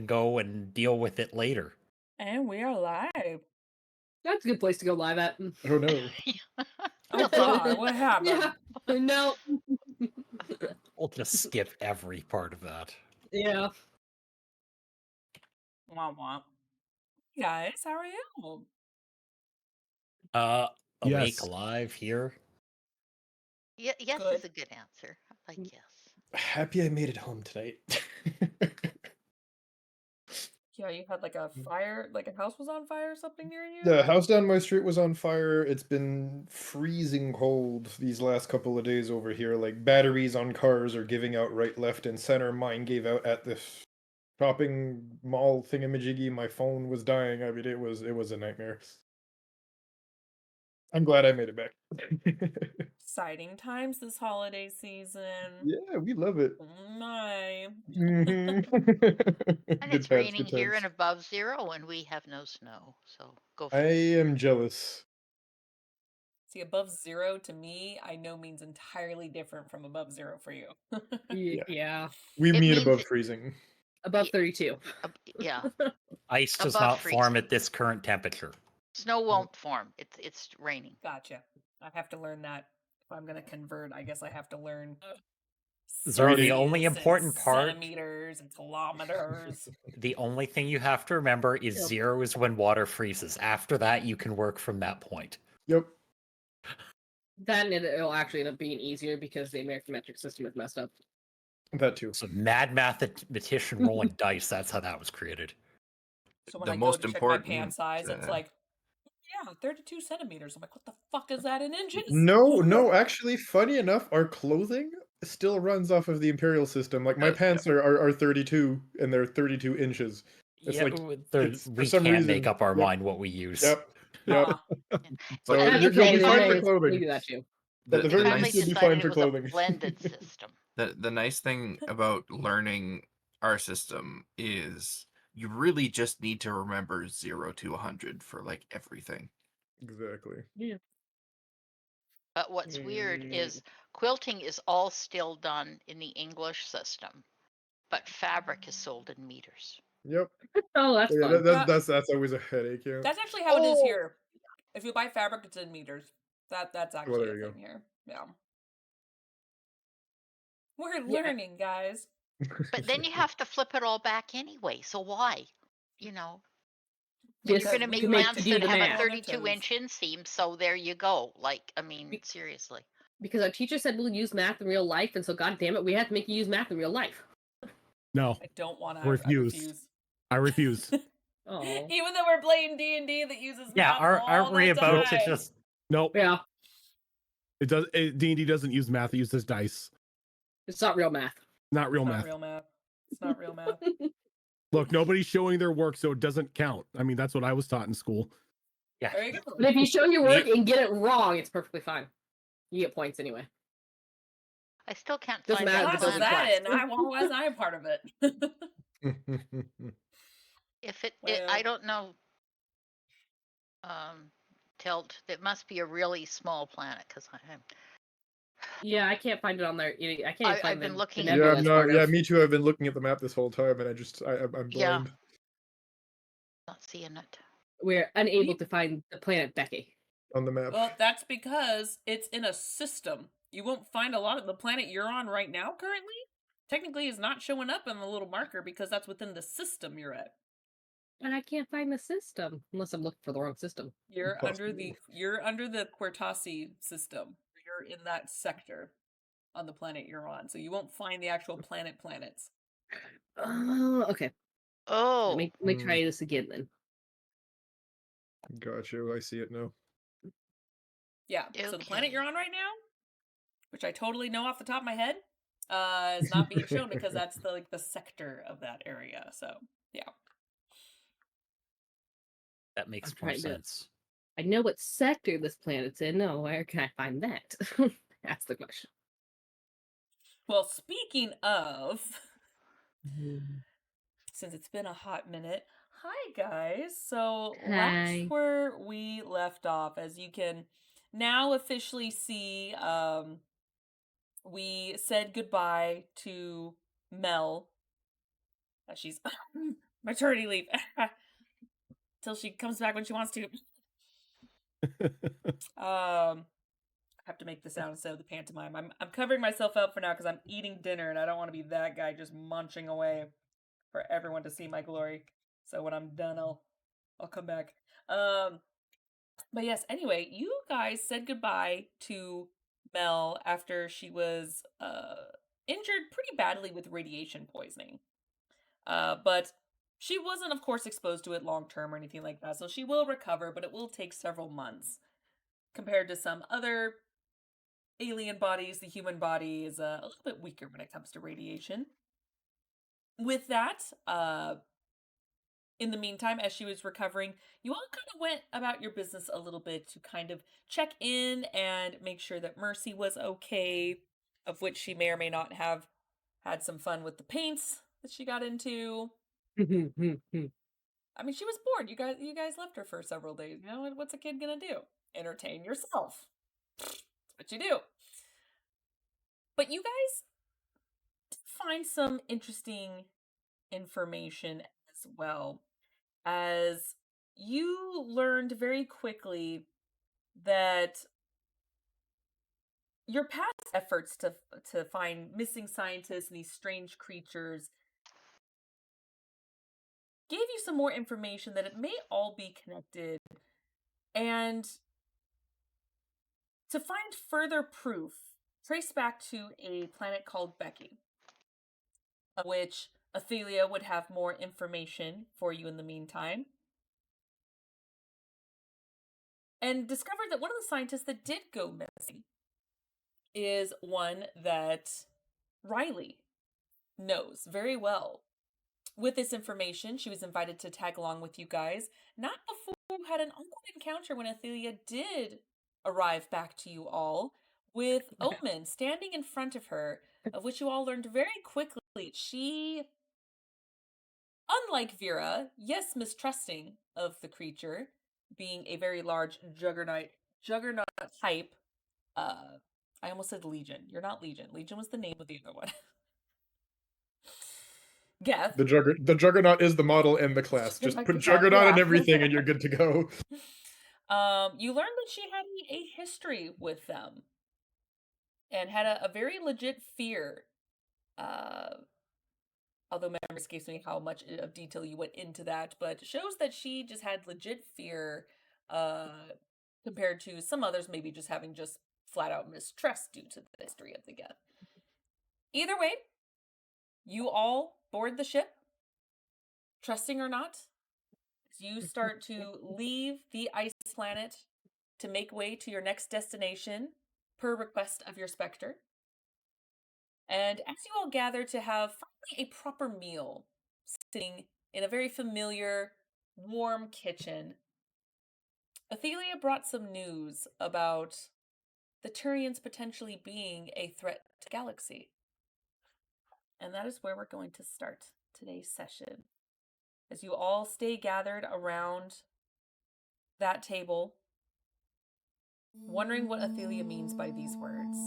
go and deal with it later. And we are live. That's a good place to go live at. Oh no. Oh God, what happened? Yeah. No. We'll just skip every part of that. Yeah. Womp womp. Hey guys, how are you? Awake, Yes. alive, here. Yes Good. is a good answer. I like yes. Happy I made it home tonight. Yeah, you had like a fire, like a house was on fire or something near you? The house down my street was on fire. It's been freezing cold these last couple of days over here. Like batteries on cars are giving out right, left, and center. Mine gave out at the shopping mall thingamajiggy. My phone was dying. I mean, it was a nightmare. I'm glad I made it back. Exciting times this holiday season. Yeah, we love it. Oh my. And Good it's times, raining good here and times. above zero, and we have no snow. So go I figure. am jealous. See, above zero to me, I know means entirely different from above zero for you. Yeah. We It mean means above it- freezing. Above 32. Yeah, Ice does Above not form freezing. at this current temperature. snow won't form. It's raining. Gotcha. I have to learn that. If I'm gonna convert, I guess I have to learn Zoro, the Already- only Celsius and important part- centimeters and kilometers. The only thing you have to remember is Yep. 0 is when water freezes. After that, you can work from that point. Yep. Then it'll actually end up being easier because the American metric system is messed up. That too. So mad mathematician rolling dice, that's how that was created. So when The I most go to check important, my pant size, it's uh, like, yeah, 32 centimeters. I'm like, what the fuck is that in inches? No, actually, funny enough, our clothing still runs off of the imperial system. Like my pants are 32 and they're 32 inches. It's Yeah, like it's, for we some can't reason- make up our yep. mind what we use. Yep. Yep. Huh. So But you'll be fine for we clothing. do that too. At the They very finally least, you'll be decided fine it for was clothing. a blended system. the nice thing about learning our system is you really just need to remember 0 to 100 for like everything. Exactly. But what's weird is quilting is all still done in the English system, but fabric is sold in meters. Yep. Oh, that's Yeah, fun. that's always a headache. Yeah. That's actually how it is Oh. here. If you buy fabric, it's in meters. That's actually there a you thing go. here. Yeah. We're Yeah. learning, guys. But then you have to flip it all back anyway. So why? You know, Just you're going to we make to like pants to do that the have math. a on their 32-inch inseam. So there you go. Like, I mean, Be- seriously. Because our teacher said we'll use math in real life, and so god damn it, we have to make you use math in real life. No, I don't want to. Refuse. I refuse. Oh. Even though we're playing D&D that uses Yeah, math aren't all we the about to time. just... Nope. Yeah. It does. D&D doesn't use math. It uses dice. It's not real math. Not real It's math. not real math. It's not real math. Look, nobody's showing their work, so it doesn't count. I mean, that's what I was taught in school. Yeah. There you go. But if you show your work and get it wrong, it's perfectly fine. You get points anyway. I still can't Doesn't find matter that if Class it was one. doesn't that in? Why was I a part of it? If it, Well. I don't know. Tilt. It must be a really small planet because I'm. Yeah, I can't find it on there. I can't I've find been the looking the at Yeah, nebula it's part of. me too. I've been looking at the map this whole time, and I'm Yeah. blind. Not seeing it. We're unable to find the planet Becky. On the map. Well, that's because it's in a system. You won't find a lot of the planet you're on right now currently. Technically is not showing up in the little marker because that's within the system you're at. And I can't find the system unless I'm looking for the wrong system. You're Impossible. under the Quertasi system. You're in that sector on the planet you're on. So you won't find the actual planets. Oh, okay. Oh, Let me try this again then. Gotcha. I see it now. Yeah. So the planet Okay. you're on right now, which I totally know off the top of my head, is not being shown because that's the sector of that area. So yeah. That makes I'm more trying to- sense. I know what sector this planet's in. No, where can I find that? That's the question. Well, speaking of, since it's been a hot minute, hi guys. So Hi. last where we left off, as you can now officially see, we said goodbye to Mel. She's Maternity leave. Till she comes back when she wants to. I have to make the sound instead of the pantomime. I'm covering myself up for now because I'm eating dinner and I don't want to be that guy just munching away for everyone to see my glory. So when I'm done, I'll come back. But yes, anyway, you guys said goodbye to Mel after she was injured pretty badly with radiation poisoning. But she wasn't, of course, exposed to it long term or anything like that, so she will recover, but it will take several months. Compared to some other alien bodies, the human body is a little bit weaker when it comes to radiation. With that, in the meantime, as she was recovering, you all kind of went about your business a little bit to kind of check in and make sure that Mercy was okay, of which she may or may not have had some fun with the paints that she got into. I mean, she was bored. You guys left her for several days. You know, what's a kid gonna do? Entertain yourself. That's what you do. But you guys did find some interesting information as well, as you learned very quickly that your past efforts to find missing scientists and these strange creatures gave you some more information that it may all be connected, and to find further proof, trace back to a planet called Becky, of which Athelia would have more information for you in the meantime, and discovered that one of the scientists that did go missing is one that Riley knows very well. With this information, she was invited to tag along with you guys, not before you had an awkward encounter when Athelia did arrive back to you all, with Omen standing in front of her, of which you all learned very quickly. She, unlike Vera, yes, mistrusting of the creature, being a very large juggernaut type, I almost said Legion. You're not Legion. Legion was the name of the other one. Geth. The Juggernaut is the model and the class. Just Like put the Juggernaut yeah. in everything and you're good to go. You learned that she had a history with them and had a very legit fear. Although memory escapes me how much of detail you went into that, but shows that she just had legit fear compared to some others maybe just having just flat out mistrust due to the history of the Geth. Either way, you all board the ship, trusting or not, as you start to leave the ice planet to make way to your next destination per request of your Spectre. And as you all gather to have finally a proper meal, sitting in a very familiar, warm kitchen, Athelia brought some news about the Turians potentially being a threat to Galaxy. And that is where we're going to start today's session. As you all stay gathered around that table, wondering what Athelia means by these words.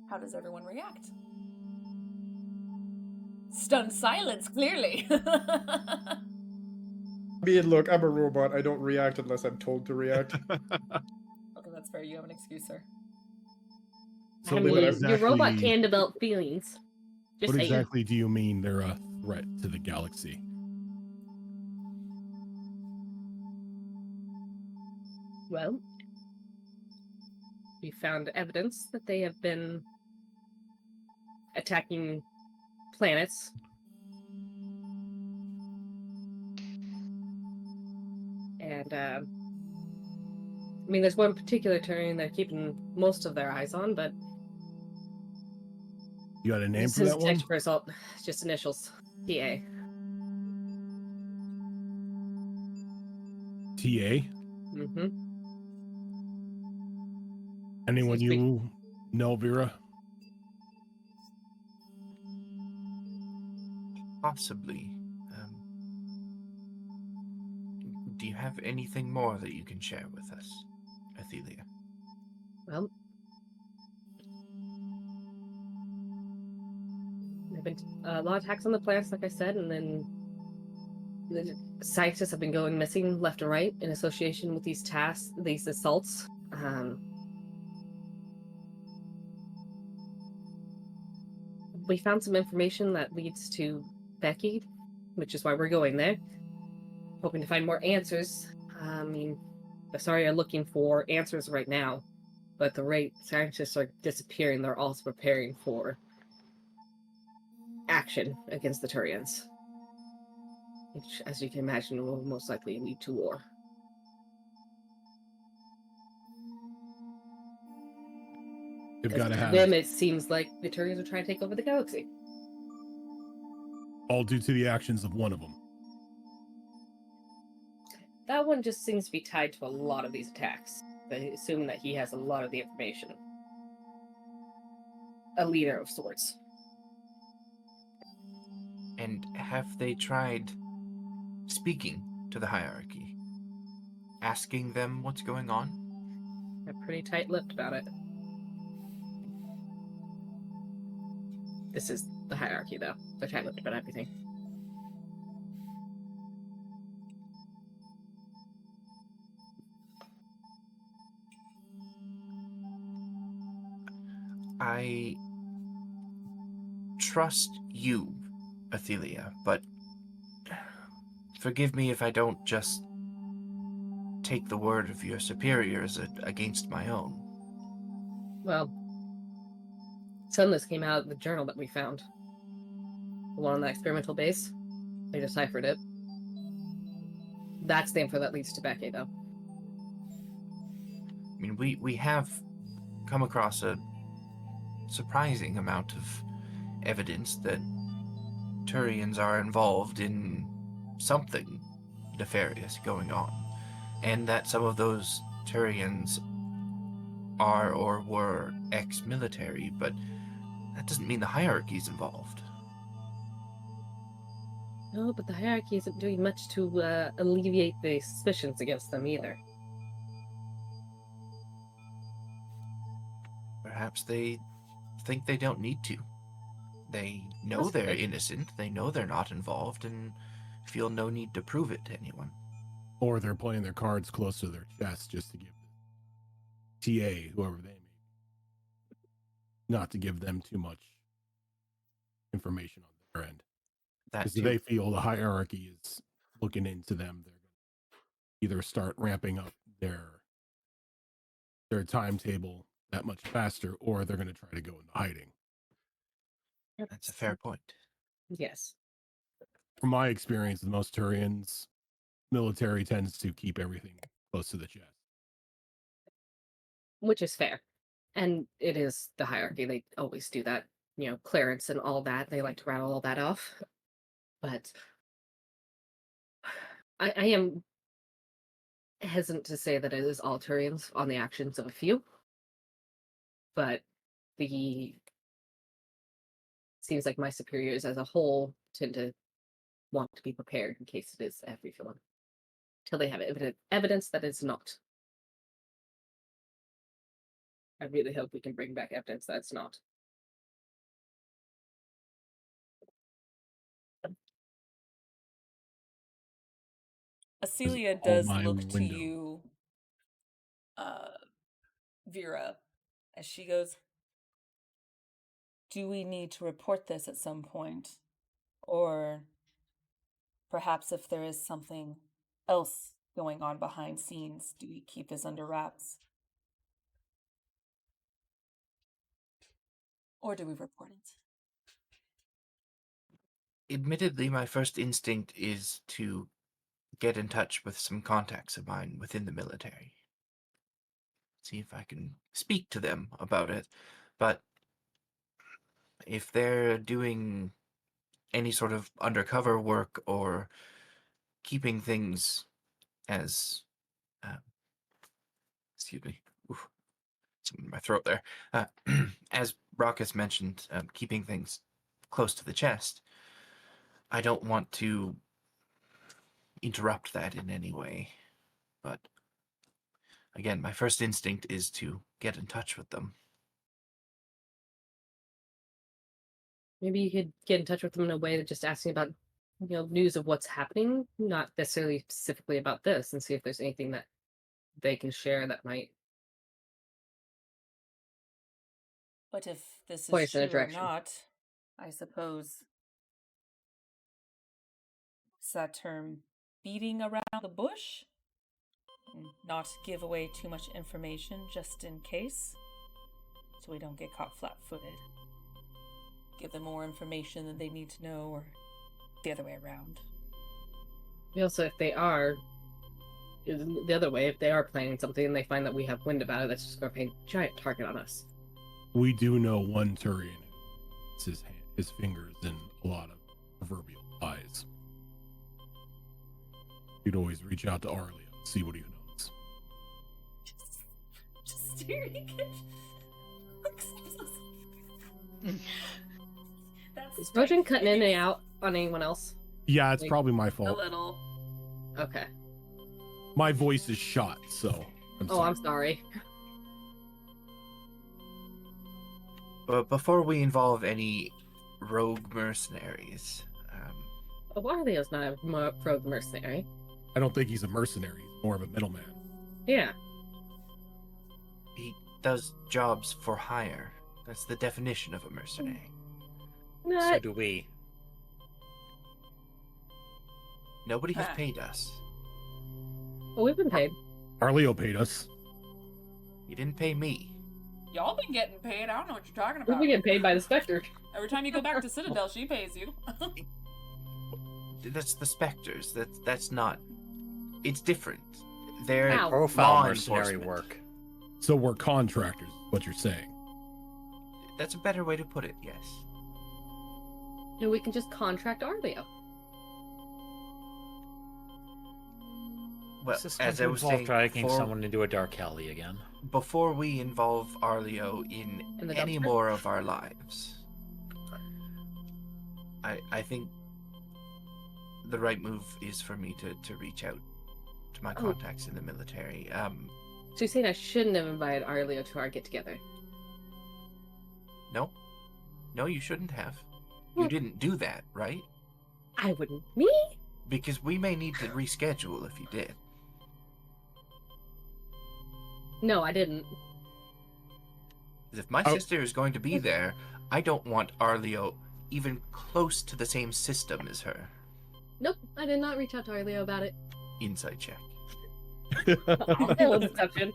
How does everyone react? Stunned silence, clearly. I mean, look, I'm a robot. I don't react unless I'm told to react. Okay, that's fair. You have an excuse, sir. So I what mean, exactly, your robot can develop feelings. Just what saying. exactly do you mean they're a threat to the galaxy? Well, we found evidence that they have been attacking planets. And, I mean, there's one particular Turian they're keeping most of their eyes on, but You got a name this for is that one? detective result. It's just initials. TA. TA? Mm-hmm. Anyone Seems to be- you know, Vera? Possibly. Do you have anything more that you can share with us, Athelia? Well, there've been a lot of attacks on the plants, like I said, and then the scientists have been going missing left and right in association with these tasks, these assaults. We found some information that leads to Becky, which is why we're going there, hoping to find more answers. I mean, sorry, are looking for answers right now, but at the rate scientists are disappearing, they're also preparing for action against the Turians, which, as you can imagine, will most likely lead to war. They've Because got to to have them, it seems like the Turians are trying to take over the galaxy. all due to the actions of one of them. That one just seems to be tied to a lot of these attacks. I assume that he has a lot of the information. A leader of sorts. And have they tried speaking to the hierarchy? Asking them what's going on? They're pretty tight-lipped about it. This is the hierarchy, though. They're tight-lipped about everything. I trust you, Athelia, but forgive me if I don't just take the word of your superiors against my own. Well, some of this came out of the journal that we found. The one on the experimental base. They deciphered it. That's the info that leads to Becky, though. I mean, we have come across a surprising amount of evidence that Turians are involved in something nefarious going on, and that some of those Turians are or were ex-military, but that doesn't mean the hierarchy's involved. No, but the hierarchy isn't doing much to alleviate the suspicions against them either. Perhaps they think they don't need to. They know they're Possibly. innocent, they know they're not involved, and feel no need to prove it to anyone. Or they're playing their cards close to their chest just to give TA, whoever they may be, not to give them too much information on their end. That Because too. if they feel the hierarchy is looking into them, they're going to either start ramping up their timetable that much faster, or they're going to try to go into hiding. That's a fair point. Yes. From my experience with most Turians, military tends to keep everything close to the chest. Which is fair. And it is the hierarchy. They always do that. You know, clearance and all that. They like to rattle all that off. But I am hesitant to say that it is all Turians on the actions of a few. But the seems like my superiors as a whole tend to want to be prepared in case it is everyone. Till they have evidence that it's not. I really hope we can bring back evidence that it's not. Acelia all does my look to window. you, Vera, as she goes, do we need to report this at some point? Or perhaps if there is something else going on behind scenes, do we keep this under wraps? Or do we report it? Admittedly, my first instinct is to get in touch with some contacts of mine within the military. See if I can speak to them about it. But if they're doing any sort of undercover work or keeping things as excuse me, oof, something in my throat there. As Raucus mentioned, keeping things close to the chest. I don't want to interrupt that in any way. But again, my first instinct is to get in touch with them. Maybe you could get in touch with them in a way that just asking about, news of what's happening, not necessarily specifically about this, and see if there's anything that they can share that might But if this point is us in a true or direction. not, I suppose what's that term? Beating around the bush? And not give away too much information just in case. So we don't get caught flat footed. Give them more information than they need to know, or the other way around. Also, if they are the other way, if they are planning something and they find that we have wind about it, that's just going to paint a giant target on us. We do know one Turian who puts his fingers in a lot of proverbial pies. You'd always reach out to Arlia, see what he knows. Just staring at That's Is Rojan cutting in and out on anyone else? Yeah, it's Like, probably my a fault. little. Okay. My voice is shot, so I'm sorry. But before we involve any rogue mercenaries, Arleo's not a rogue mercenary. I don't think he's a mercenary. He's more of a middleman. Yeah. he does jobs for hire. That's the definition of a mercenary. So Not, do we. Nobody has Ah. paid us. well, we've been paid. Arleo paid us. You didn't pay me. Y'all been getting paid. I don't know what you're talking We've about. been getting paid by the Spectre. Every time you go back to Citadel, she pays you. That's the Spectres. That's not. It's different. They're Ow. Profile law mercenary enforcement. work. So we're contractors, is what you're saying. That's a better way to put it. Yes. And we can just contract Arleo. Well, Is this as going I to was involve saying, dragging someone into a dark alley again? before we involve Arleo in In the any dumpster? more of our lives, I think the right move is for me to reach out to my Oh. contacts in the military. So you're saying I shouldn't have invited Arleo to our get-together? No, you shouldn't have. You Well- didn't do that, right? I wouldn't. Me? Because we may need to reschedule if you did. No, I didn't. 'Cause if my Oh. sister is going to be there, I don't want Arleo even close to the same system as her. Nope, I did not reach out to Arleo about it. Inside check. Roll a deception.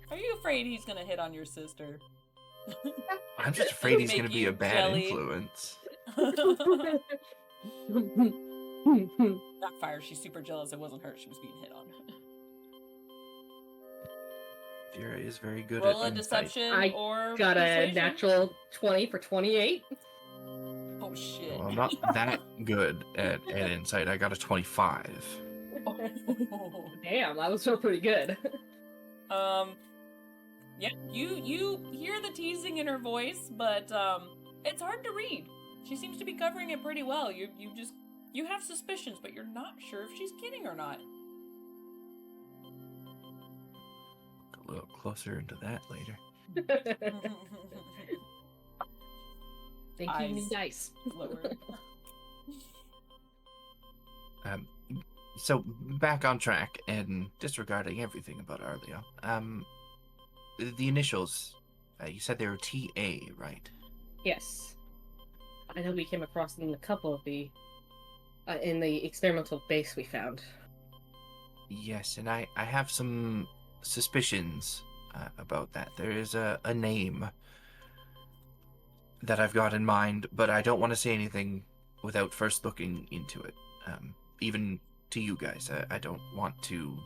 Are you afraid he's gonna hit on your sister? I'm just afraid he's Make going to be you a bad jelly. influence. Backfire. She's super jealous. It wasn't her. She was being hit on. Vera is very good Roll a at insight. deception I or Got a persuasion? natural 20 for 28. Oh shit. Well, I'm not that good at insight. I got a 25. Damn, that was still pretty good. Yeah, you hear the teasing in her voice, but it's hard to read. She seems to be covering it pretty well. You have suspicions, but you're not sure if she's kidding or not. A little closer into that later. Thank you, new Eyes. dice. Lower. So back on track and disregarding everything about Arleo. The initials. You said they were TA, right? Yes. I know we came across them in a couple of the in the experimental base we found. Yes, and I have some suspicions about that. There is a name that I've got in mind, but I don't want to say anything without first looking into it. Even to you guys, I don't want to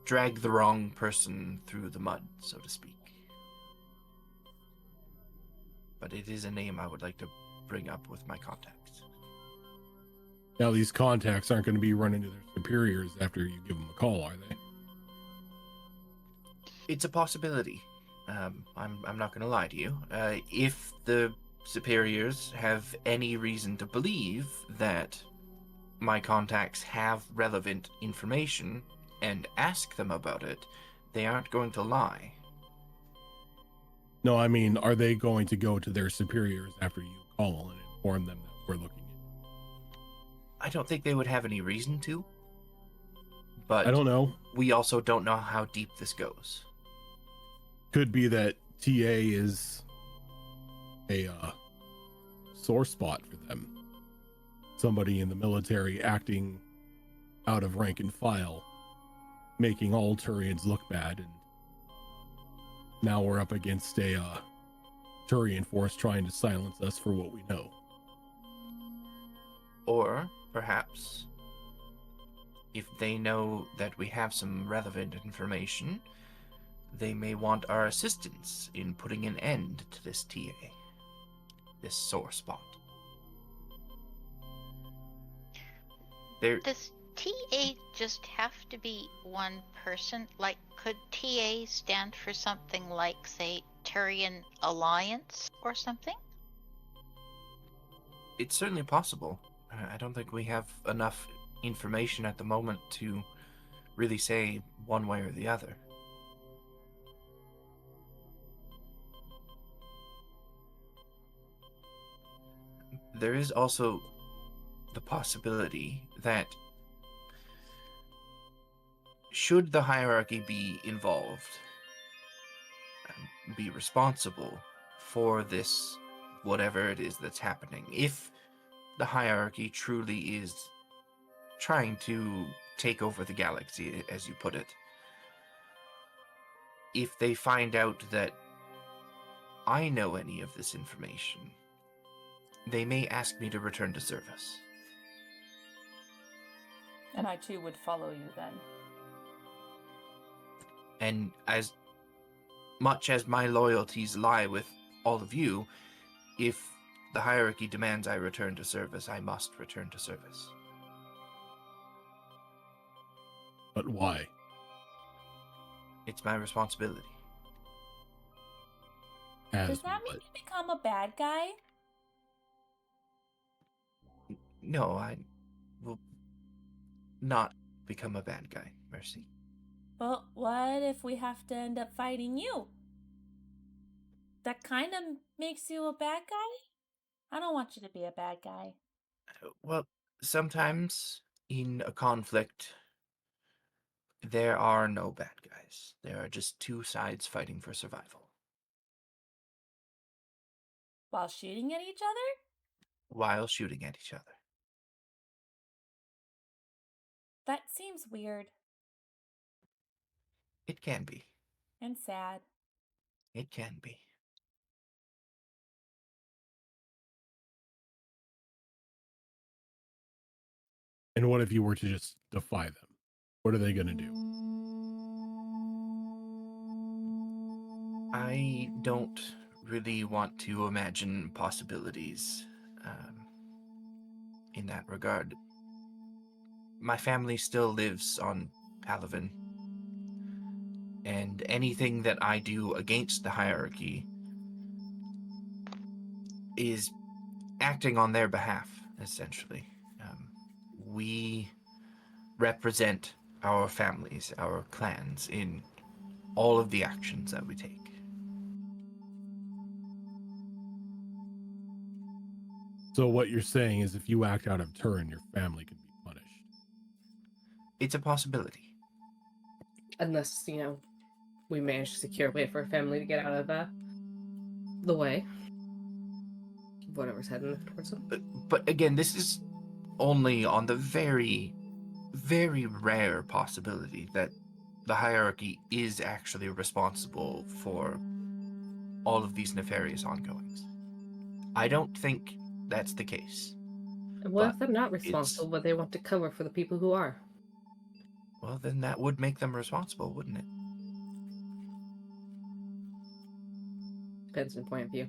drag the wrong person through the mud, so to speak. But it is a name I would like to bring up with my contacts. Now, these contacts aren't going to be running to their superiors after you give them a call, are they? It's a possibility. I'm not going to lie to you. If the superiors have any reason to believe that my contacts have relevant information and ask them about it, they aren't going to lie. No, I mean, are they going to go to their superiors after you call and inform them that we're looking into it? I don't think they would have any reason to. But I don't know. we also don't know how deep this goes. Could be that TA is a sore spot for them. Somebody in the military acting out of rank and file, making all Turians look bad, and now we're up against a Turian force trying to silence us for what we know. Or perhaps, if they know that we have some relevant information, they may want our assistance in putting an end to this TA, this sore spot. Does TA just have to be one person? Like, could TA stand for something like, say, Turian Alliance or something? It's certainly possible. I don't think we have enough information at the moment to really say one way or the other. There is also the possibility that should the hierarchy be involved, be responsible for this, whatever it is that's happening, if the hierarchy truly is trying to take over the galaxy, as you put it, if they find out that I know any of this information, they may ask me to return to service. And I too would follow you then. And as much as my loyalties lie with all of you, if the hierarchy demands I return to service, I must return to service. But why? It's my responsibility. As Does that mean what? you become a bad guy? No, I will not become a bad guy, Mercy. But what if we have to end up fighting you? That kind of makes you a bad guy? I don't want you to be a bad guy. Well, sometimes in a conflict, there are no bad guys. There are just two sides fighting for survival. While shooting at each other? While shooting at each other. That seems weird It can be. and sad. It can be. And what if you were to just defy them? What are they going to do? I don't really want to imagine possibilities in that regard. My family still lives on Palaven, and anything that I do against the hierarchy is acting on their behalf, essentially. We represent our families, our clans, in all of the actions that we take. So what you're saying is if you act out of turn, your family can be punished. It's a possibility. Unless, we manage to secure a way for a family to get out of the way. Whatever's heading towards them. But again, this is only on the very, very rare possibility that the hierarchy is actually responsible for all of these nefarious ongoings. I don't think that's the case. And what if But they're not responsible, but they want to cover for the people who are? Well, then that would make them responsible, wouldn't it? Depends on point of view.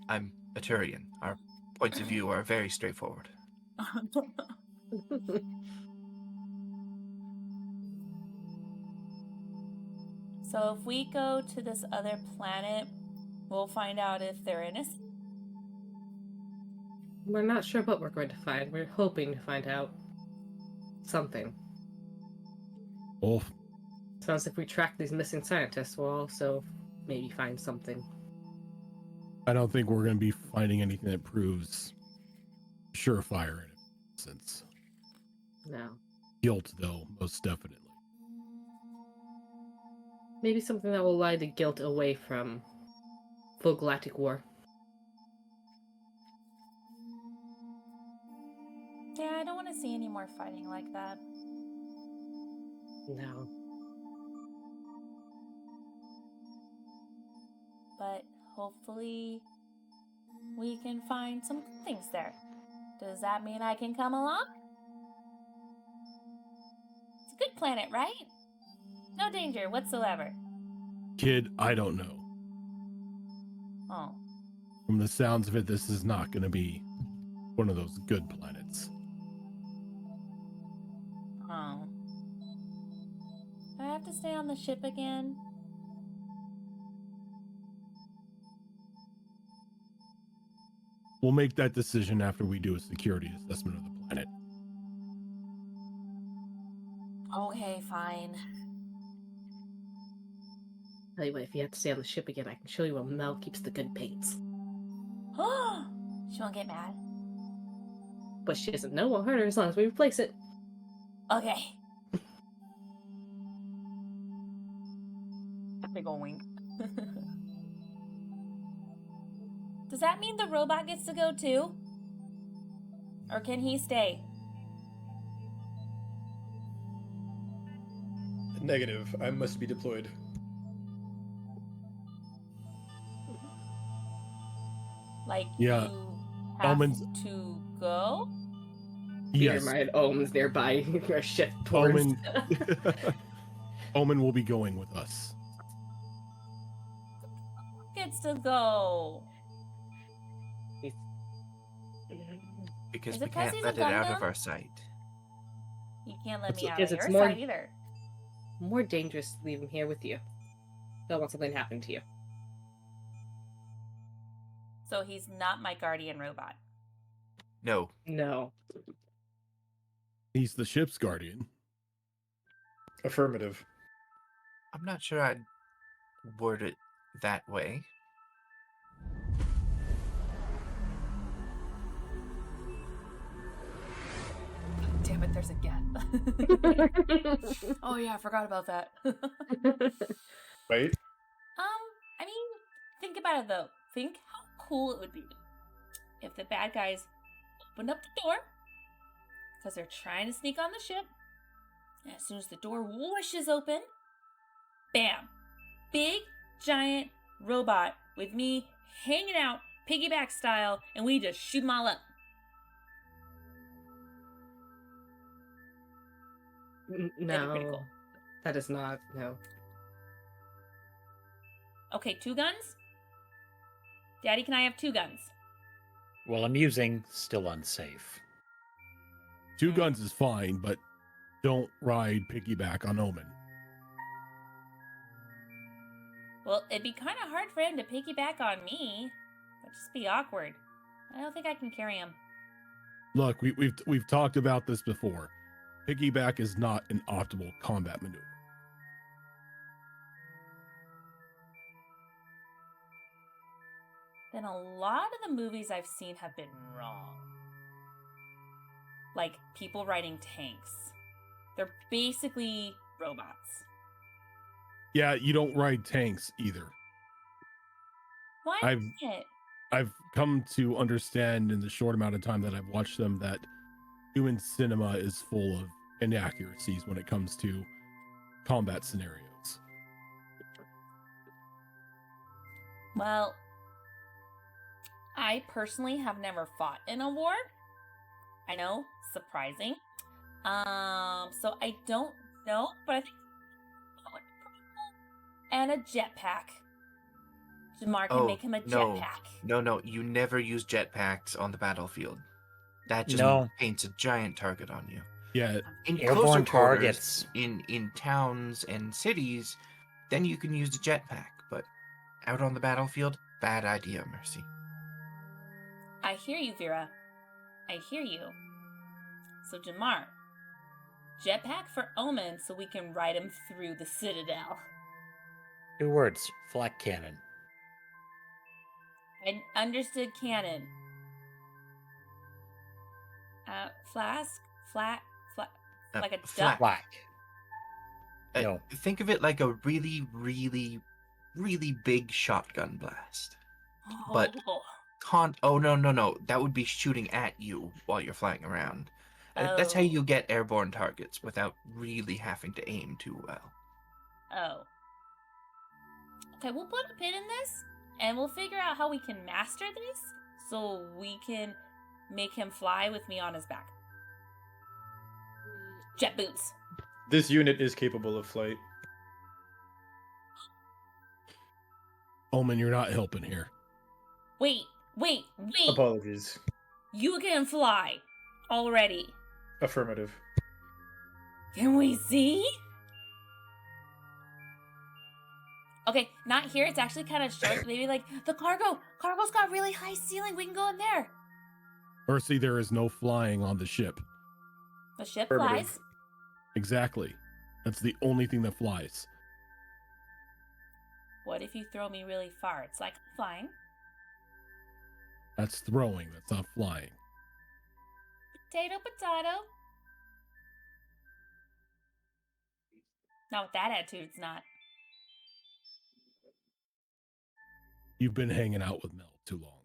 I'm a Turian. Our points of view are very straightforward. So if we go to this other planet, we'll find out if they're innocent. We're not sure what we're going to find. We're hoping to find out something. Well, Sounds like if we track these missing scientists, we'll also maybe find something. I don't think we're going to be finding anything that proves surefire in innocence. No. Guilt, though, most definitely. Maybe something that will lie the guilt away from full galactic war. Yeah, I don't want to see any more fighting like that. No. But hopefully we can find some good things there. Does that mean I can come along? It's a good planet, right? No danger whatsoever. Kid, I don't know. Oh. From the sounds of it, this is not going to be one of those good planets. Oh. Do I have to stay on the ship again? We'll make that decision after we do a security assessment of the planet. Okay, fine. Tell you what, if you have to stay on the ship again, I can show you where Mel keeps the good paints. She won't get mad. But she doesn't know we'll hurt her as long as we replace it. Okay. Big ol' wink. Does that mean the robot gets to go too? Or can he stay? Negative. I must be deployed. Like, Yeah. you have Omen's- to go? Peter Yes, Mind Ohm's nearby our ship towards. Omen. Omen will be going with us. Gets to go. Because Is we it 'cause can't he's a let it out of Gundam? our sight. You can't let It's- me out because of it's your more- sight either. More dangerous to leave him here with you. Don't want something to happen to you. So he's not my guardian robot. No, No. He's the ship's guardian. Affirmative. I'm not sure I'd word it that way. Damn it, there's a gap. Oh yeah, I forgot about that. Right? I mean, think about it though. Think how cool it would be if the bad guys opened up the door because they're trying to sneak on the ship. And as soon as the door whooshes open, bam! Big, giant robot with me hanging out, piggyback style, and we just shoot them all up. That'd be pretty No. cool. That is not. No. Okay, 2 guns? Daddy, can I have 2 guns? Well, I'm using still unsafe. 2 guns is fine, but don't ride piggyback on Omen. Well, it'd be kind of hard for him to piggyback on me. It'd just be awkward. I don't think I can carry him. Look, we've talked about this before. Piggyback is not an optimal combat maneuver. Then a lot of the movies I've seen have been wrong. Like people riding tanks. They're basically robots. Yeah, you don't ride tanks either. Why I've- not? I've come to understand in the short amount of time that I've watched them that human cinema is full of inaccuracies when it comes to combat scenarios. Well, I personally have never fought in a war. I know, surprising. So I don't know, but I think and a jetpack. Jamar can Oh, make him a no. jetpack. No, you never use jetpacks on the battlefield. That just No. paints a giant target on you. Yeah, In Airborne closer quarters, targets. in towns and cities, then you can use the jetpack. But out on the battlefield, bad idea, Mercy. I hear you, Vera. I hear you. So, Jamar, jetpack for Omen so we can ride him through the Citadel. 2 words. Flak cannon. I understood cannon. Flask? Flat? Like a duck? Flak. Flak. Uh, No. Think of it like a really, really, really big shotgun blast. But- Oh. Oh, no. That would be shooting at you while you're flying around. That's how Oh. you get airborne targets without really having to aim too well. Oh. Okay, we'll put a pin in this, and we'll figure out how we can master this so we can make him fly with me on his back. Jet boots. This unit is capable of flight. Omen, you're not helping here. Wait. Apologies. You can fly already. Affirmative. Can we see? Okay, not here. It's actually kind of short. Maybe like the cargo. Cargo's got really high ceiling. We can go in there. Percy, there is no flying on the ship. The ship Affirmative. flies. Exactly. That's the only thing that flies. What if you throw me really far? It's like flying. That's throwing. That's not flying. Potato, potato. Not with that attitude, it's not. You've been hanging out with Mel too long.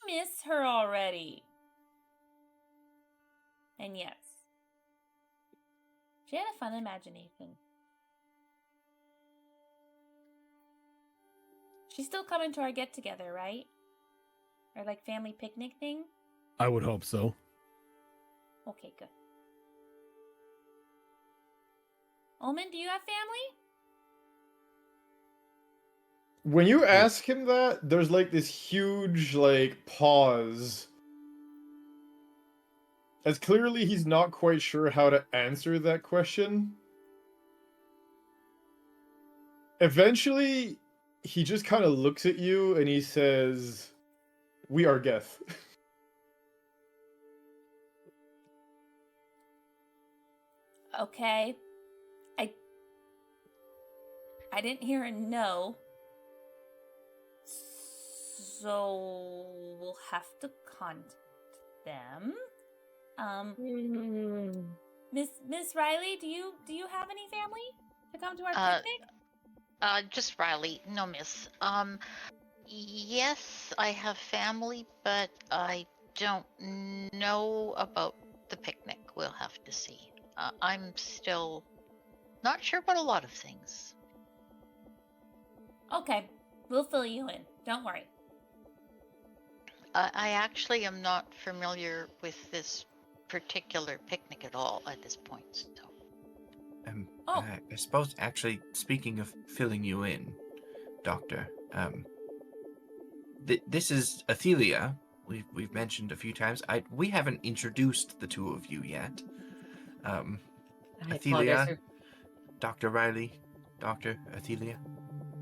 Miss her already. And yes, she had a fun imagination. She's still coming to our get together, right? Or like family picnic thing? I would hope so. Okay, good. Omen, do you have family? When you ask him that, there's like this huge like pause. As clearly he's not quite sure how to answer that question. Eventually, he just kind of looks at you and he says, "We are Geth." Okay. I didn't hear a no. So we'll have to contact them. Miss Riley, do you have any family to come to our picnic? Just Riley. No, miss. Yes, I have family, but I don't know about the picnic. We'll have to see. I'm still not sure about a lot of things. Okay, we'll fill you in. Don't worry. I actually am not familiar with this particular picnic at all at this point. So. Oh. I suppose, actually, speaking of filling you in, Doctor, this is Athelia. We've mentioned a few times. We haven't introduced the two of you yet. I Athelia, apologize. Dr. Riley, Dr. Athelia.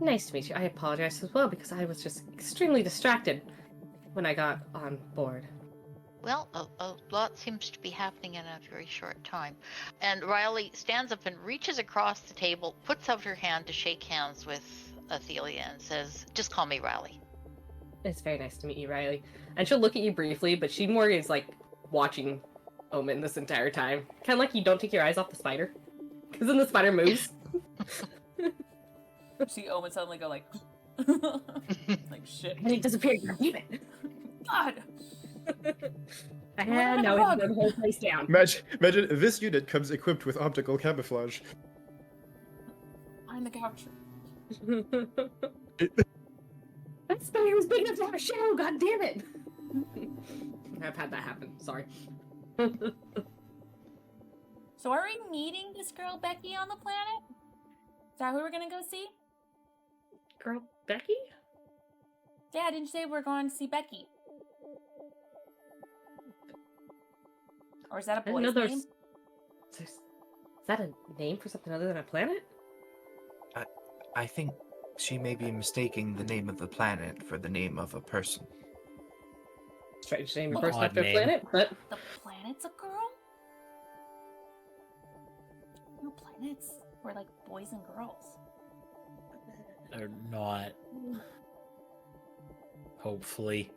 Nice to meet you. I apologize as well because I was just extremely distracted when I got on board. Well, a lot seems to be happening in a very short time. And Riley stands up and reaches across the table, puts out her hand to shake hands with Athelia and says, "Just call me Riley." It's very nice to meet you, Riley. And she'll look at you briefly, but she more is like watching Omen this entire time. Kind of like you don't take your eyes off the spider. Because then the spider moves. See Omen suddenly go like, like shit. And he disappeared. Damn it. God. And now we have the whole place down. Imagine this unit comes equipped with optical camouflage. On the couch. That spider was big enough to have a shadow. God damn it! I've had that happen. Sorry. So are we meeting this girl Becky on the planet? Is that who we're gonna go see? Girl, Becky? Yeah, didn't you say we're going to see Becky? Or is that a I didn't boy's know there's. name? Is that a name for something other than a planet? I think she may be mistaking the name of the planet for the name of a person. Strange name, Well, first odd after name. planet, but The planet's a girl? No planets were like boys and girls. They're not. Hopefully.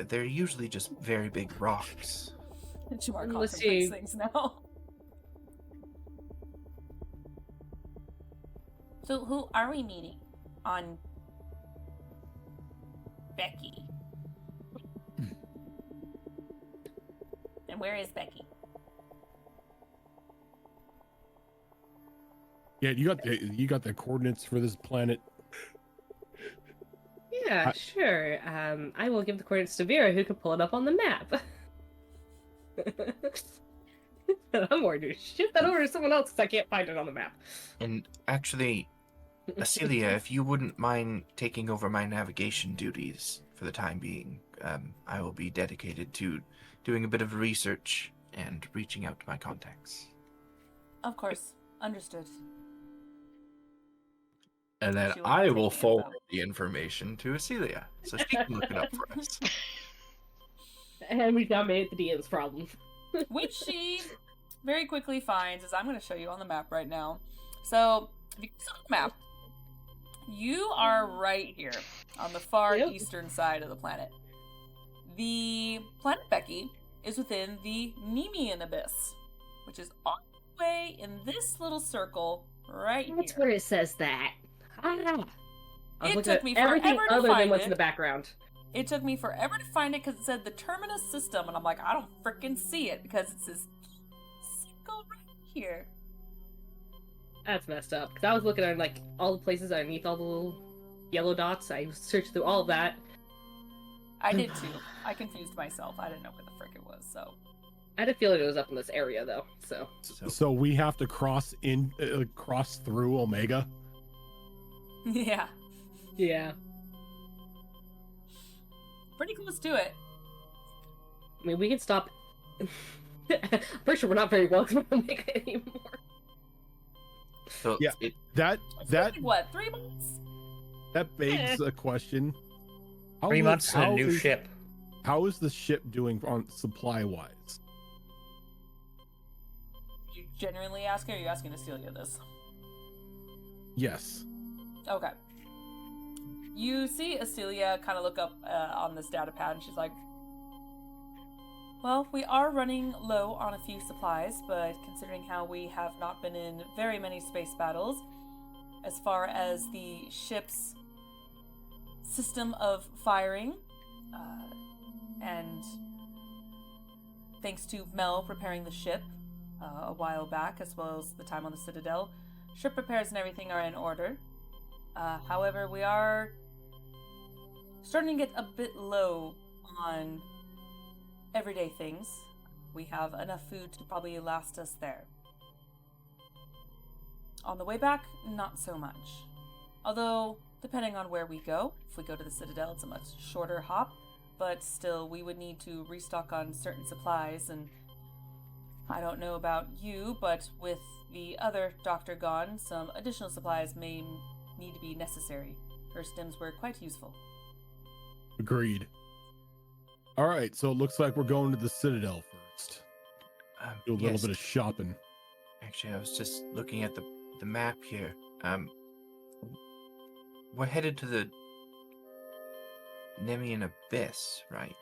They're usually just very big rocks. Jamar Let's contemplates see. things now. So who are we meeting on Becky? And where is Becky? Yeah, you got the coordinates for this planet. yeah, sure. I will give the coordinates to Vera, who can pull it up on the map. I'm going to ship that over to someone else because I can't find it on the map. And actually, Acelia, if you wouldn't mind taking over my navigation duties for the time being, I will be dedicated to doing a bit of research and reaching out to my contacts. Of course. Understood. And then She will I take will the info. forward the information to Acelia, so she can look it up for us. And we've now made it the DM's problem. Which she very quickly finds, as I'm going to show you on the map right now. So, if you see on the map, you are right here on the far Yep. eastern side of the planet. The planet Becky is within the Nemean Abyss, which is all the way in this little circle right That's here. where it says that. Ah. I was It looking took at me everything forever to other than find what's it. in the background. It took me forever to find it because it said the Terminus system, and I'm like, I don't freaking see it because it says single right here. That's messed up. Because I was looking at like all the places underneath all the little yellow dots. I searched through all of that. I did too. I confused myself. I didn't know where the frick it was, so. I had a feeling it was up in this area though. So So we have to cross through Omega. Yeah. yeah, Pretty close to it. I mean we can stop. Pretty sure we're not very welcome to Omega anymore. So Yeah. it, That It's that been, what, 3 months? that begs a question. How 3 is- months and a how new is- ship. How is the ship doing on supply wise? You genuinely asking, or are you asking Acelia this? Yes. Okay. You see Acelia kind of look up on this data pad, and she's like, well, we are running low on a few supplies, but considering how we have not been in very many space battles, as far as the ship's system of firing, and thanks to Mel repairing the ship a while back, as well as the time on the Citadel, ship repairs and everything are in order. However, we are starting to get a bit low on everyday things. We have enough food to probably last us there. On the way back, not so much. Although, depending on where we go, if we go to the Citadel, it's a much shorter hop, but still, we would need to restock on certain supplies, and I don't know about you, but with the other doctor gone, some additional supplies may need to be necessary. Her stims were quite useful. Agreed. All right, so it looks like we're going to the Citadel first. Do a little yes. bit of shopping. Actually, I was just looking at the map here. We're headed to the Nemean Abyss, right?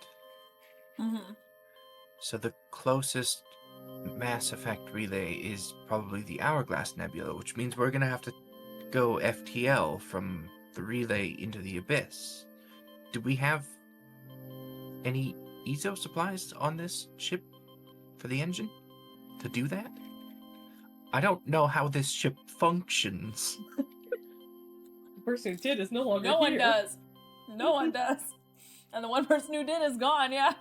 Mm-hmm. So the closest mass effect relay is probably the Hourglass Nebula, which means we're gonna have to go FTL from the relay into the Abyss. Do we have any ESO supplies on this ship for the engine to do that? I don't know how this ship functions. The person who did is no longer No one here. does. No one does. And the one person who did is gone, yeah.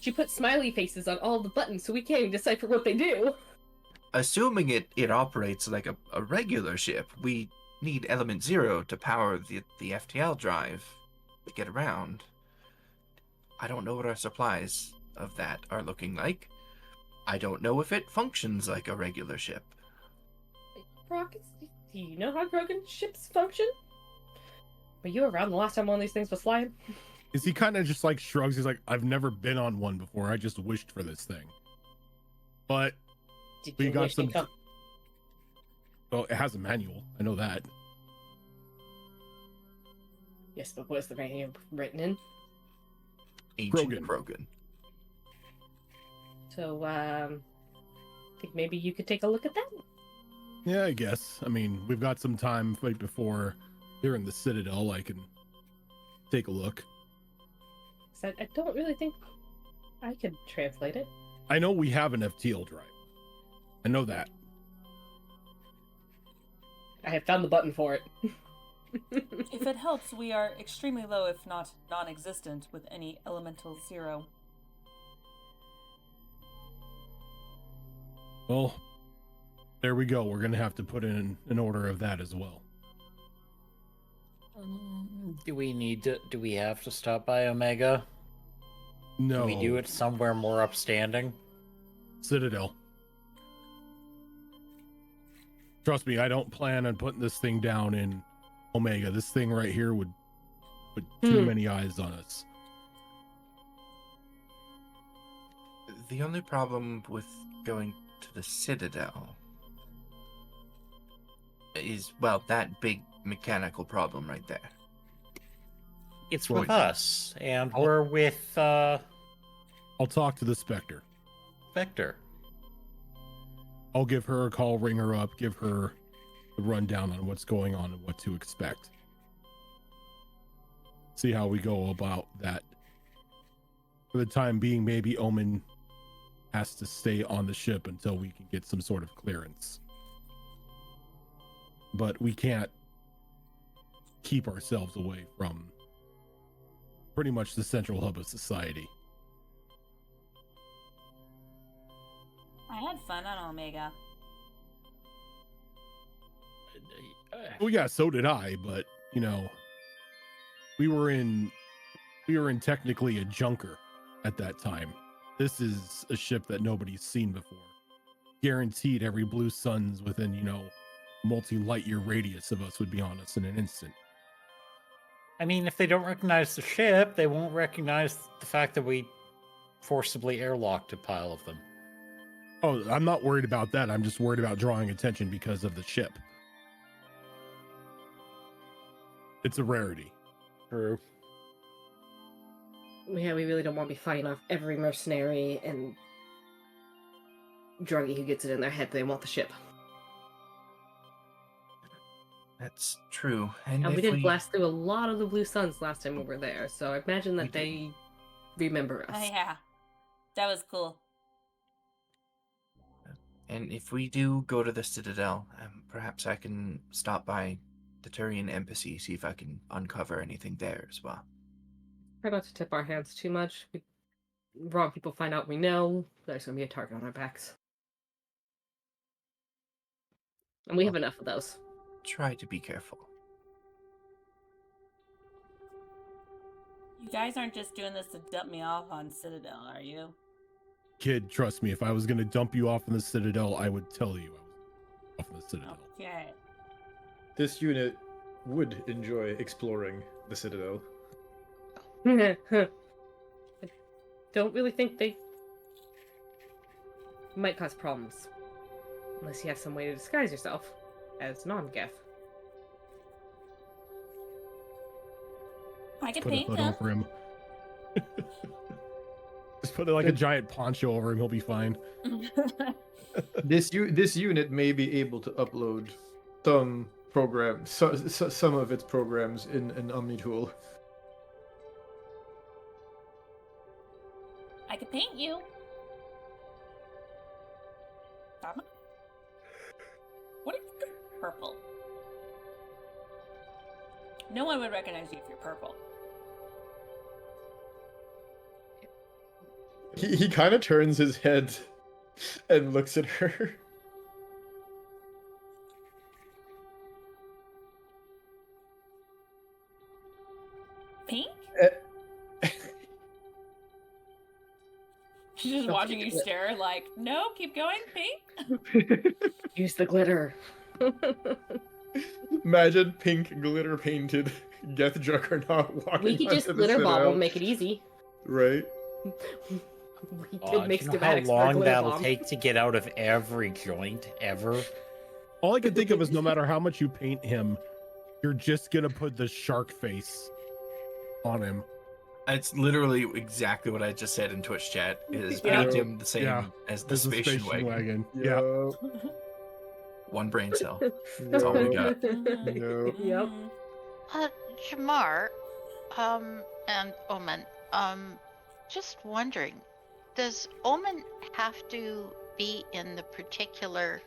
She put smiley faces on all the buttons so we can't even decipher what they do. Assuming it operates like a regular ship, we need Element Zero to power the FTL drive to get around. I don't know what our supplies of that are looking like. I don't know if it functions like a regular ship. Rockets? Do you know how broken ships function? Were you around the last time one of these things was flying? is he kind of just like shrugs. He's like, I've never been on one before. I just wished for this thing. But Did we you got wish some. to come? Well, it has a manual. I know that. Yes, but what's the manual written in? Ancient Krogan. Krogan. So, think maybe you could take a look at that? Yeah, I guess. I mean, we've got some time right before here in the Citadel. I can take a look. 'Cause I don't really think I could translate it. I know we have an FTL drive. I know that. I have found the button for it. If it helps, we are extremely low, if not non-existent, with any elemental zero. Well, there we go. We're gonna have to put in an order of that as well. Do we need to? Do we have to stop by Omega? No, Can we do it somewhere more upstanding? Citadel. Trust me, I don't plan on putting this thing down in Omega. This thing right here would put too many eyes on us. The only problem with going to the Citadel is, well, that big mechanical problem right there. It's Well, with us, and I'll- we're with I'll talk to the Spectre. Vector. I'll give her a call, ring her up, give her the rundown on what's going on and what to expect. See how we go about that. For the time being, maybe Omen has to stay on the ship until we can get some sort of clearance. But we can't keep ourselves away from pretty much the central hub of society. I had fun on Omega. Well, yeah, so did I, but you know, we were in technically a junker at that time. This is a ship that nobody's seen before. Guaranteed every blue sun's within, you know, multi-light year radius of us would be on us in an instant. I mean, if they don't recognize the ship, they won't recognize the fact that we forcibly airlocked a pile of them. Oh, I'm not worried about that. I'm just worried about drawing attention because of the ship. It's a rarity. True. Yeah, we really don't want to be fighting off every mercenary and druggie who gets it in their head they want the ship. That's true. And if we did blast through a lot of the Blue Suns last time we were there, so I imagine that We they remember us. Oh, yeah. That was cool. And if we do go to the Citadel, perhaps I can stop by the Turian embassy, see if I can uncover anything there as well. Try not to tip our hands too much. Wrong people find out we know, there's going to be a target on our backs. And we have enough of those. Try to be careful. You guys aren't just doing this to dump me off on Citadel, are you? Kid, trust me, if I was going to dump you off in the Citadel, I would tell you I was off in the Citadel. Okay. This unit would enjoy exploring the Citadel. I don't really think they might cause problems. Unless you have some way to disguise yourself as non-Geth. I can Put a paint hood them. over him. Just put like a giant poncho over him, he'll be fine. This unit may be able to upload some programs, some of its programs in an OmniTool. I can paint you. Dama? What if you're purple? No one would recognize you if you're purple. He kind of turns his head and looks at her. Pink? Eh. She's just Don't watching take you it. stare like, no, keep going, pink. Use the glitter. Imagine pink glitter painted Geth Juggernaut walking We could just onto the glitter bobble Citadel, and make it easy. right? We Oh, could make do you know how schematics for a long glitter that'll bomb. take to get out of every joint ever? All I can think of is no matter how much you paint him, you're just gonna put the shark face on him. It's literally exactly what I just said in Twitch chat. Is Yeah. paint him the same Yeah. as the There's a station wagon. Yeah. One brain cell. That's all we got. Yep. Jamar, and Omen, just wondering, does Omen have to be in the particular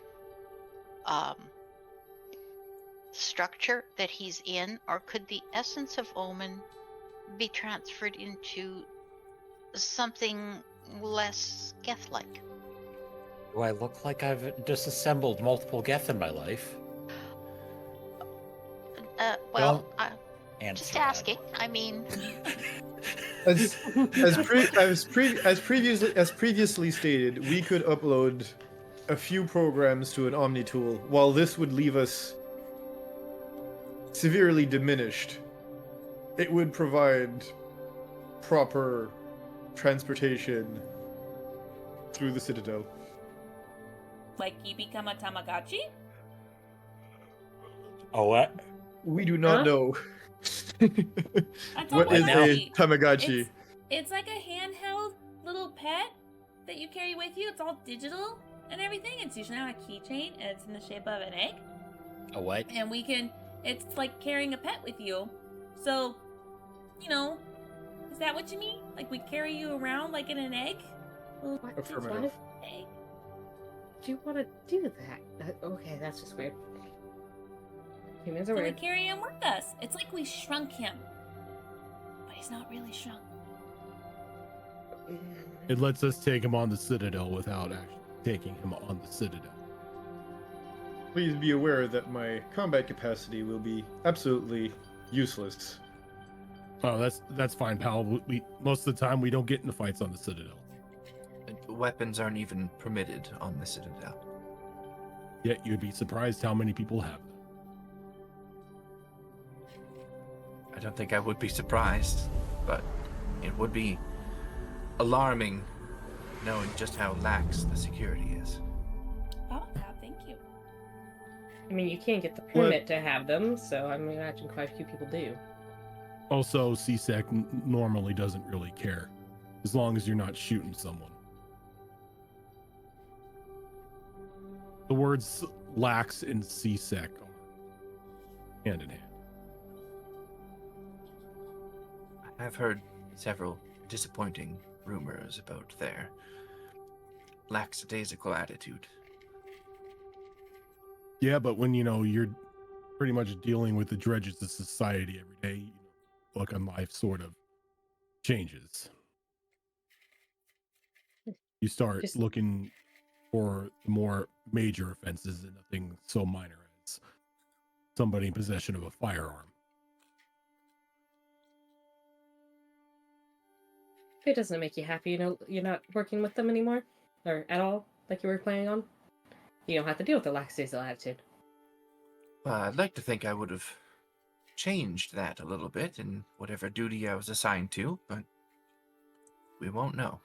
structure that he's in, or could the essence of Omen be transferred into something less Geth-like? Do I look like I've disassembled multiple Geth in my life? Well, Answer just that. asking. I mean, As previously stated, we could upload a few programs to an Omni tool, while this would leave us severely diminished. It would provide proper transportation through the Citadel. Like you become a Tamagotchi? Oh, what? We do not Huh? know. A What is a Tamagotchi. Tamagotchi? It's like a handheld little pet that you carry with you. It's all digital and everything. It's usually on a keychain and it's in the shape of an egg. A what? And it's like carrying a pet with you. So, is that what you mean? Like we carry you around like in an egg? Little What? Affirmative. egg. Do you want to do that? Okay, that's just weird. Humans are So we weird. carry him with us. It's like we shrunk him. But he's not really shrunk. It lets us take him on the Citadel without actually taking him on the Citadel. Please be aware that my combat capacity will be absolutely useless. Oh, that's fine, pal. We most of the time we don't get into fights on the Citadel. Weapons aren't even permitted on the Citadel. Yet you'd be surprised how many people have them. I don't think I would be surprised, but it would be alarming knowing just how lax the security is. Oh, yeah, thank you. I mean, you can't get the permit to have them, so I imagine quite a few people do. Also, CSEC normally doesn't really care, as long as you're not shooting someone. The words lax and CSEC are hand in hand. I've heard several disappointing rumors about their lackadaisical attitude. Yeah, but when you're pretty much dealing with the dredges of society every day, look on life sort of changes. You start Just- looking for more major offenses and nothing so minor as somebody in possession of a firearm. If it doesn't make you happy, you're not working with them anymore, or at all, like you were planning on. You don't have to deal with the lackadaisical attitude. I'd like to think I would have changed that a little bit in whatever duty I was assigned to, but we won't know.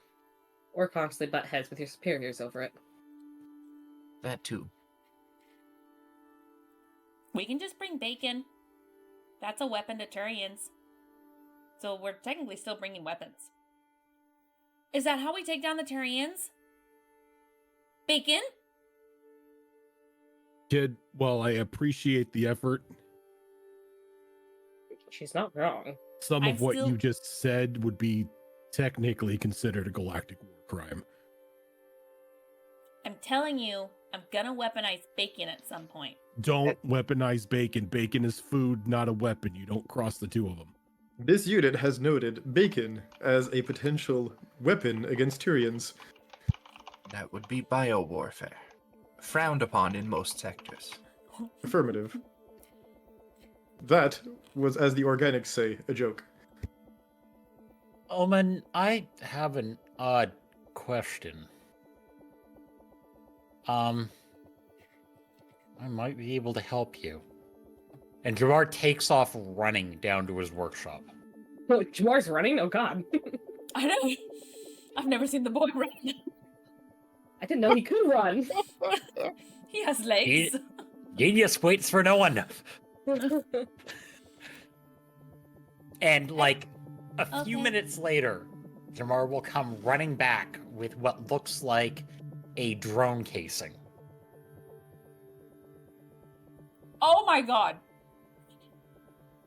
Or constantly butt heads with your superiors over it. That too. We can just bring bacon. That's a weapon to Turians. So we're technically still bringing weapons. Is that how we take down the Turians? Bacon? Kid, while I appreciate the effort, She's not wrong. some I'm of what still- you just said would be technically considered a galactic war crime. I'm telling you, I'm gonna weaponize bacon at some point. Don't weaponize bacon. Bacon is food, not a weapon. You don't cross the two of them. This unit has noted bacon as a potential weapon against Tyrians. That would be biowarfare. Frowned upon in most sectors. Affirmative. That was, as the organics say, a joke. Omen, I have an odd question. I might be able to help you. And Jamar takes off running down to his workshop. Oh, Jamar's running? Oh god. I know. I've never seen the boy run. I didn't know he could run. He has legs. Genius waits for no one. And like a few Okay. minutes later, Jamar will come running back with what looks like a drone casing. Oh my god.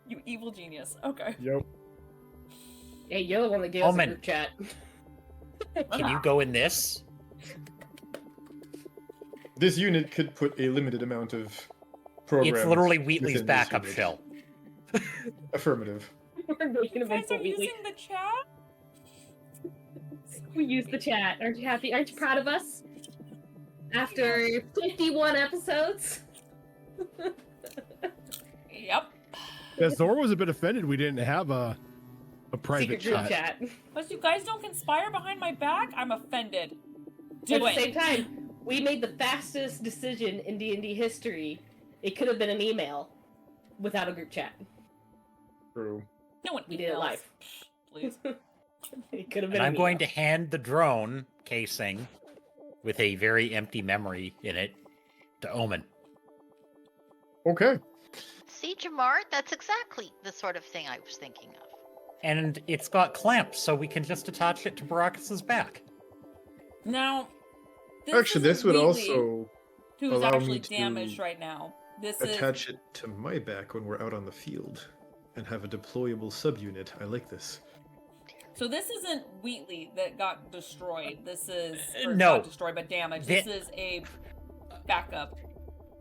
You evil genius. Okay. Yep. Hey, you're the one that gave us a Omen. group chat. Can you go in this? This unit could put a limited amount of programs. It's literally Wheatley's within this backup unit. shell. Affirmative. We're making a You guys are Vincent Wheatley. using the chat? We used the chat. Aren't you happy? Aren't you proud of us? After 51 episodes? Yep. Yeah, Zora was a bit offended we didn't have a private Secret group chat. chat. Because you guys don't conspire behind my back, I'm offended. At Do the same it. time, we made the fastest decision in D&D history. It could have been an email without a group chat. True. No one We did it emails. live. Please. It could have And been. I'm an going to email. hand the drone casing with a very empty memory in it to Omen. Okay. See, Jamar, that's exactly the sort of thing I was thinking of. And it's got clamps, so we can just attach it to Baracus's back. Now, Actually, this would Wheatley, also who's allow actually me to damaged right now. This is attach it to my back when we're out on the field and have a deployable subunit. I like this. so. This isn't Wheatley that got destroyed. This is or No. not destroyed but damaged. Thi- This is a backup.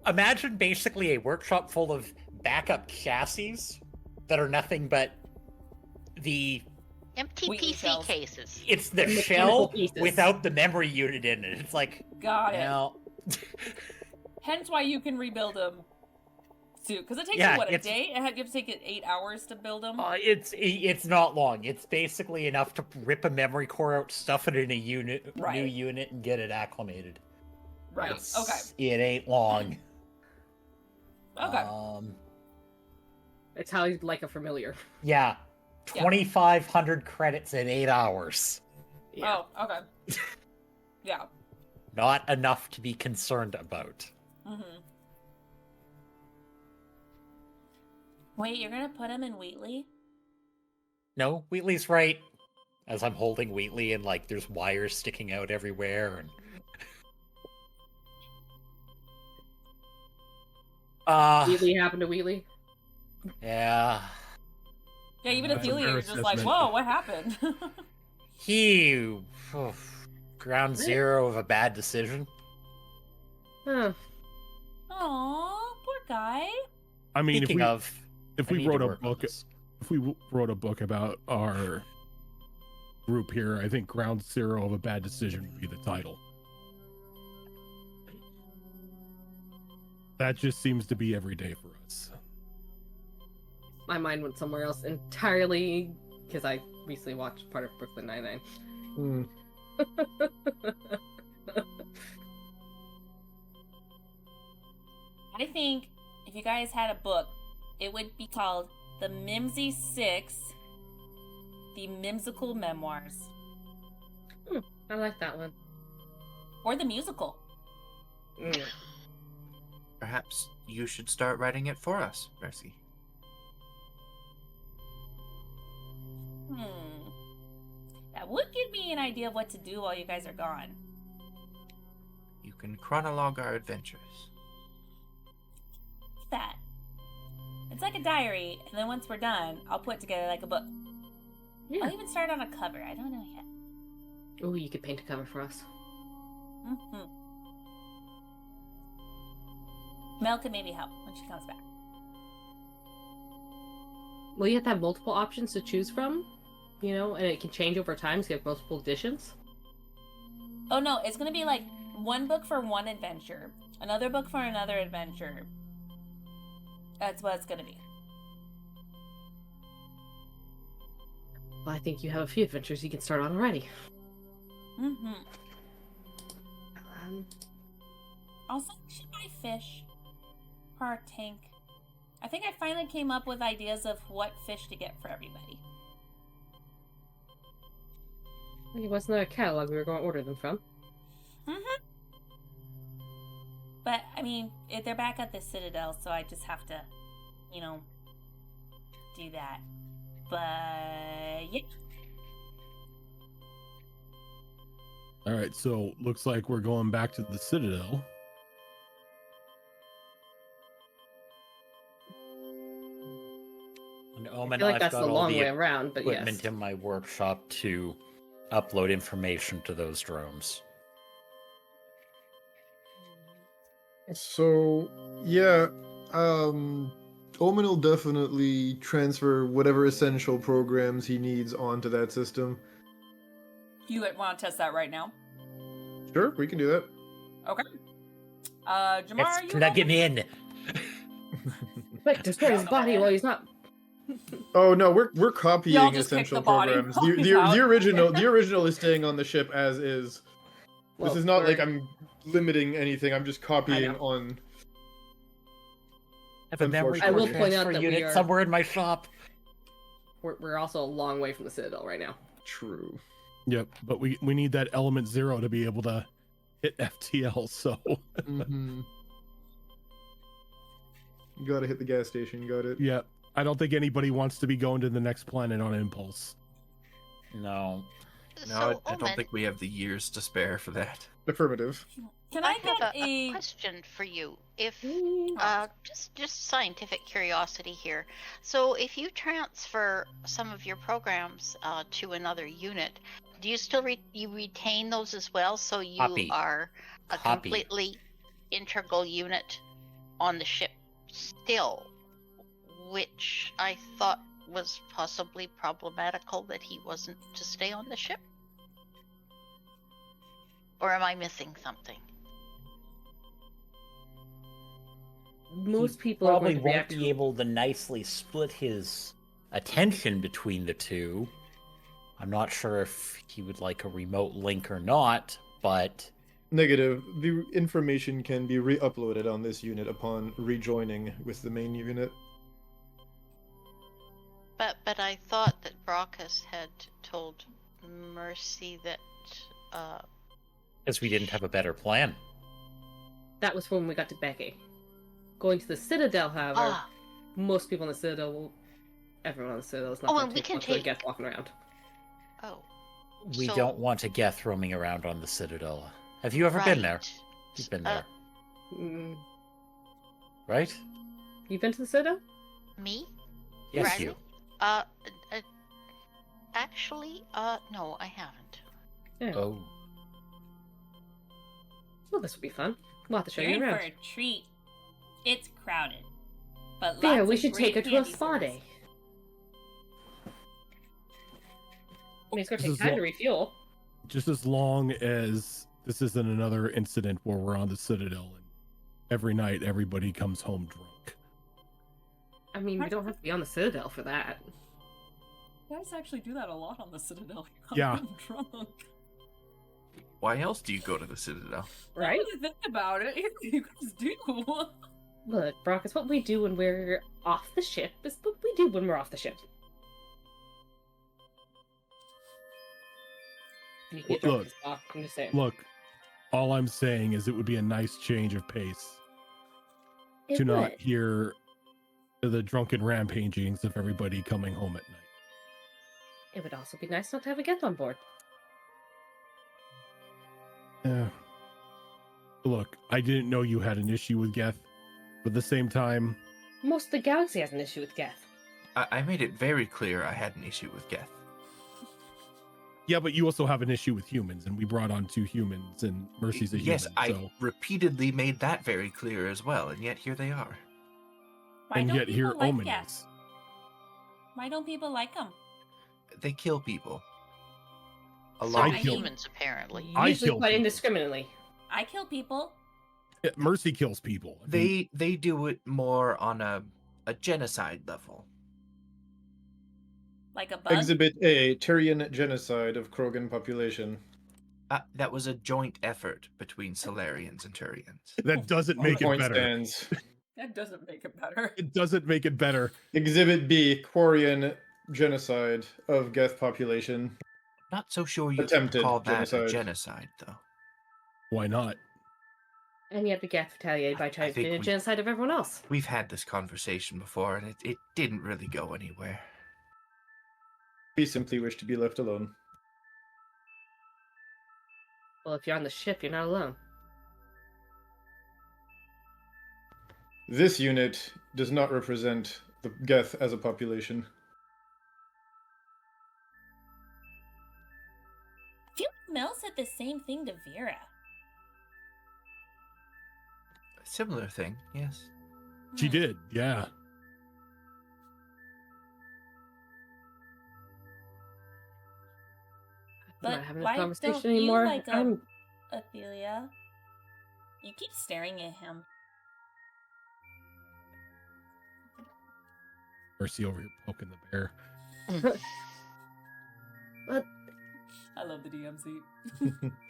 Imagine basically a workshop full of backup chassis that are nothing but the Empty Wheatley PC shells. cases. it's the Mechanical shell pieces. without the memory unit in it. It's like, Got it. well, Hence why you can rebuild them soon. Because it takes Yeah, you what, a it's- day? You have to take it 8 hours to build them. it's not long. It's basically enough to rip a memory core out, stuff it in a new Right. unit, and get it acclimated. Right. It's- Okay. It ain't long. Okay. It's how you'd like a familiar. Yeah. Yeah. 2,500 credits in 8 hours. Yeah. Oh, okay. Yeah. Not enough to be concerned about. Mm-hmm. Wait, you're gonna put him in Wheatley? No, Wheatley's right. As I'm holding Wheatley and like there's wires sticking out everywhere and Wheatley happened to Wheatley. yeah. Yeah, even That's a Ophelia, fair you're just like, assessment. whoa, what happened? He ground zero of a bad decision. Huh. Aw, poor guy. I mean, Speaking of, if I we need to wrote a work on book, this. if we wrote a book about our group here, I think Ground Zero of a Bad Decision would be the title. That just seems to be every day for us. My mind went somewhere else entirely because I recently watched part of Brooklyn Nine-Nine. Hmm. I think if you guys had a book, it would be called The Mimsy Six, The Mimsical Memoirs, I like that one. or the musical. Mm. Perhaps you should start writing it for us, Mercy. That would give me an idea of what to do while you guys are gone. You can chronologue our adventures. That. It's like a diary, and then once we're done, I'll put it together like a book. Yeah. I'll even start on a cover. I don't know yet. Oh, you could paint a cover for us. Mm-hmm. Mel can maybe help when she comes back. Well, you have to have multiple options to choose from, you know, and it can change over time, so you have multiple editions. Oh no, it's gonna be like one book for one adventure, another book for another adventure. That's what it's gonna be. Well, I think you have a few adventures you can start on already. Mm-hmm. Um, Also, we should buy fish for our tank. I think I finally came up with ideas of what fish to get for everybody. Wasn't there a catalog we were going to order them from? Mm-hmm. But, I mean, they're back at the Citadel, so I just have to, you know, do that. But, yeah. All right, so looks like we're going back to the Citadel. And I Omen, feel like I've that's got the all long the way around, but equipment yes. in my workshop to upload information to those drones. So yeah, Omen will definitely transfer whatever essential programs he needs onto that system. You want to test that right now? Sure, we can do that. Okay. Jamar, are you Plug him in. Quick, destroy his body while he's not. Oh no, we're copying Y'all just pick essential the body programs. while he's The out. original is staying on the ship as is. Well, This is not like we're- I'm limiting anything. I'm just copying know. on. I have a memory I will card point out transfer that we unit are- somewhere in my shop. We're also a long way from the Citadel right now. True. Yep, but we need that element 0 to be able to hit FTL. So Mm-hmm. You gotta hit the gas station. Got it. yeah, I don't think anybody wants to be going to the next planet on impulse. No. No, So, I don't Omen, think we have the years to spare for that. Affirmative. Can I I have get a question for you. If Mm. just scientific curiosity here. So if you transfer some of your programs to another unit, do you still you retain those as well? So you Copy. are a Copy. completely integral unit on the ship still, which I thought was possibly problematical that he wasn't to stay on the ship. Or am I missing something? Most He people are probably going to won't react. be able to nicely split his attention between the two. I'm not sure if he would like a remote link or not, but Negative. The information can be re-uploaded on this unit upon rejoining with the main unit. But I thought that Brockus had told Mercy that because we didn't have a better plan. That was when we got to Becky. Going to the Citadel, however, ah most people in the Citadel will. Everyone on the Citadel is not Oh, going and to we take can much of a take- guess walking around. oh We So- don't want a Geth roaming around on the Citadel. Have you ever been there? right. You've been Uh, there, Mm, right? you've been to the Citadel? Me? Yes, Riley? you. Actually, no, I haven't. Yeah. Oh, Well, this will be fun. We'll have to show You're you in for around. a treat. It's crowded, but Yeah, lots we of should take great her to a candy spa stores. day. I mean, it's going to This take is time lo- to refuel. Just as long as this isn't another incident where we're on the Citadel and every night everybody comes home drunk. I mean, we don't have to be on the Citadel for that. You guys actually do that a lot on the Citadel. You Yeah. come drunk. Why else do you go to the Citadel? Right? Now that I think about it, you guys do. Look, Brock, it's what we do when we're off the ship. It's what we do when we're off the ship. You can get drunk Look. as fuck, I'm just saying. Look, all I'm saying is it would be a nice change of pace It to not would. hear the drunken rampagings of everybody coming home at night. It would also be nice not to have a Geth on board. Yeah. Look, I didn't know you had an issue with Geth, but at the same time, Most of the galaxy has an issue with Geth. I made it very clear I had an issue with Geth. yeah, but you also have an issue with humans, and we brought on 2 humans, and Mercy's a human. Yes, I so, repeatedly made that very clear as well, and yet here they are. Why and don't yet here people like Omen Geth? is. Why don't people like them? They kill people. A So lot do I of kill- humans, apparently. I Usually kill quite people. indiscriminately. I kill people. Mercy kills people. I mean, They do it more on a genocide level. Like a bug. Exhibit A: Tyrian genocide of Krogan population. That was a joint effort between Solarians and Turians. that doesn't make it Point better. stands. That doesn't make it better. It doesn't make it better. Exhibit B, Quarian genocide of Geth population. Not so sure you Attempted call that genocide. a genocide, though. Why not? And yet the Geth retaliated by trying to think do a we- genocide of everyone else. We've had this conversation before, and it didn't really go anywhere. We simply wish to be left alone. Well, if you're on the ship, you're not alone. This unit does not represent the Geth as a population. I feel like Mel said the same thing to Vera. A similar thing, yes. She Hmm. did, yeah. I'm But not having this why conversation don't you anymore. like I'm Athelia? You keep staring at him. Mercy over here poking the bear. I love the DMC.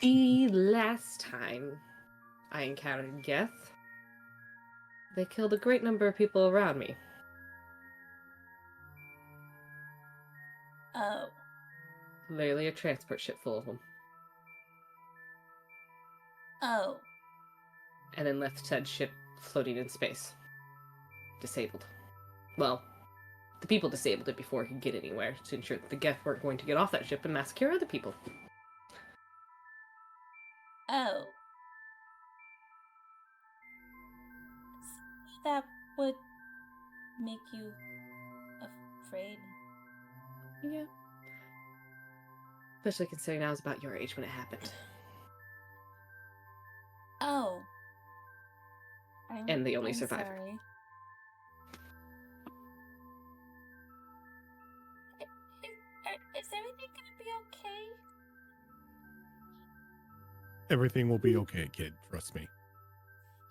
the last time I encountered Geth, they killed a great number of people around me. Oh. Literally a transport ship full of them. Oh. And then left said ship floating in space. Disabled. Well, the people disabled it before it could get anywhere to ensure that the Geth weren't going to get off that ship and massacre other people. Oh. That would make you afraid. Yeah. Especially considering I was about your age when it happened. Oh. And the only I'm survivor. sorry. Is everything gonna be okay? Everything will be okay, kid. Trust me.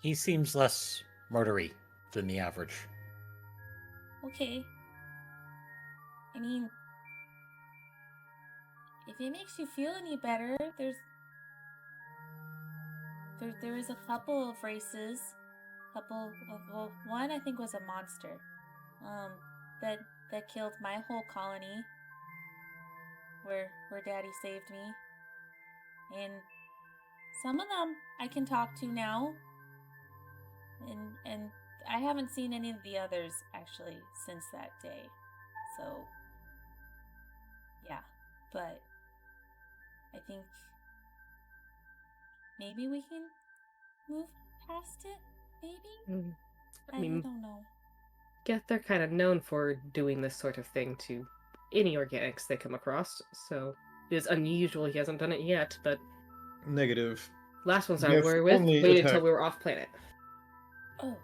He seems less murdery than the average. Okay. I mean, if it makes you feel any better, there is a couple of races, well, one I think was a monster, that killed my whole colony, where Daddy saved me, and some of them I can talk to now, and I haven't seen any of the others actually since that day, so yeah, but I think maybe we can move past it, maybe? I mean, don't know. Geth, they're kind of known for doing this sort of thing to any organics they come across, so it is unusual he hasn't done it yet, but Negative. last ones I Geth were with only waited until attack- we were off planet. Oh.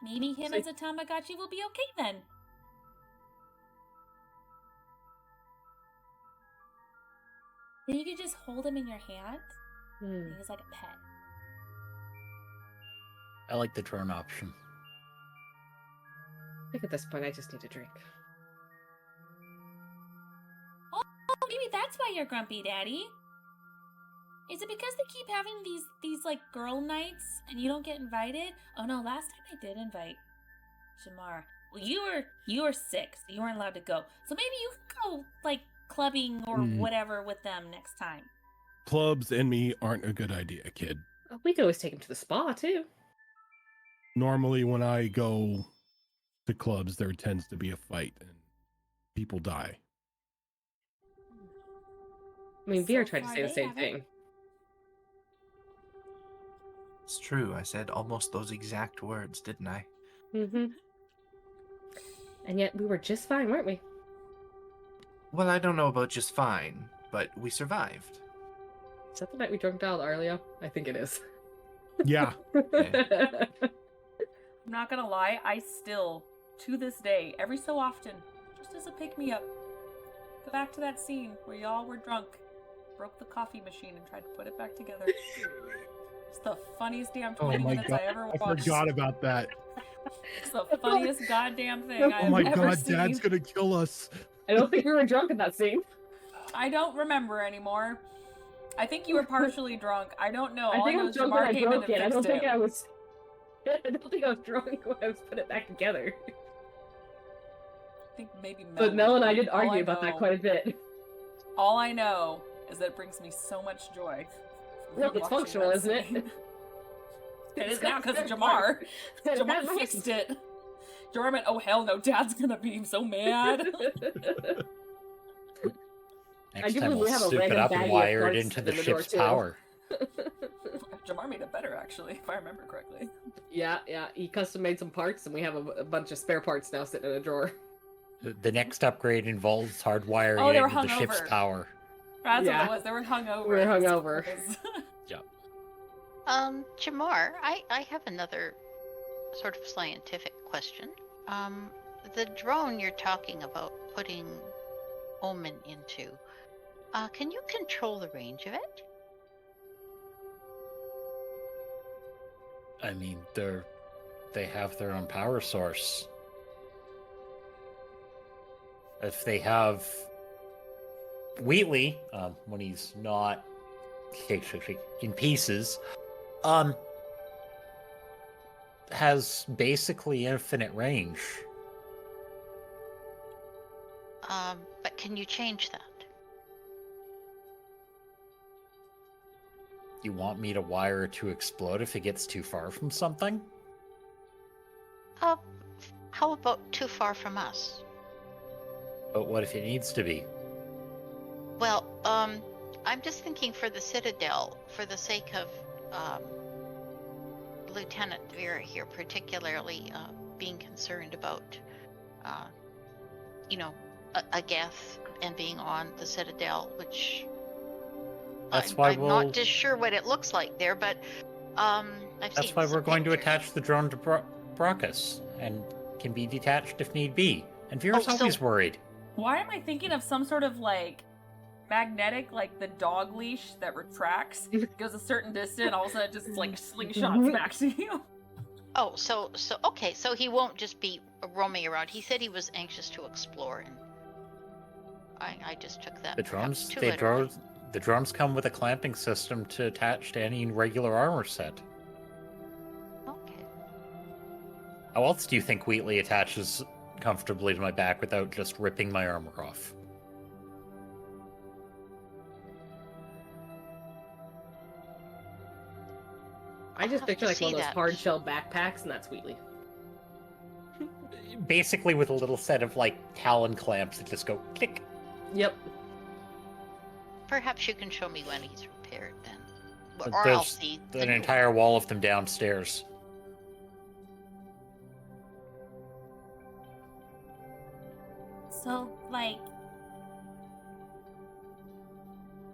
Maybe him as a Tamagotchi will be okay then. Then you could just hold him in your hand. Hmm. He's like a pet. I like the drone option. I think at this point I just need a drink. Oh, maybe that's why you're grumpy, Daddy. Is it because they keep having these like girl nights and you don't get invited? Oh no, last time I did invite Shamar. Well, you were sick, so you weren't allowed to go. So maybe you can go like clubbing or whatever with them next time. Clubs and me aren't a good idea, kid. We could always take him to the spa too. Normally, when I go to clubs, there tends to be a fight and people die. I mean, Vera So tried to far, say the they same haven't. thing. It's true. I said almost those exact words, didn't I? Mm-hmm. And yet we were just fine, weren't we? Well, I don't know about just fine, but we survived. Is that the night we drunk dialed Arleo? I think it is. Yeah. I'm not gonna lie, I still, to this day, every so often, just as a pick-me-up, go back to that scene where y'all were drunk, broke the coffee machine and tried to put it back together. It's the funniest damn 20 Oh my minutes god, I ever I watched. forgot about that. It's the funniest goddamn thing Oh I've my ever god, seen. Dad's gonna kill us. I don't think we were drunk in that scene. I don't remember anymore. I think you were partially drunk. I don't know. I All think know I'm is drunk when Jamar I came in broke and it. I don't fixed think it. I was. I don't think I was drunk when I was putting it back together. I think maybe Mel. But Mel and I was. did All argue about that know- quite a bit. All I know is that it brings me so much joy. Look, it's watching functional, that isn't it? scene. It It's is now got because of spare Jamar. parts. It Jamar has fixed it. Jamar went, oh hell no, Dad's gonna be so mad. Next do time believe we'll we have a soup it random up baggie and of wire it parts into the in the door, ship's too. power. Jamar made it better actually, if I remember correctly. Yeah, he custom made some parts, and we have a bunch of spare parts now sitting in a drawer. The next upgrade involves hardwiring Oh, it they were into the ship's hungover. power. That's Yeah. what it was. They were hungover. We were hungover. Yep. Jamar, I have another sort of scientific question. The drone you're talking about putting Omen into, can you control the range of it? I mean, they have their own power source. If they have Wheatley, when he's not in pieces, has basically infinite range. But can you change that? You want me to wire it to explode if it gets too far from something? How about too far from us? But what if it needs to be? Well, I'm just thinking for the Citadel, for the sake of Lieutenant Vera here, particularly being concerned about, a Geth and being on the Citadel, which That's why I'm not just sure what it looks like there, but I've That's seen why some we're going to pictures. attach the drone to Brockus, and can be detached if need be. And Vera's Oh, so- always worried. Why am I thinking of some sort of like magnetic, like the dog leash that retracts, goes a certain distance, all of a sudden it just like slingshots back to you? Oh, so okay, so he won't just be roaming around. He said he was anxious to explore, and I just took that. The perhaps drones, too they literally. the drones come with a clamping system to attach to any regular armor set. Okay. How else do you think Wheatley attaches comfortably to my back without just ripping my armor off? I just have picture to like one see of those that. hard shell backpacks, and that's Wheatley. Basically with a little set of, like, talon clamps that just go click. Yep. Perhaps you can show me when he's repaired then. But Or I'll there's see. the an new entire wall of them downstairs. So, like,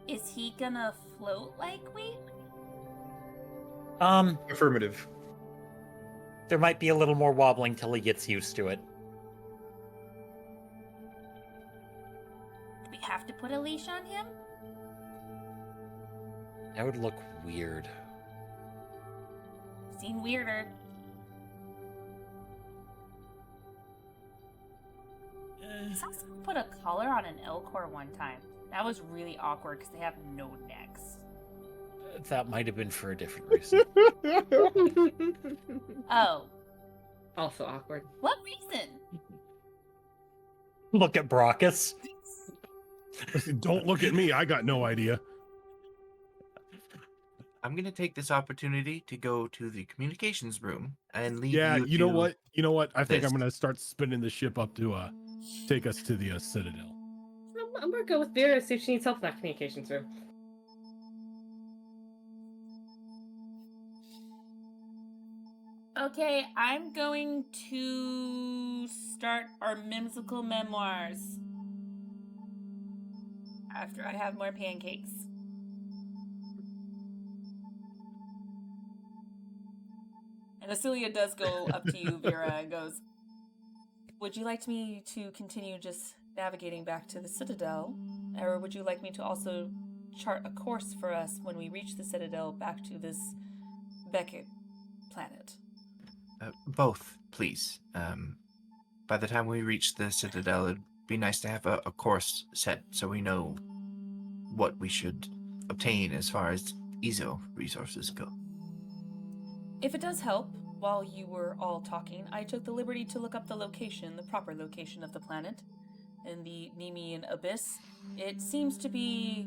is he gonna float like we? Affirmative. There might be a little more wobbling till he gets used to it. Do we have to put a leash on him? That would look weird. Seen weirder. I saw someone put a collar on an Elcor one time. That was really awkward because they have no necks. That might have been for a different reason. Oh, Also awkward. what reason? Look at Brockus. Don't look at me. I got no idea. I'm going to take this opportunity to go to the communications room and leave Yeah, you you know to- what? You know what? I think I'm this. gonna start spinning the ship up to take us to the Citadel. I'm gonna go with Vera, see if she needs help in that communications room. Okay, I'm going to start our whimsical memoirs after I have more pancakes. And Acelia does go up to you, Vera, and goes, would you like me to continue just navigating back to the Citadel? Or would you like me to also chart a course for us when we reach the Citadel back to this Beckett planet? Both, please. By the time we reach the Citadel, it'd be nice to have a course set so we know what we should obtain as far as EZO resources go. If it does help, while you were all talking, I took the liberty to look up the proper location of the planet. In the Nemean Abyss, it seems to be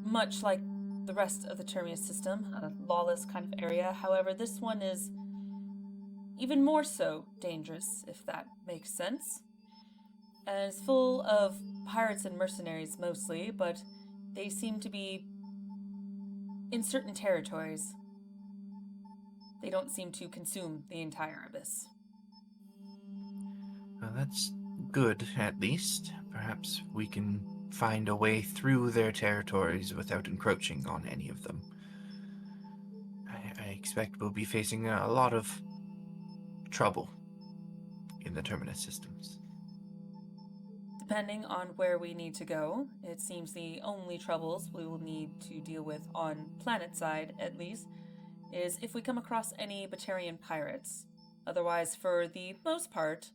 much like the rest of the Terminus system, a lawless kind of area. However, this one is even more so dangerous, if that makes sense. And it's full of pirates and mercenaries mostly, but they seem to be in certain territories. They don't seem to consume the entire abyss. Well, that's good, at least. Perhaps we can find a way through their territories without encroaching on any of them. I expect we'll be facing a lot of trouble in the Terminus systems. Depending on where we need to go, it seems the only troubles we will need to deal with on planet side, at least, is if we come across any Batarian pirates. Otherwise, for the most part,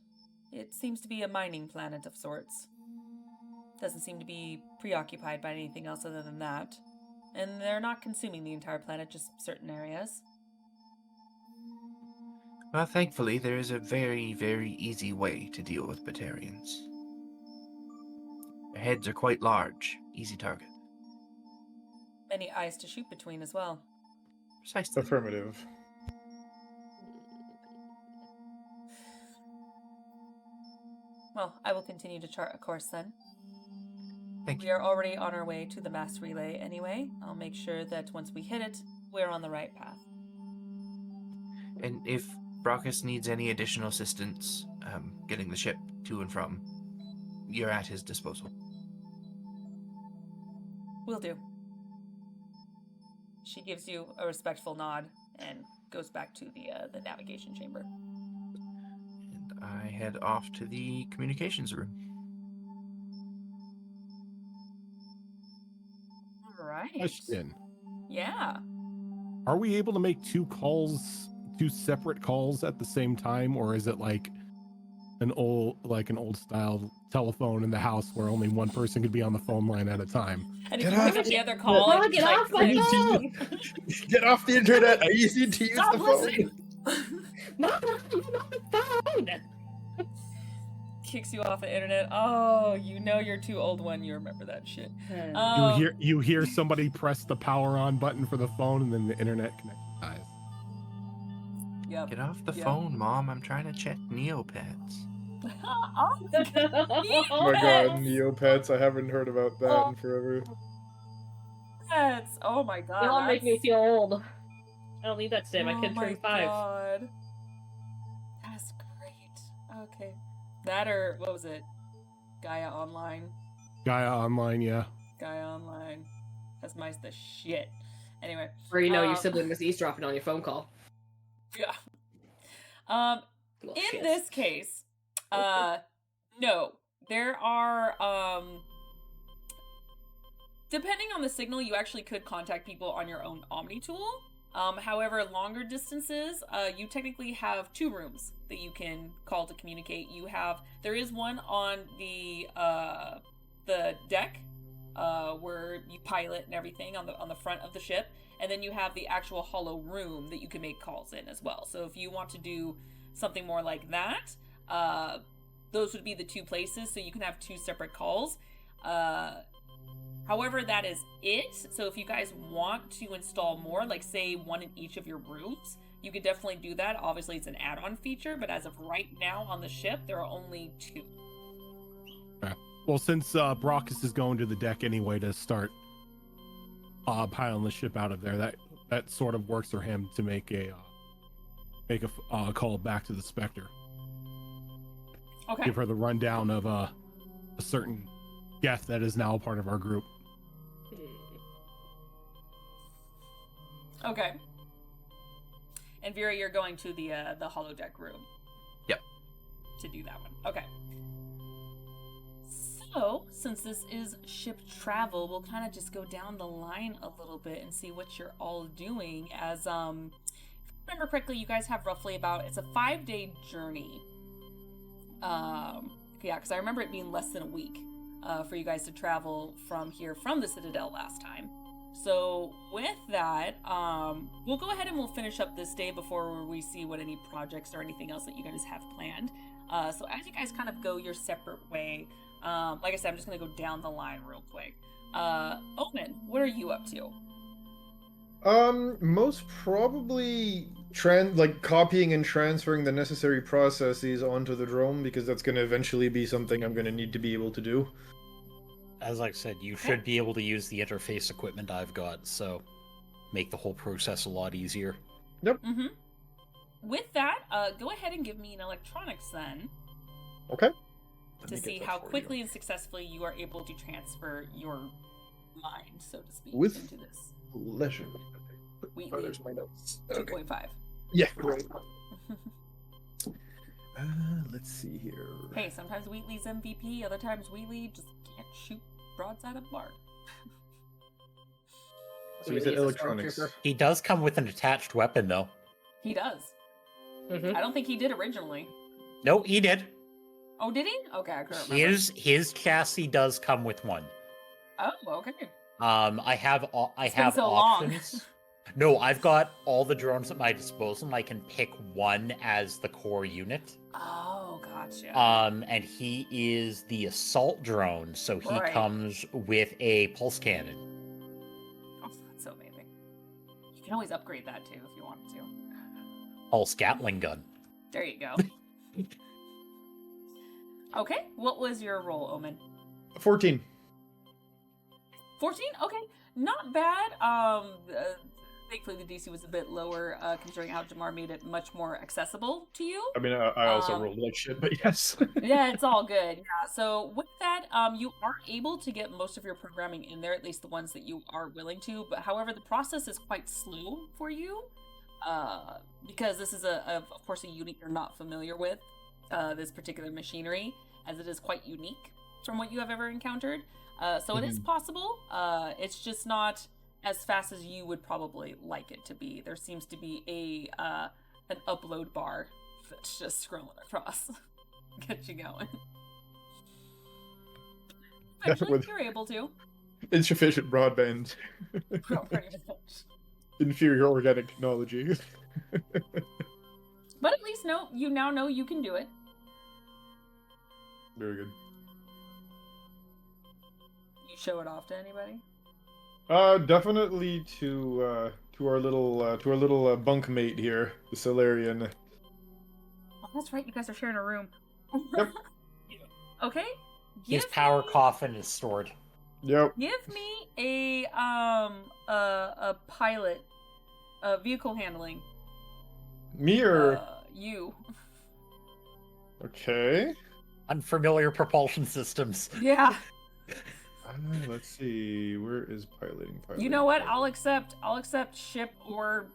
it seems to be a mining planet of sorts. Doesn't seem to be preoccupied by anything else other than that. And they're not consuming the entire planet, just certain areas. Well, thankfully, there is a very, very easy way to deal with Batarians. Their heads are quite large, easy target. Many eyes to shoot between as well. Precisely. Affirmative. Well, I will continue to chart a course then. Thank We you. are already on our way to the mass relay anyway. I'll make sure that once we hit it, we're on the right path. And if Brockus needs any additional assistance getting the ship to and from, you're at his disposal. Will do. She gives you a respectful nod and goes back to the navigation chamber. And I head off to the communications room. All right. Question: Yeah. Are we able to make two separate calls at the same time, or is it like an old style telephone in the house where only one person could be on the phone line at a time? And if Get you pick off up the it. other call, Oh, it get like, off my clicks. phone! Get off the internet! I need to use Stop the phone! listening! Mom, I'm on the phone! Kicks you off the internet. Oh, you know you're too old when you remember that shit. You hear somebody press the power on button for the phone, and then the internet connection dies. Yep. Get off the Yeah. phone, Mom. I'm trying to check Neopets. Oh, Oh my god, Neopets, I haven't heard about that in forever. Neopets. Oh my god. They all make me that's- feel old. I don't need that stim. I Oh can my turn 5. God. That's great. Okay. That or what was it? Gaia Online. Gaia Online, yeah. Gaia Online. That's the shit. Anyway. Or you know your Um, sibling was eavesdropping on your phone call. Yeah. Little In shit. this case, no. There are depending on the signal, you actually could contact people on your own Omni tool. However, longer distances, you technically have 2 rooms that you can call to communicate. There is one on the deck, where you pilot and everything on the front of the ship, and then you have the actual hollow room that you can make calls in as well. So if you want to do something more like that, those would be the 2 places, so you can have 2 separate calls. However, that is it. So if you guys want to install more, like say 1 in each of your rooms, you could definitely do that. Obviously, it's an add-on feature, but as of right now on the ship, there are only 2. Well, since Brockus is going to the deck anyway to start piling the ship out of there, that sort of works for him to make a call back to the Spectre. Okay. Give her the rundown of a certain Geth that is now a part of our group. Okay. And Vera, you're going to the holodeck room. Yep. To do that one. Okay. So, since this is ship travel, we'll kind of just go down the line a little bit and see what you're all doing. As if I remember correctly, you guys have roughly it's a 5-day journey. Yeah, because I remember it being less than a week for you guys to travel from the Citadel last time. So with that, we'll go ahead and we'll finish up this day before we see what any projects or anything else that you guys have planned. So as you guys kind of go your separate way, like I said, I'm just gonna go down the line real quick. Omen, what are you up to? Most probably copying and transferring the necessary processes onto the drone, because that's going to eventually be something I'm going to need to be able to do. As I said, you should be able to use the interface equipment I've got, so make the whole process a lot easier. Mm-hmm. With that, go ahead and give me an electronics then. Okay. To see how quickly and successfully you are able to transfer your mind, so to speak, With into this. Leisure. Wheatley There's my notes. 2.5. Yeah, right. Let's see here. Hey, sometimes Wheatley's MVP, other times Wheatley just can't shoot broadside of the bar. So we said electronics. He does come with an attached weapon, though. He does. Mhm. I don't think he did originally. No, he did. Oh, did he? Okay, I couldn't remember. His chassis does come with one. Oh, okay. I have It's been so options. long. No, I've got all the drones at my disposal, and I can pick one as the core unit. Oh, gotcha. And he is the assault drone, so he Right. comes with a pulse cannon. Oh, that's so amazing. You can always upgrade that too if you wanted to. Pulse Gatling gun. There you go. Okay, what was your roll, Omen? 14. 14? Okay, not bad. Thankfully the DC was a bit lower, considering how Jamar made it much more accessible to you. I mean, I also Um, rolled like shit, but yes. Yeah, it's all good. Yeah, so with that, you are able to get most of your programming in there, at least the ones that you are willing to. But however, the process is quite slow for you, because this is of course a unit you're not familiar with, this particular machinery, as it is quite unique from what you have ever encountered. So it is possible. It's just not as fast as you would probably like it to be. There seems to be an upload bar that's just scrolling across. Get you going. Eventually, With- you're able to. Insufficient broadband. Pretty much. Inferior organic technology. But at least you now know you can do it. Very good. You show it off to anybody? Definitely to our little bunkmate here, the Solarian. Oh, that's right. You guys are sharing a room. Yep. Okay. His Give power me- coffin is stored. Yep. Give me a pilot, vehicle handling. Me or You. okay. Unfamiliar propulsion systems. Yeah. Let's see. Where is piloting? You know what? I'll accept ship or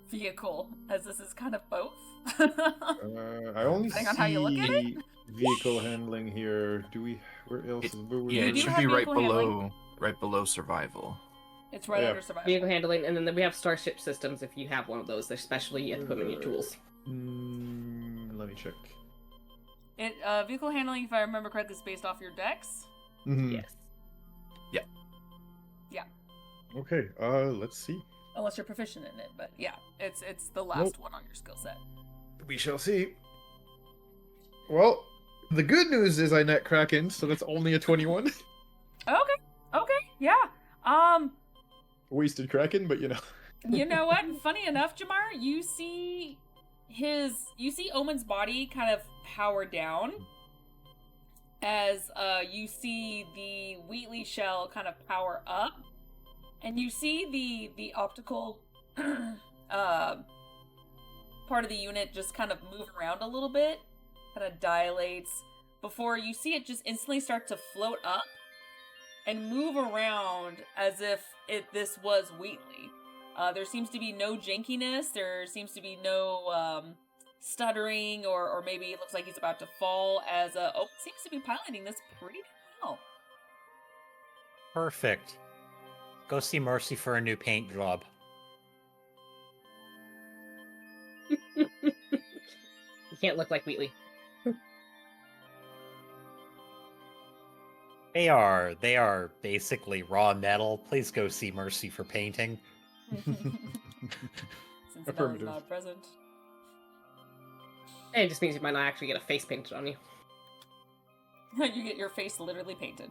vehicle, as this is kind of both. I only Depending on how you look at it. see vehicle handling here. Do we? Where else? Where would Yeah, You it do should have be right vehicle handling? below survival. It's right Yeah. under survival. Vehicle handling, and then we have starship systems if you have one of those. They're specially equipping your tools. Let me check. It vehicle handling, if I remember correctly, is based off your dex. Mhm. Yes. Okay. Let's see. Unless you're proficient in it, but yeah, it's the last one on your skill set. We shall see. Well, the good news is I net Kraken, so that's only a 21. Okay, yeah. Wasted Kraken, but you know. You know what? Funny enough, Jamar, you see Omen's body kind of power down as you see the Wheatley shell kind of power up, and you see the optical part of the unit just kind of move around a little bit, kind of dilates before you see it just instantly start to float up and move around as if this was Wheatley. There seems to be no jankiness. There seems to be no stuttering, or maybe it looks like he's about to fall. As Omen seems to be piloting this pretty well. Perfect. Go see Mercy for a new paint job. You can't look like Wheatley. They are basically raw metal. Please go see Mercy for painting. Since Bella's Affirmative. not present. It just means you might not actually get a face painted on you. You get your face literally painted.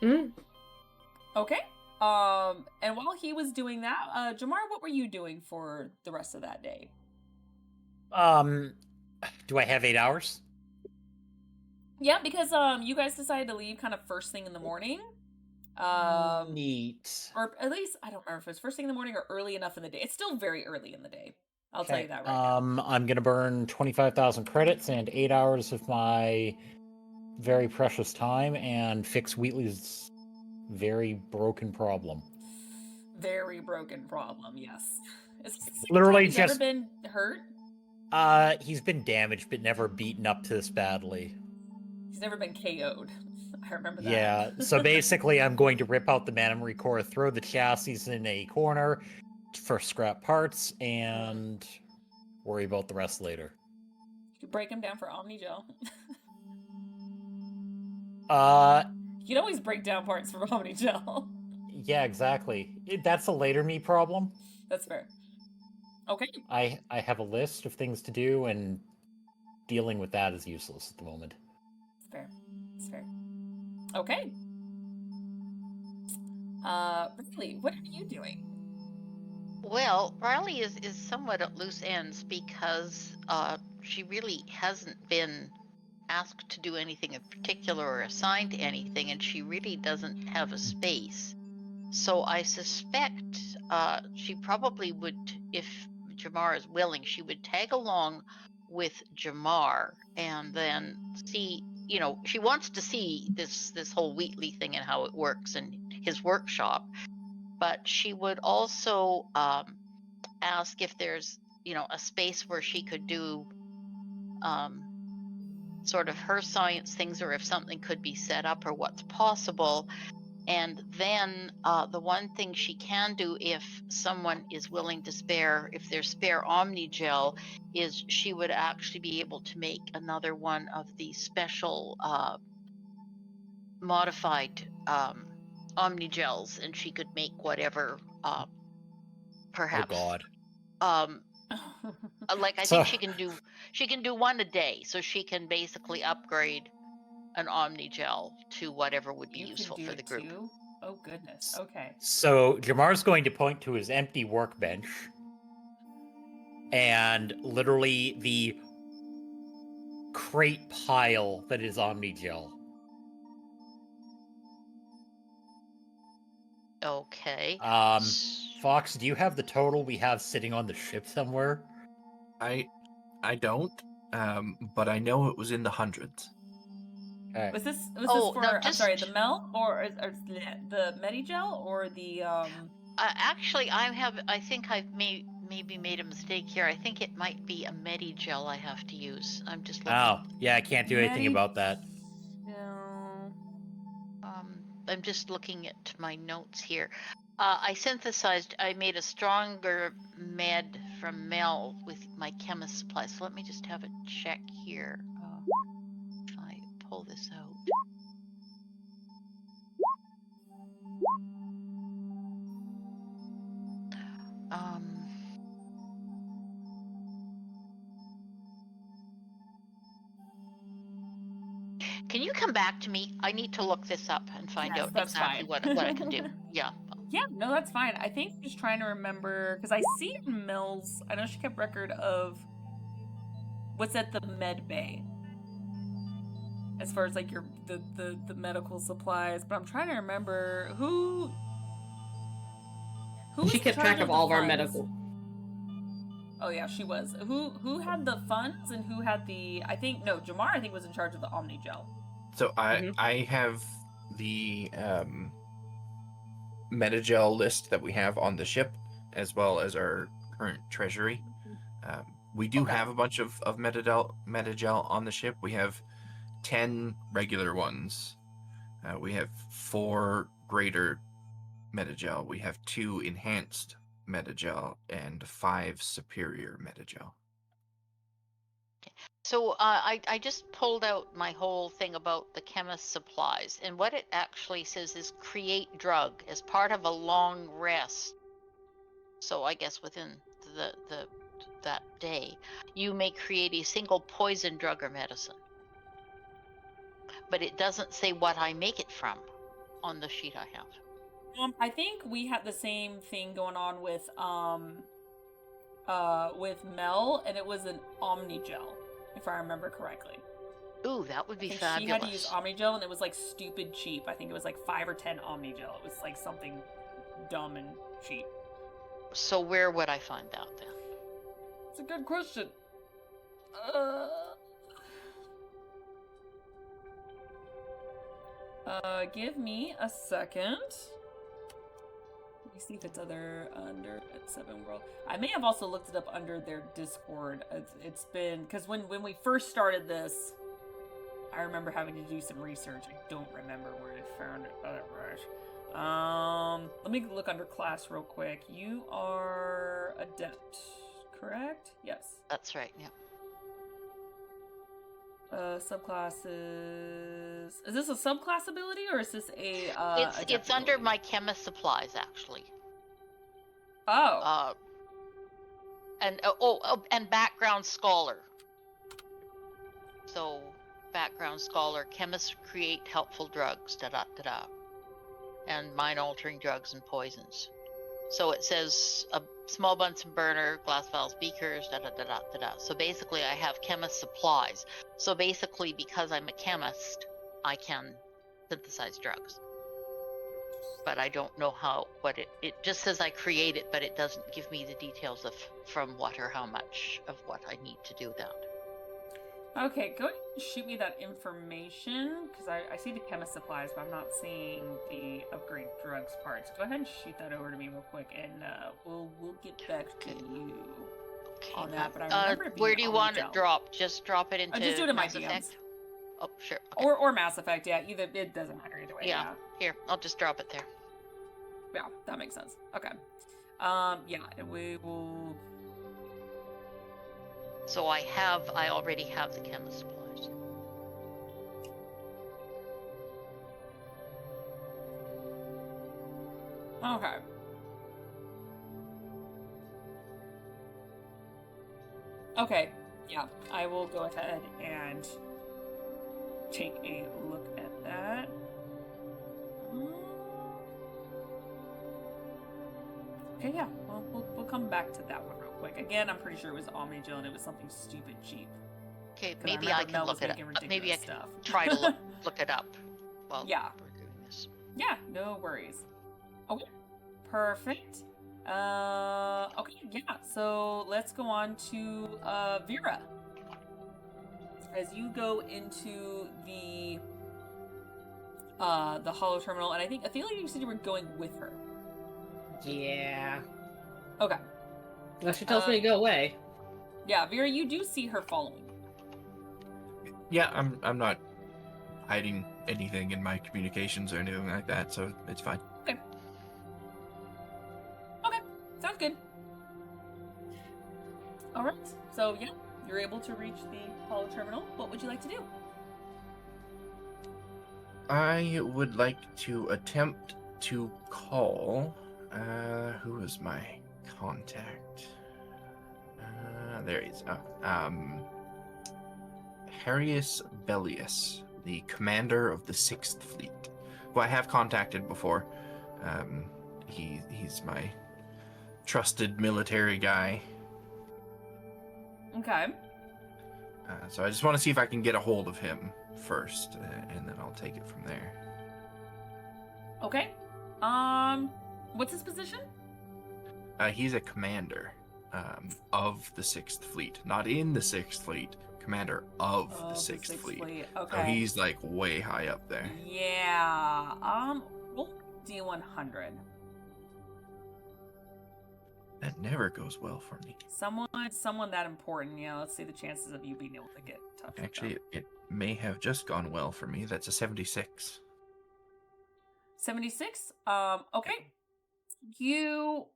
Mm. Okay. And while he was doing that, Jamar, what were you doing for the rest of that day? Do I have 8 hours? Yeah, because you guys decided to leave kind of first thing in the morning. Neat. Or at least I don't remember if it's first thing in the morning or early enough in the day. It's still very early in the day. I'll tell you that right now. I'm gonna burn 25,000 credits and 8 hours of my very precious time and fix Wheatley's very broken problem. Very broken problem, yes. Literally He's never just- been hurt. He's been damaged but never beaten up to this badly. He's never been KO'd. I remember that. Yeah, so basically I'm going to rip out the memory core, throw the chassis in a corner for scrap parts, and worry about the rest later. You could break him down for Omnigel. Uh, You can always break down parts for Omnigel. yeah, exactly. That's a later me problem. That's fair. Okay. I have a list of things to do, and dealing with that is useless at the moment. It's fair. It's fair. Okay. Riley, what are you doing? Well, Riley is somewhat at loose ends because she really hasn't been asked to do anything in particular or assigned to anything, and she really doesn't have a space. So I suspect she probably would, if Jamar is willing, she would tag along with Jamar and then see, you know, she wants to see this whole Wheatley thing and how it works in his workshop. But she would also ask if there's, you know, a space where she could do sort of her science things, or if something could be set up or what's possible. And then the one thing she can do, if someone is willing to spare, if there's spare Omnigel, is she would actually be able to make another one of the special modified Omnigels, and she could make whatever perhaps Oh God. like I So- think she can do one a day, so she can basically upgrade an Omnigel to whatever would be You can useful do for the it group. too? Oh goodness. Okay. So Jamar's going to point to his empty workbench, and literally the crate pile that is Omnigel. Okay. Fox, do you have the total we have sitting on the ship somewhere? I don't, but I know it was in the hundreds. Okay. Was this Oh, for no, I'm sorry, just- the Mel or the Medigel or the Actually, I think I've maybe made a mistake here. I think it might be a Medigel I have to use. I'm just looking. Oh, yeah, I can't do anything about that. No. I'm just looking at my notes here. I made a stronger med from Mel with my chemist supplies. So let me just have a check here. If I pull this out. Can you come back to me? I need to look this up and find Yes, out that's exactly fine. what I can do. Yeah. Yeah, no, that's fine. I think I'm just trying to remember because I see in Mills. I know she kept record of what's at the med bay, as far as like your the medical supplies. But I'm trying to remember who was She in kept charge track of the all of our funds? medical. Oh yeah, she was. Who had the funds and who had the? I think no, Jamar. I think was in charge of the Omnigel. So Mhm. I have the Medigel list that we have on the ship, as well as our current treasury. We do Okay. have a bunch of Medigel on the ship. We have 10 regular ones. We have 4 greater Medigel. We have 2 enhanced Medigel and 5 superior Medigel. So I just pulled out my whole thing about the chemist supplies, and what it actually says is create drug as part of a long rest. So I guess within the that day, you may create a single poison drug or medicine. But it doesn't say what I make it from on the sheet I have. I think we had the same thing going on with Mel, and it was an Omnigel, if I remember correctly. Ooh, that would be I think fabulous. she had to use Omnigel, and it was like stupid cheap. I think it was like 5 or 10 Omnigel. It was like something dumb and cheap. So where would I find that then? It's a good question. Give me a second. Let me see if it's under at Seven World. I may have also looked it up under their Discord. It's been because when we first started this, I remember having to do some research. I don't remember where I found it. Let me look under class real quick. You are Adept, correct? Yes. That's right. Yeah. Subclasses. Is this a subclass ability or is this a It's adept under ability? my chemist supplies actually. Oh. And and background scholar. So background scholar, chemists create helpful drugs, da da da da, and mind altering drugs and poisons. So it says a small Bunsen burner, glass vials, beakers, da da da da da da. So basically, I have chemist supplies. So basically, because I'm a chemist, I can synthesize drugs. But I don't know what it just says I create it, but it doesn't give me the details of from what or how much of what I need to do that. Okay, go ahead and shoot me that information, because I see the chemist supplies, but I'm not seeing the upgrade drugs parts. Go ahead and shoot that over to me real quick, and we'll get back to you on that. But I remember it being Where do you want it Omnigel. dropped? Just drop it into Just do it in my Mass DMs. Effect? Oh, sure. Okay. Or Mass Effect, yeah. Either it doesn't matter either way. Yeah. Here, I'll just drop it there. Yeah, that makes sense. Okay. Yeah, we will. So I already have the chemist supplies. Okay. Okay, yeah, I will go ahead and take a look at that. Okay, yeah, well, we'll come back to that one real quick. Again, I'm pretty sure it was Omnigel and it was something stupid cheap. Okay, 'Cause maybe remember I can Mel was look it up. making Maybe I ridiculous can stuff. try to look it up while Yeah. we're doing this. Yeah, no worries. Okay, perfect. Okay, yeah. So let's go on to Vera. As you go into the holo terminal, and I feel like you said you were going with her. Yeah. Okay. Well, she tells me to go away. Yeah, Vera, you do see her following. Yeah, I'm not hiding anything in my communications or anything like that, so it's fine. Okay, sounds good. All right. So yeah, you're able to reach the holo terminal. What would you like to do? I would like to attempt to call. Who is my contact? There he is. Harius Bellius, the commander of the 6th Fleet, who I have contacted before. He's my trusted military guy. Okay. So I just want to see if I can get a hold of him first, and then I'll take it from there. Okay. What's his position? He's a commander of the 6th Fleet. Not in the 6th Fleet, commander of the 6th Fleet. Okay. So he's like way high up there. Yeah. Roll D100. That never goes well for me. Someone that important. Yeah. Let's see the chances of you being able to get in touch with Actually, them. it may have just gone well for me. That's a 76. 76. Okay. You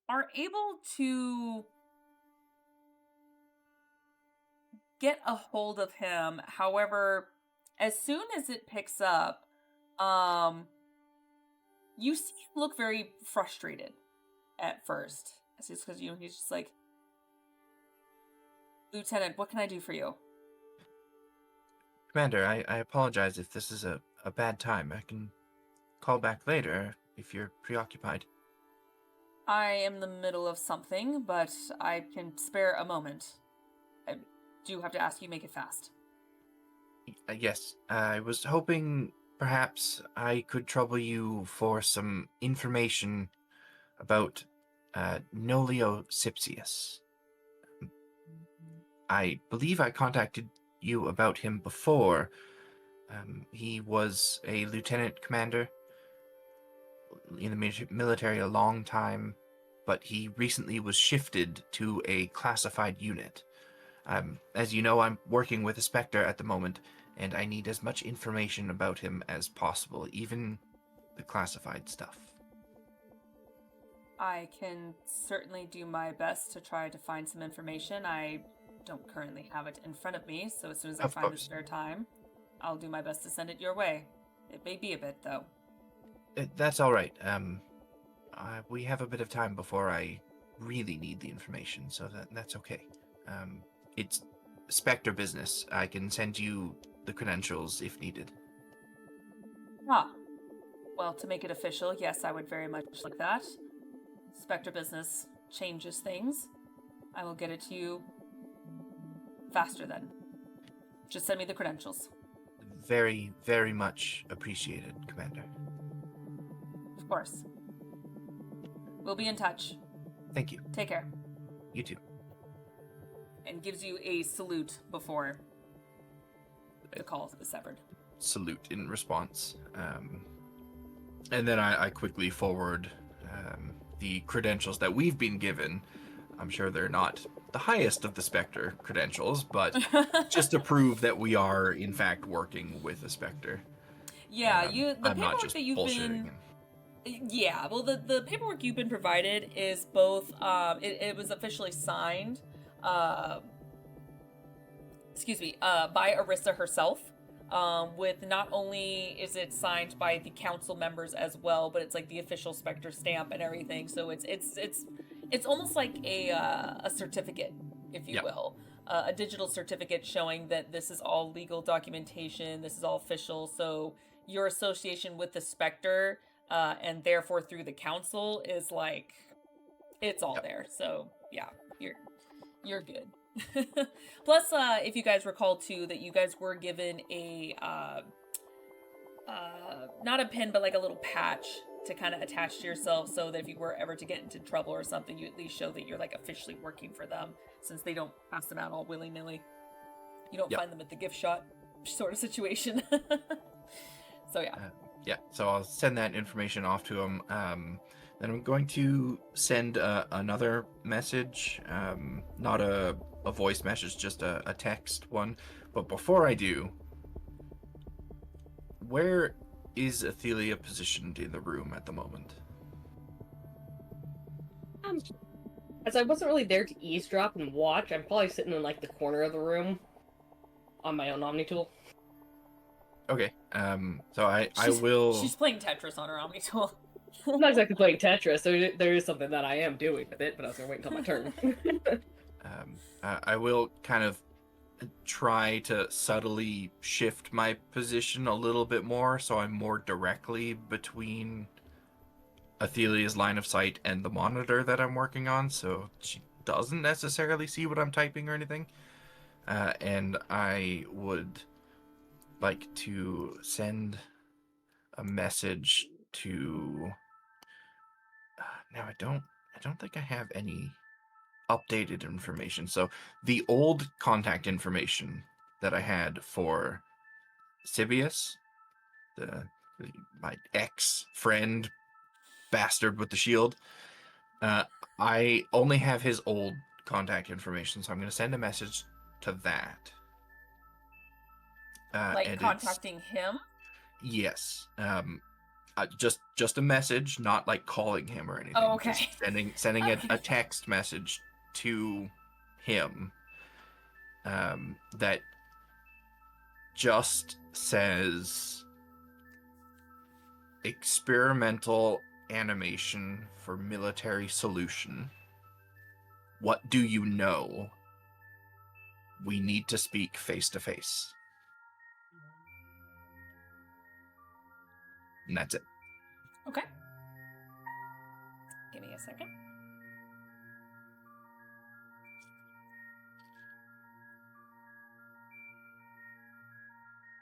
are able to get a hold of him. However, as soon as it picks up, you see him look very frustrated at first. It's just because he's just like, Lieutenant, what can I do for you? Commander, I apologize if this is a bad time. I can call back later if you're preoccupied. I am in the middle of something, but I can spare a moment. I do have to ask you make it fast. Yes, I was hoping perhaps I could trouble you for some information about Nolio Sipsius. I believe I contacted you about him before. He was a lieutenant commander in the military a long time, but he recently was shifted to a classified unit. As you know, I'm working with a Spectre at the moment, and I need as much information about him as possible, even the classified stuff. I can certainly do my best to try to find some information. I don't currently have it in front of me, so as soon as I find the spare time, I'll do my best to send it your way. It may be a bit, though. That's all right. We have a bit of time before I really need the information, so that's okay. It's Spectre business. I can send you the credentials if needed. Ah. Well, to make it official, yes, I would very much like that. Spectre business changes things. I will get it to you faster then. Just send me the credentials. Very, very much appreciated, Commander. Of course. We'll be in touch. Thank you. Take care. You too. And gives you a salute before the call is severed. Salute in response. And then I quickly forward the credentials that we've been given. I'm sure they're not the highest of the Spectre credentials, but just to prove that we are, in fact, working with a Spectre. Yeah, the I'm not paperwork just that you've bullshitting. been... Yeah, well, the paperwork you've been provided is both... It was officially signed... by Arissa herself. With not only is it signed by the council members as well, but it's like the official Spectre stamp and everything. So it's almost like a certificate, if you will, a digital certificate showing that this is all legal documentation, this is all official. So your association with the Spectre, and therefore through the council, is like it's all there. So yeah, you're good. Plus, if you guys recall too, that you guys were given a not a pin, but like a little patch to kind of attach to yourself, so that if you were ever to get into trouble or something, you at least show that you're like officially working for them, since they don't pass them out all willy-nilly. You don't find them at the gift shop sort of situation. So yeah. So I'll send that information off to him. Then I'm going to send another message, not a voice message, just a text one. But before I do, where is Athelia positioned in the room at the moment? As I wasn't really there to eavesdrop and watch, I'm probably sitting in like the corner of the room on my own Omni tool. Okay. So I will. She's playing Tetris on her Omni tool. I'm not exactly playing Tetris, so there is something that I am doing with it, but I was gonna wait until my turn. I will kind of try to subtly shift my position a little bit more, so I'm more directly between Athelia's line of sight and the monitor that I'm working on, so she doesn't necessarily see what I'm typing or anything. And I would like to send a message to... now I don't think I have any updated information. So the old contact information that I had for Sibius, my ex-friend, bastard with the shield, I only have his old contact information, so I'm going to send a message to that. Like contacting him? Yes. Just a message, not like calling him or anything. Oh, okay. Just sending a text message to him. that just says experimental animation for military solution. What do you know? We need to speak face to face. And that's it. Okay. Give me a second.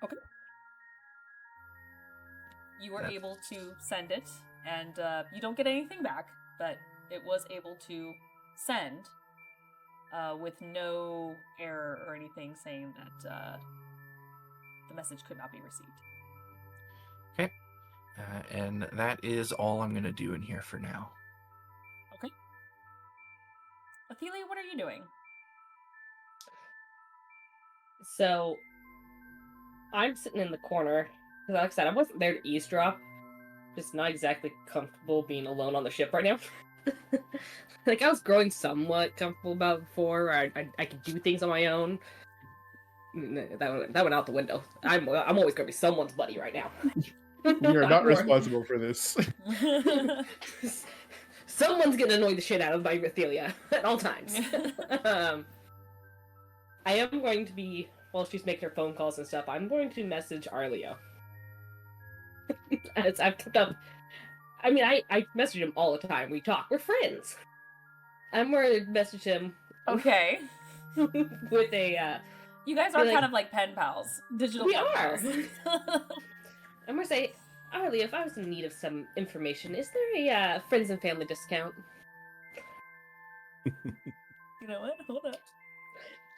Okay. You were able to send it, and you don't get anything back, but it was able to send with no error or anything saying that the message could not be received. Okay. And that is all I'm going to do in here for now. Okay. Athelia, what are you doing? So, I'm sitting in the corner. Because like I said, I wasn't there to eavesdrop. Just not exactly comfortable being alone on the ship right now. Like, I was growing somewhat comfortable about it before, where I could do things on my own. That went out the window. I'm always going to be someone's buddy right now. You're not More. responsible for this. Someone's gonna annoy the shit out of my Athelia at all times. I am going to be, while she's making her phone calls and stuff, I'm going to message Arleo. As I've kept up. I mean, I message him all the time. We talk. We're friends. I'm going to message him. Okay. With a, You guys are like- kind of like pen pals. Digital We pen are. pals. I'm going to say, Arleo, if I was in need of some information, is there a friends and family discount? You know what? Hold up.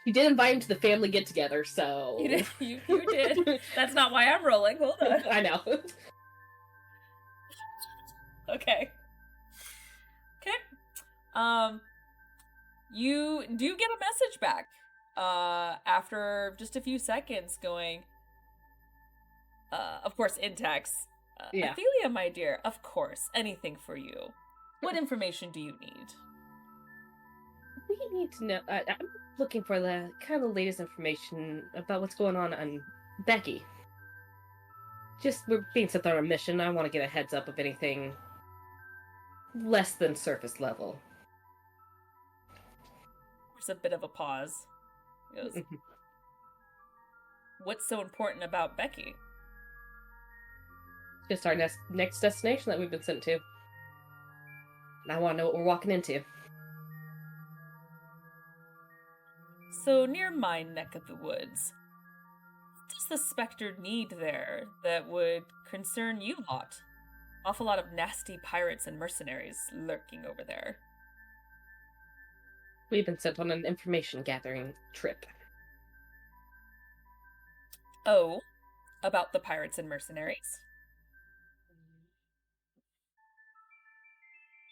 You did invite him to the family get-together, so... You did. You did. That's not why I'm rolling. Hold on. I know. Okay. Okay. You do get a message back. After just a few seconds going, of course, in text. Yeah. Athelia, my dear, of course, anything for you. What information do you need? We need to know... I'm looking for the kind of latest information about what's going on Becky. Just, we're being sent on a mission. I want to get a heads up of anything less than surface level. There's a bit of a pause. He goes, what's so important about Becky? Just our next destination that we've been sent to. And I want to know what we're walking into. So, near my neck of the woods, what does the Spectre need there that would concern you lot? Awful lot of nasty pirates and mercenaries lurking over there. We've been sent on an information gathering trip. Oh, about the pirates and mercenaries?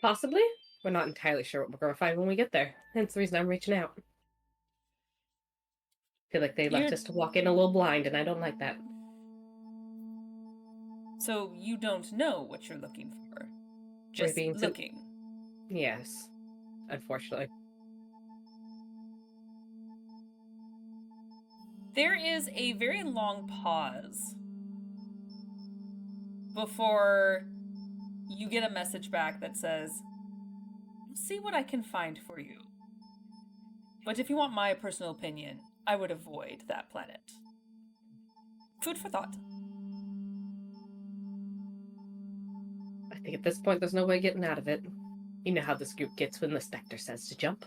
Possibly. We're not entirely sure what we're going to find when we get there. Hence the reason I'm reaching out. Feel like they left us to walk in a little blind, and I don't like that. So you don't know what you're looking for? Just being sent- looking? Yes. Unfortunately. There is a very long pause before you get a message back that says, see what I can find for you. But if you want my personal opinion, I would avoid that planet. Food for thought. I think at this point there's no way getting out of it. You know how this group gets when the Spectre says to jump.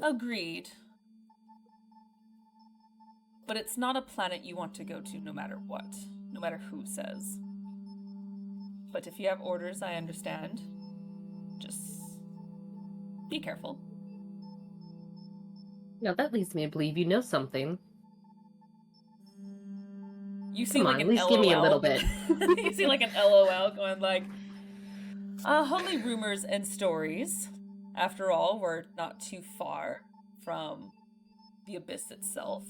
Agreed. But it's not a planet you want to go to no matter what, no matter who says. But if you have orders, I understand. Just be careful. Now that leads me to believe you know something. You see Come like on, an at least LOL. give me a little bit. You see like an LOL going like, only rumors and stories. After all, we're not too far from the abyss itself.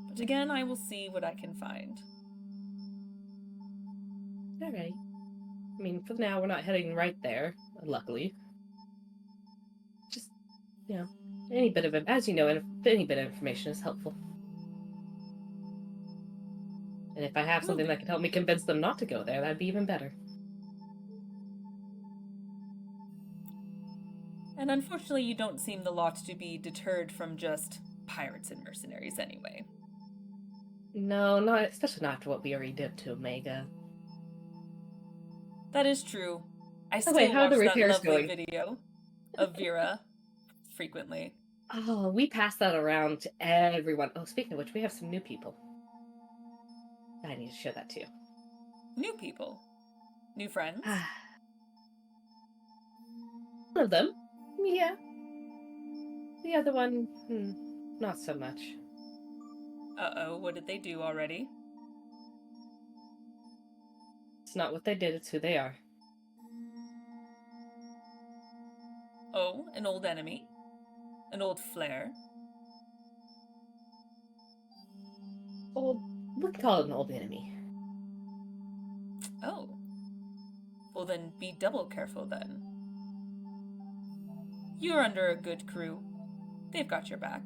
But again, I will see what I can find. Alright. I mean, for now, we're not heading right there, luckily. Just, Any bit of it, as you know, any bit of information is helpful. And if I have something that can help me convince them not to go there, that'd be even better. And unfortunately, you don't seem the lot to be deterred from just pirates and mercenaries anyway. No, not especially not after what we already did to Omega. That is true. I still wait, how are watch the that repairs lovely going? video of Vera frequently. Oh, we passed that around to everyone. Oh, speaking of which, we have some new people. I need to show that to you. New people. New friends. One of them, yeah. The other one, not so much. Uh-oh, what did they do already? It's not what they did, it's who they are. Oh, an old enemy? An old flare? We can call it an old enemy. Oh. Well then, be double careful then. You're under a good crew. They've got your back.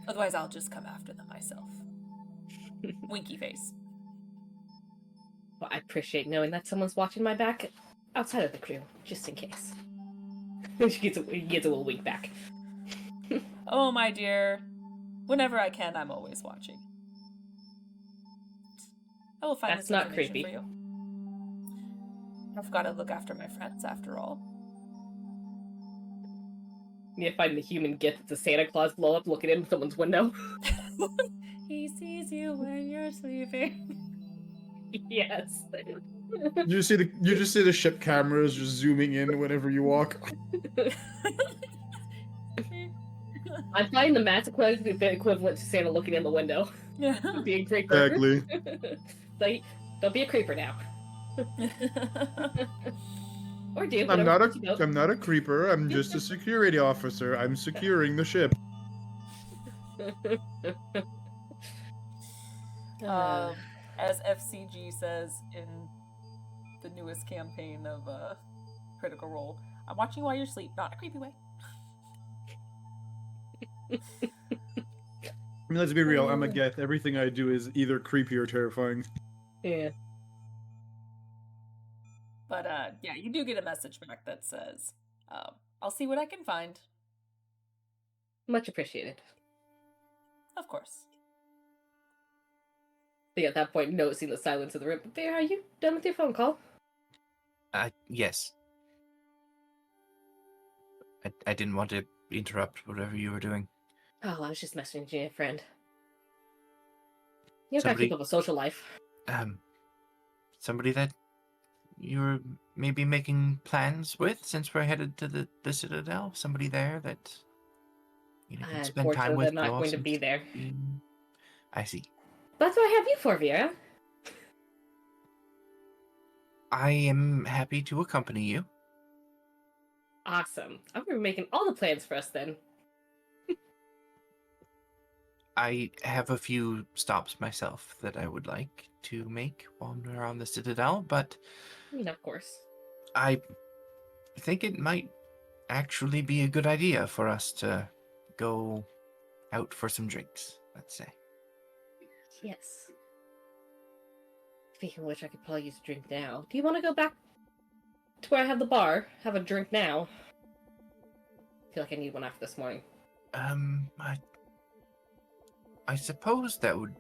Otherwise, I'll just come after them myself. Winky face. Well, I appreciate knowing that someone's watching my back outside of the crew, just in case. She gets a little wink back. Oh, my dear. Whenever I can, I'm always watching. I will find That's this not information creepy. for you. I've got to look after my friends, after all. You find the human gift that's a Santa Claus blow up looking in someone's window. He sees you when you're sleeping. Yes. You just see the ship cameras just zooming in whenever you walk. I find the math equivalent to Santa looking in the window. Yeah. Being creeper. Exactly. Like, don't be a creeper now. Or do. I'm whatever not floats your boat. I'm not a creeper. I'm just a security officer. I'm securing the ship. As FCG says in the newest campaign of Critical Role, I'm watching you while you're asleep, not in a creepy way. I mean, let's be real. I'm a Geth. Everything I do is either creepy or terrifying. Yeah. But yeah, you do get a message back that says, I'll see what I can find. Much appreciated. Of course. So at that point, noticing the silence of the room. Bear, are you done with your phone call? Yes. I didn't want to interrupt whatever you were doing. Oh, I was just messaging your friend. You gotta Somebody- keep up a social life. Somebody that you're maybe making plans with since we're headed to the Citadel? Somebody there that you know, can spend time Unfortunately, with? they're not go off going to some be there. skiing? I see. That's what I have you for, Vera. I am happy to accompany you. Awesome. I'm gonna be making all the plans for us then. I have a few stops myself that I would like to make while we're on the Citadel, but I mean, of course. I think it might actually be a good idea for us to go out for some drinks, let's say. Yes. Speaking of which, I could probably use a drink now. Do you want to go back to where I have the bar? Have a drink now? I feel like I need one after this morning. I suppose that would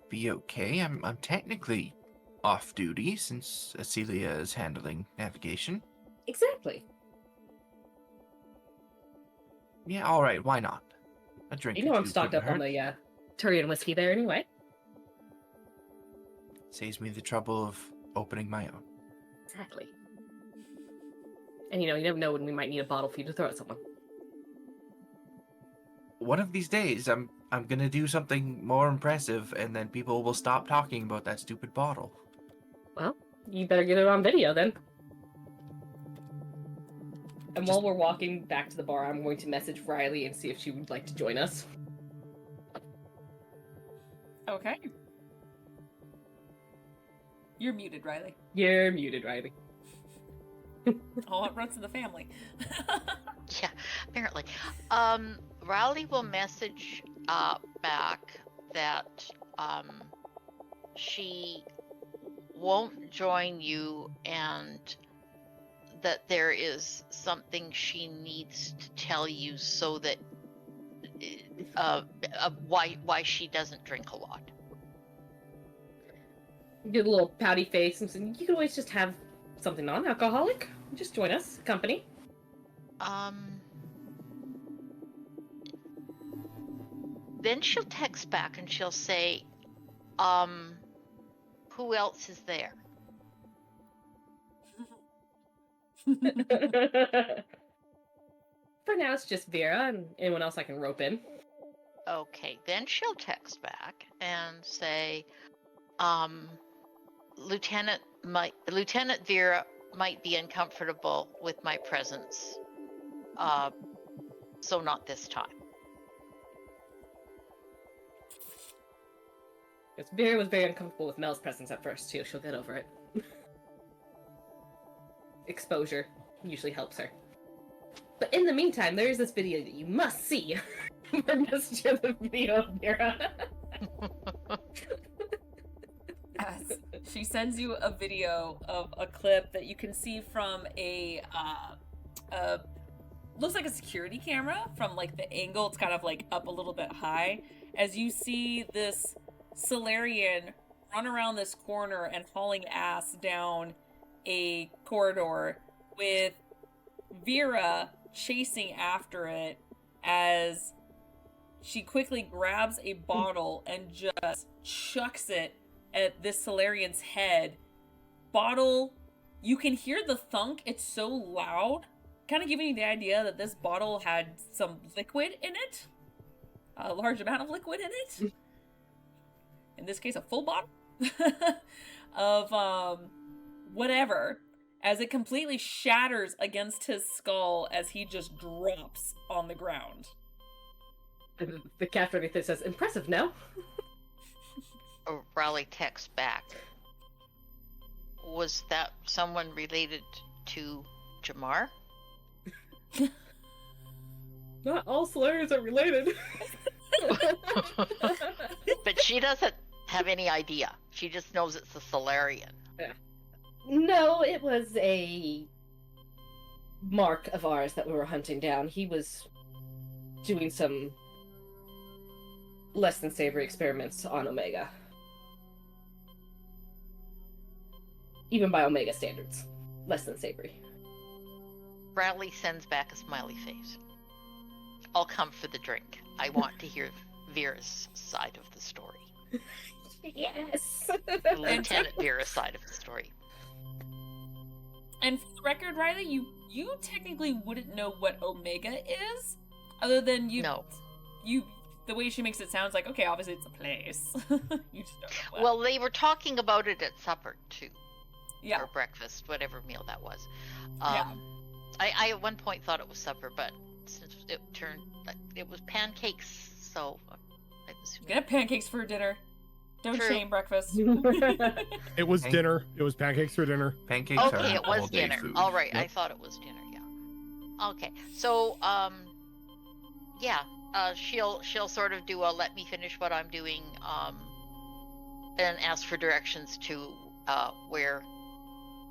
be okay. I'm technically off duty since Acelia is handling navigation. Exactly. Yeah, all right. Why not? A drink. You or know I'm two stocked couldn't up on hurt. the Turian whiskey there anyway. Saves me the trouble of opening my own. Exactly. And you never know when we might need a bottle for you to throw at someone. One of these days, I'm gonna do something more impressive, and then people will stop talking about that stupid bottle. Well, you better get it on video then. And while we're walking back to the bar, I'm going to message Riley and see if she would like to join us. Okay. You're muted, Riley. You're muted, Riley. Oh, it runs in the family. Yeah, apparently. Riley will message back that she won't join you and that there is something she needs to tell you so that why she doesn't drink a lot. Get a little pouty face and say, you can always just have something non-alcoholic. Just join us, company. Then she'll text back and she'll say, who else is there? For now, it's just Vera and anyone else I can rope in. Okay, then she'll text back and say, Lieutenant Vera might be uncomfortable with my presence, so not this time. Because Vera was very uncomfortable with Mel's presence at first, too. She'll get over it. Exposure usually helps her. But in the meantime, there is this video that you must see. Message of the video of Vera. She sends you a video of a clip that you can see from a looks like a security camera from like the angle. It's kind of like up a little bit high as you see this Solarian run around this corner and hauling ass down a corridor with Vera chasing after it as she quickly grabs a bottle and just chucks it at this Solarian's head. Bottle, you can hear the thunk, it's so loud, kind of giving you the idea that this bottle had some liquid in it, a large amount of liquid in it, in this case a full bottle of whatever, as it completely shatters against his skull as he just drops on the ground. The captain underneath says, impressive, no? Riley texts back. Was that someone related to Jamar? Not all Solarians are related. But she doesn't have any idea. She just knows it's a Solarian. Yeah. No, it was a mark of ours that we were hunting down. He was doing some less than savory experiments on Omega. Even by Omega standards. Less than savory. Riley sends back a smiley face. I'll come for the drink. I want to hear Vera's side of the story. Yes! Lieutenant Vera's side of the story. And for the record, Riley, you technically wouldn't know what Omega is, other than No. The way she makes it sounds like, okay, obviously it's a place. You just don't know. Well, they were talking about it at supper, too. Yeah. Or breakfast, whatever meal that was. Yeah. I at one point thought it was supper, but since it was pancakes, so I assume. Get pancakes for dinner. Don't True. shame breakfast. It was Hey. dinner. It was pancakes for dinner. Pancakes are Okay, it was all-day dinner. food. All right, I Yep. thought it was dinner. Yeah. Okay, so yeah, she'll sort of do a let me finish what I'm doing, and ask for directions to where,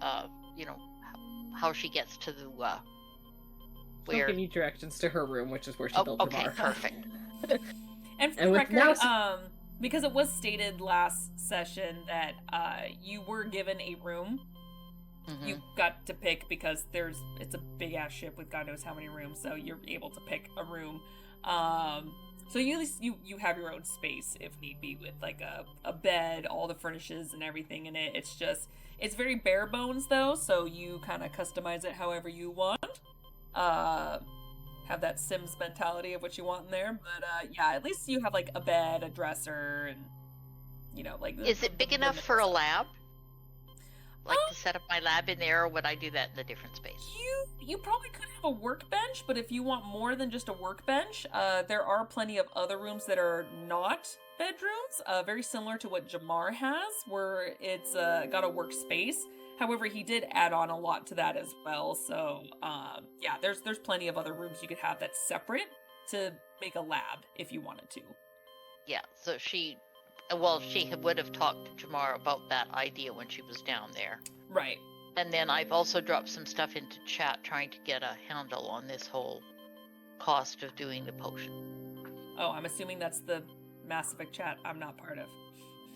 how she gets to the I'll where. give you directions to her room, which is where she Oh, built okay, the bar. perfect. And for And the with record, now- because it was stated last session that you were given a room. Mhm. You got to pick because it's a big ass ship with God knows how many rooms, so you're able to pick a room. So you at least you have your own space if need be, with like a bed, all the furnishes and everything in it. It's very bare bones though, so you kind of customize it however you want. Have that Sims mentality of what you want in there, but yeah, at least you have like a bed, a dresser, and like. Is it big enough for a lab? like to set up my lab in there, or would I do that in a different space? You probably could have a workbench, but if you want more than just a workbench, there are plenty of other rooms that are not bedrooms, very similar to what Jamar has, where it's got a workspace. However, he did add on a lot to that as well. So, yeah, there's plenty of other rooms you could have that's separate to make a lab if you wanted to. Yeah, so she would have talked to Jamar about that idea when she was down there. Right. And then I've also dropped some stuff into chat trying to get a handle on this whole cost of doing the potion. Oh, I'm assuming that's the Mass Effect chat I'm not part of.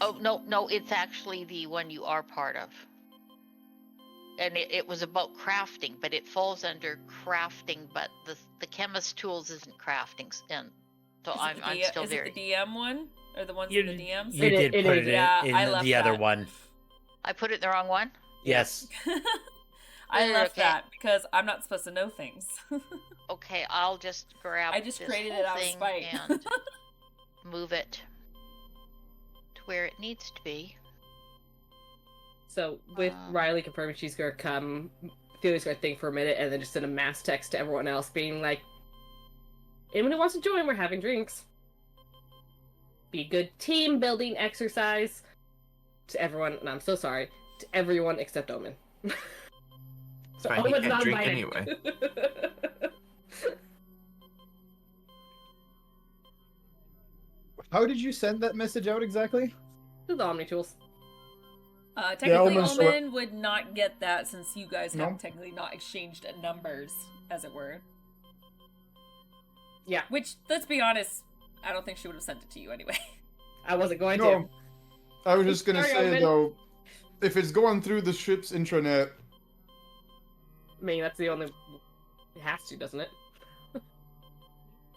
Oh, no, it's actually the one you are part of. And it was about crafting, but it falls under crafting, but the chemist tools isn't crafting, and so I'm still is very... it the DM one? Or the ones in the DMs? You did put it Yeah, in I left the other that. one. I put it in the wrong one? Yes. I left Okay. that because I'm not supposed to know things. Okay, I'll just grab I just this created whole it out of thing spite. and move it to where it needs to be. So with Riley confirming she's gonna come, Felix gonna think for a minute and then just send a mass text to everyone else being like, anyone who wants to join, we're having drinks. Be a good team building exercise to everyone, and I'm so sorry, to everyone except Omen. So Fine, he Omen's can't not drink invited. anyway. How did you send that message out exactly? To the Omni tools. Technically, Omen's Omen would not get that since you guys have No. technically not exchanged numbers, as it were. Yeah. Which, let's be honest, I don't think she would have sent it to you anyway. I wasn't going to. No, I was just gonna Sorry, say Omen. though, if it's going through the ship's intranet, I mean, that's the only. It has to, doesn't it?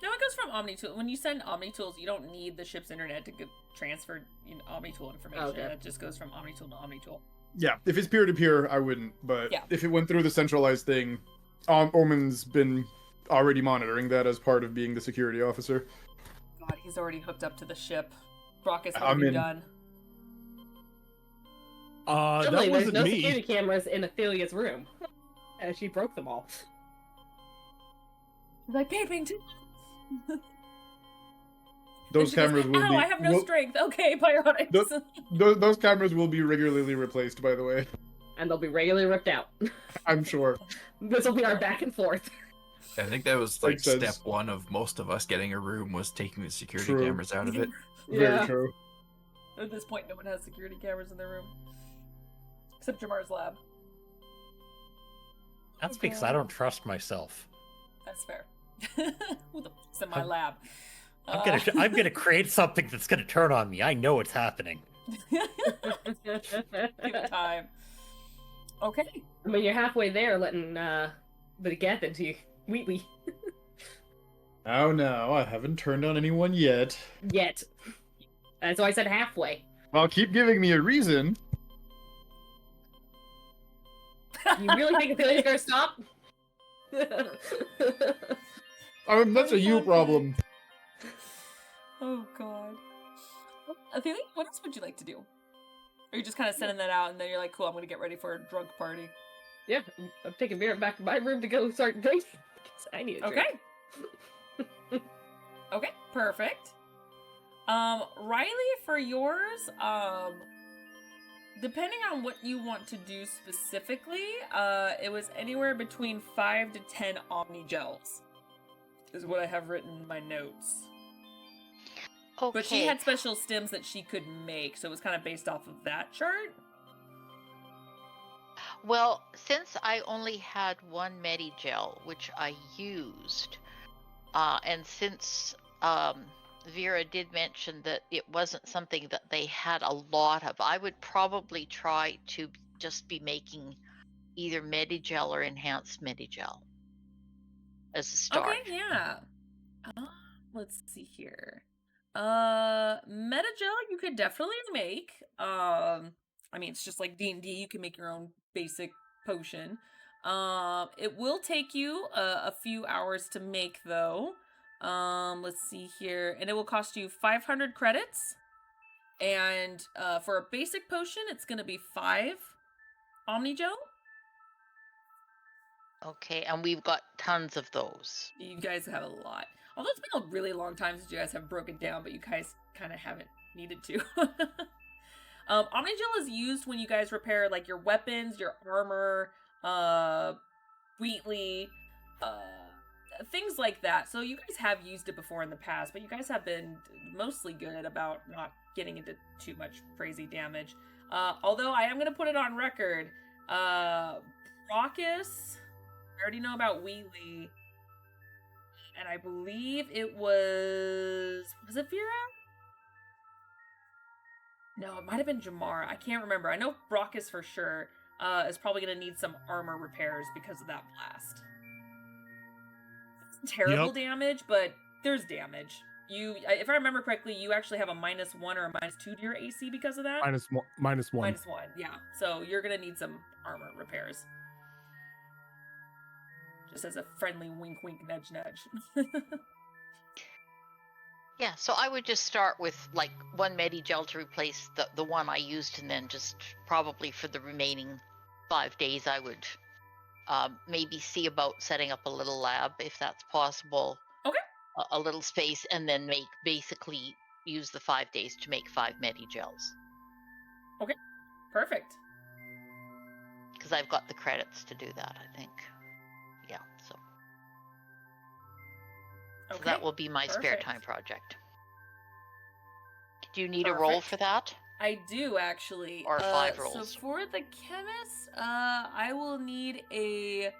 No, it goes from OmniTool. When you send OmniTools, you don't need the ship's internet to get transferred OmniTool information. Okay. It just goes from OmniTool to OmniTool. yeah, if it's peer to peer, I wouldn't. But Yeah. if it went through the centralized thing, Omen's been already monitoring that as part of being the security officer. God, he's already hooked up to the ship. Brock is I'm already in. done. That Suddenly, there's wasn't no me. security cameras in Athelia's room. And she broke them all. He's like, Paping too. Those cameras will Ow, be. I have no will- strength. Okay, biotics. those cameras will be regularly replaced, by the way. And they'll be regularly ripped out. I'm sure. This will be our back and forth. I think that was like Makes sense. step one of most of us getting a room was taking the security True. cameras out of it. Very true. At this point, no one has security cameras in their room. Except Jamar's lab. That's because I don't trust myself. That's fair. Who the fuck's in my lab? I'm gonna create something that's gonna turn on me. I know what's happening. Give it time. Okay. I mean, you're halfway there letting Brigitte into you. Wheatley. Oh no, I haven't turned on anyone yet. Yet. And so I said halfway. Well, keep giving me a reason. You really think Athelia's gonna stop? I mean, that's a you problem. Oh god. Athelia, what else would you like to do? Or you just kind of sending that out and then you're like, cool, I'm gonna get ready for a drunk party. Yeah, I'm taking Vera back to my room to go start drinking. 'Cause I need a drink. Okay. Okay, perfect. Riley, for yours, depending on what you want to do specifically, it was anywhere between 5 to 10 Omni gels, is what I have written in my notes. Okay. But she had special stims that she could make, so it was kind of based off of that chart. Well, since I only had one Medigel, which I used, and since Vera did mention that it wasn't something that they had a lot of, I would probably try to just be making either Medigel or enhanced Medigel as a start. Okay, yeah. Let's see here. Metagel you could definitely make. I mean, it's just like D&D. You can make your own basic potion. It will take you a few hours to make, though. Let's see here. And it will cost you 500 credits. And for a basic potion, it's going to be 5. Omnigel. Okay, and we've got tons of those. You guys have a lot. Although it's been a really long time since you guys have broken down, but you guys kind of haven't needed to. Omnigel is used when you guys repair like your weapons, your armor, Wheatley, things like that. So you guys have used it before in the past, but you guys have been mostly good about not getting into too much crazy damage. Although I am going to put it on record, Raucous, I already know about Wheatley, and I believe it was it Vera? No, it might have been Jamar. I can't remember. I know Raucous for sure is probably going to need some armor repairs because of that blast. It's terrible damage, but there's damage. If I remember correctly, you actually have a -1 or a -2 to your AC because of that. -1. -1, yeah. So you're going to need some armor repairs. Just as a friendly wink, wink, nudge, nudge. Yeah, so I would just start with like 1 Medigel to replace the one I used, and then just probably for the remaining 5 days I would maybe see about setting up a little lab if that's possible. Okay. A little space, and then basically use the 5 days to make 5 Medigels. Okay, perfect. Because I've got the credits to do that, I think. Yeah, so. Okay. So that will be my spare perfect. time project. Do you need a roll for that? I do actually. Or 5 rolls. So for the chemist, I will need a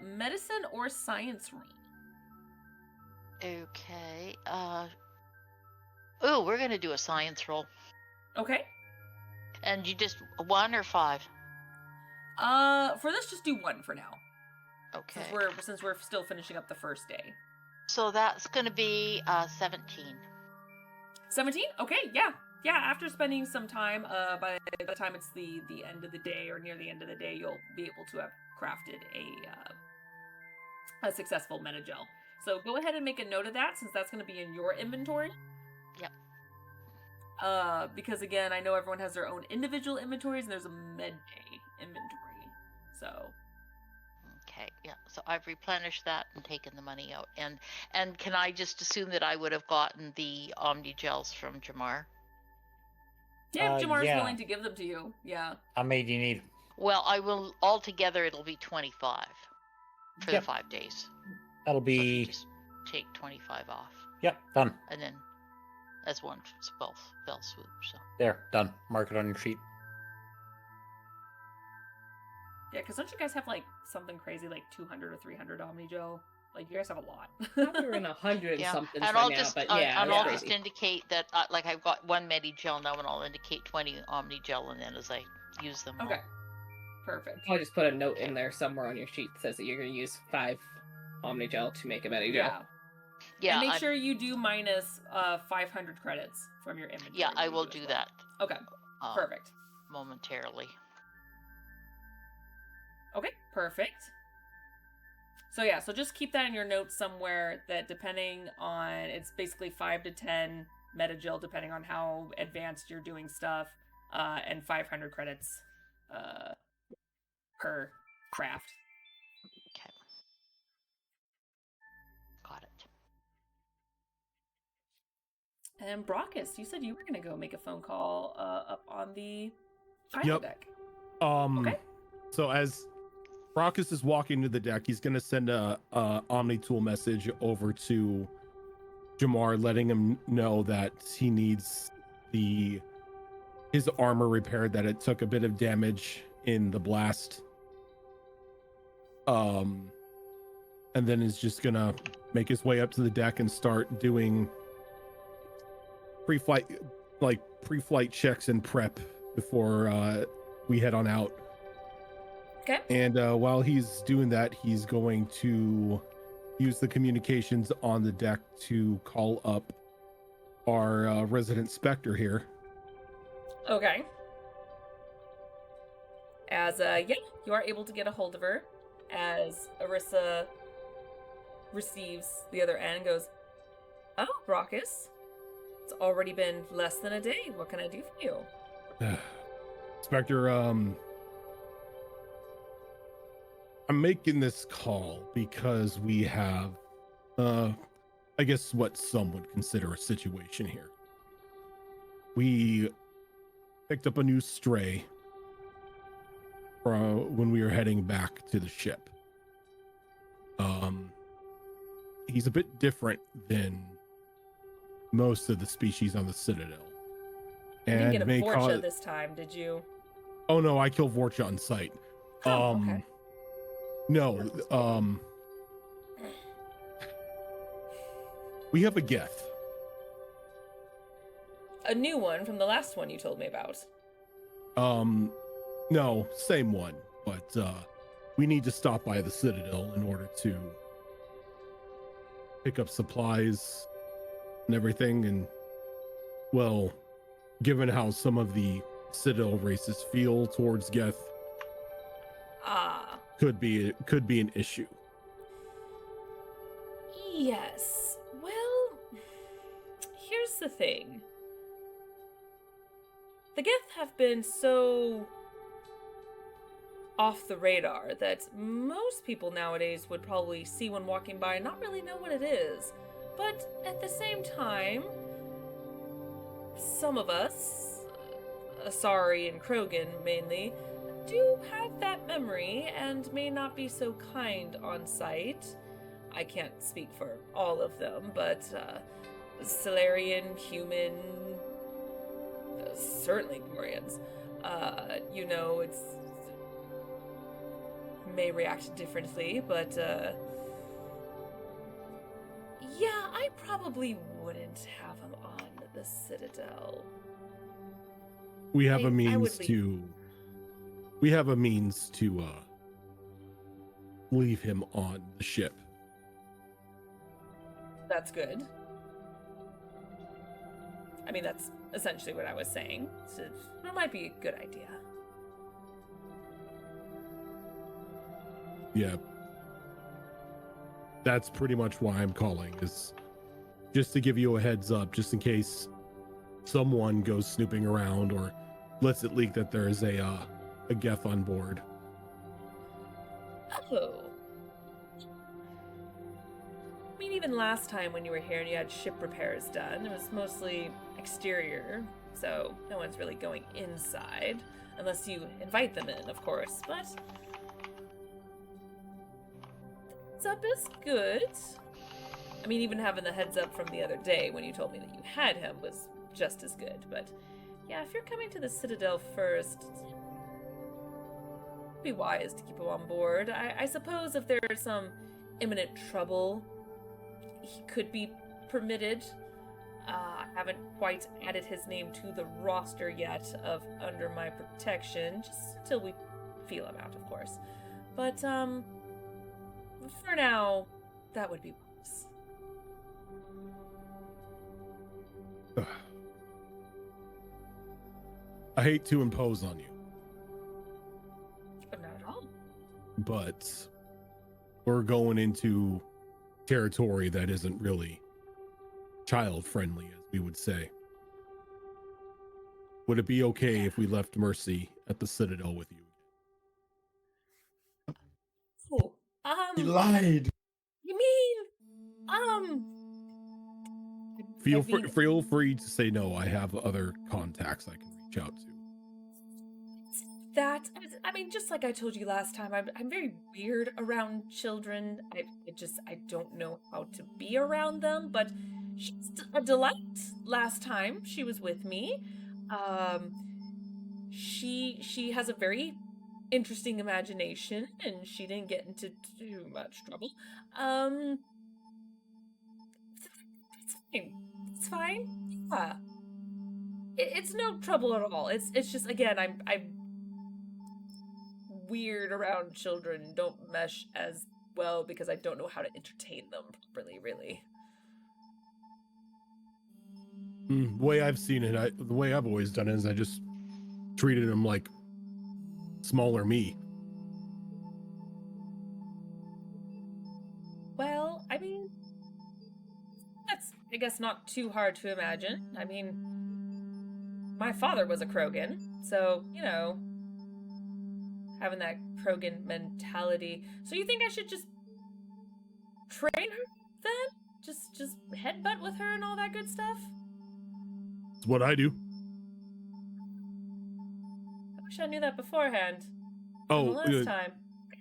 medicine or science ring. Okay. Oh, we're gonna do a science roll. Okay. And you just 1 or 5? For this, just do 1 for now. Okay. Since we're still finishing up the first day. So that's gonna be 17. 17? Okay, yeah. Yeah, after spending some time, by the time it's the end of the day or near the end of the day, you'll be able to have crafted a successful Medigel. So go ahead and make a note of that, since that's going to be in your inventory. Yep. Because again, I know everyone has their own individual inventories, and there's a Med-Bay inventory. So. Okay, yeah. So I've replenished that and taken the money out. And can I just assume that I would have gotten the Omnigels from Jamar? Yeah, if Jamar's yeah. willing to give them to you. Yeah. How many do you need? Well, I will altogether. It'll be 25 for Yep. the 5 days. That'll So be. just take 25 off, Yep, done. and then as one spell swoop. So There, done. Mark it on your sheet. Yeah, because don't you guys have like something crazy like 200 or 300 Omnigel? Like you guys have a lot. We're in 100 yeah, something and right I'll now, just but yeah, and that's I'll crazy. just indicate that like I've got 1 Medigel now, and I'll indicate 20 Omnigel, and then as I use them. Okay. Perfect. I'll just put a note in there somewhere on your sheet that says that you're going to use 5 Omnigel to make a Medigel. Yeah. Yeah, And make I'm- sure you do minus 500 credits from your inventory. yeah, I when you will as do well. that. Okay. Perfect. Momentarily. Okay, perfect. So yeah, so just keep that in your notes somewhere that depending on, it's basically 5 to 10 Medigel depending on how advanced you're doing stuff, and 500 credits per craft. Okay. Got it. And Brockus, you said you were going to go make a phone call up on the fire Yep. deck. Okay. So as Raucous is walking to the deck, he's gonna send a Omni-Tool message over to Jamar, letting him know that he needs his armor repaired, that it took a bit of damage in the blast. And then is just gonna make his way up to the deck and start doing pre-flight checks and prep before we head on out. Okay. And while he's doing that, he's going to use the communications on the deck to call up our resident Spectre here. Okay. As you are able to get a hold of her as Arissa receives the other end and goes, "Oh, Brockus, it's already been less than a day. What can I do for you?" Spectre, I'm making this call because we have, I guess what some would consider a situation here. We picked up a new stray when we were heading back to the ship. He's a bit different than most of the species on the Citadel. You didn't get a may Vorcha cause- this time, did you? Oh no, I killed Vorcha on sight. Oh, okay. No, we have a Geth. A new one from the last one you told me about. No, same one, but we need to stop by the Citadel in order to pick up supplies and everything. And well, given how some of the Citadel races feel towards Geth, could be an issue. Yes. Well, here's the thing. The Geth have been so off the radar that most people nowadays would probably see one walking by and not really know what it is. But at the same time, some of us, Asari and Krogan mainly, do have that memory and may not be so kind on sight. I can't speak for all of them, but Solarian, human, certainly Gorians, it's may react differently, but yeah, I probably wouldn't have him on the Citadel. We have I a means would leave. to leave him on the ship. That's good. I mean, that's essentially what I was saying. So it might be a good idea. Yeah. That's pretty much why I'm calling, is just to give you a heads up, just in case someone goes snooping around or lets it leak that there is a Geth on board. Oh. I mean, even last time when you were here and you had ship repairs done, it was mostly exterior, so no one's really going inside, unless you invite them in, of course, but heads up is good. I mean, even having the heads up from the other day when you told me that you had him was just as good, but yeah, if you're coming to the Citadel first, it'd be wise to keep him on board. I suppose if there's some imminent trouble, he could be permitted. I haven't quite added his name to the roster yet of under my protection, just until we feel him out, of course. But, for now, that would be wise. I hate to impose on you, But not at all. but we're going into territory that isn't really child friendly, as we would say. Would it be okay if we left Mercy at the Citadel with you? Oh, He lied. you mean, Feel I mean- free to say no. I have other contacts I can reach out to. that, I mean, just like I told you last time, I'm very weird around children. I don't know how to be around them, but she's a delight last time she was with me. She has a very interesting imagination, and she didn't get into too much trouble. It's fine. It's fine. Yeah. It's no trouble at all. It's just, again, I'm weird around children and don't mesh as well because I don't know how to entertain them properly, really. The way I've seen it, the way I've always done it is I just treated him like smaller me. Well, I mean, that's, I guess, not too hard to imagine. I mean, my father was a Krogan, so, having that Krogan mentality. So you think I should just train her then? Just headbutt with her and all that good stuff? It's what I do. I wish I knew that beforehand. Oh, From the last time.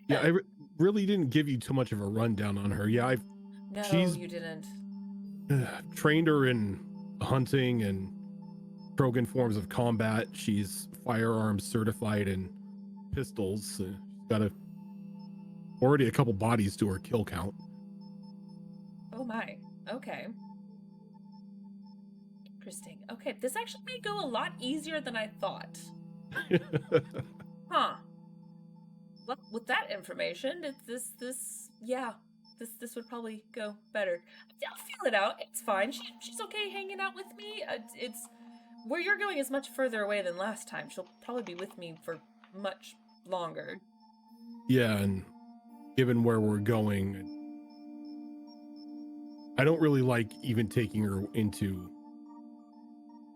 yeah, I really didn't give you too much of a rundown on her. Yeah, I've No, she's- you didn't. trained her in hunting and Krogan forms of combat. She's firearms certified in pistols. She's got already a couple bodies to her kill count. Oh my. Okay. Interesting. Okay, this actually may go a lot easier than I thought. Huh. Well, with that information, this would probably go better. I'll feel it out. It's fine. She's okay hanging out with me. It's where you're going is much further away than last time. She'll probably be with me for much longer. Yeah, and given where we're going, I don't really like even taking her into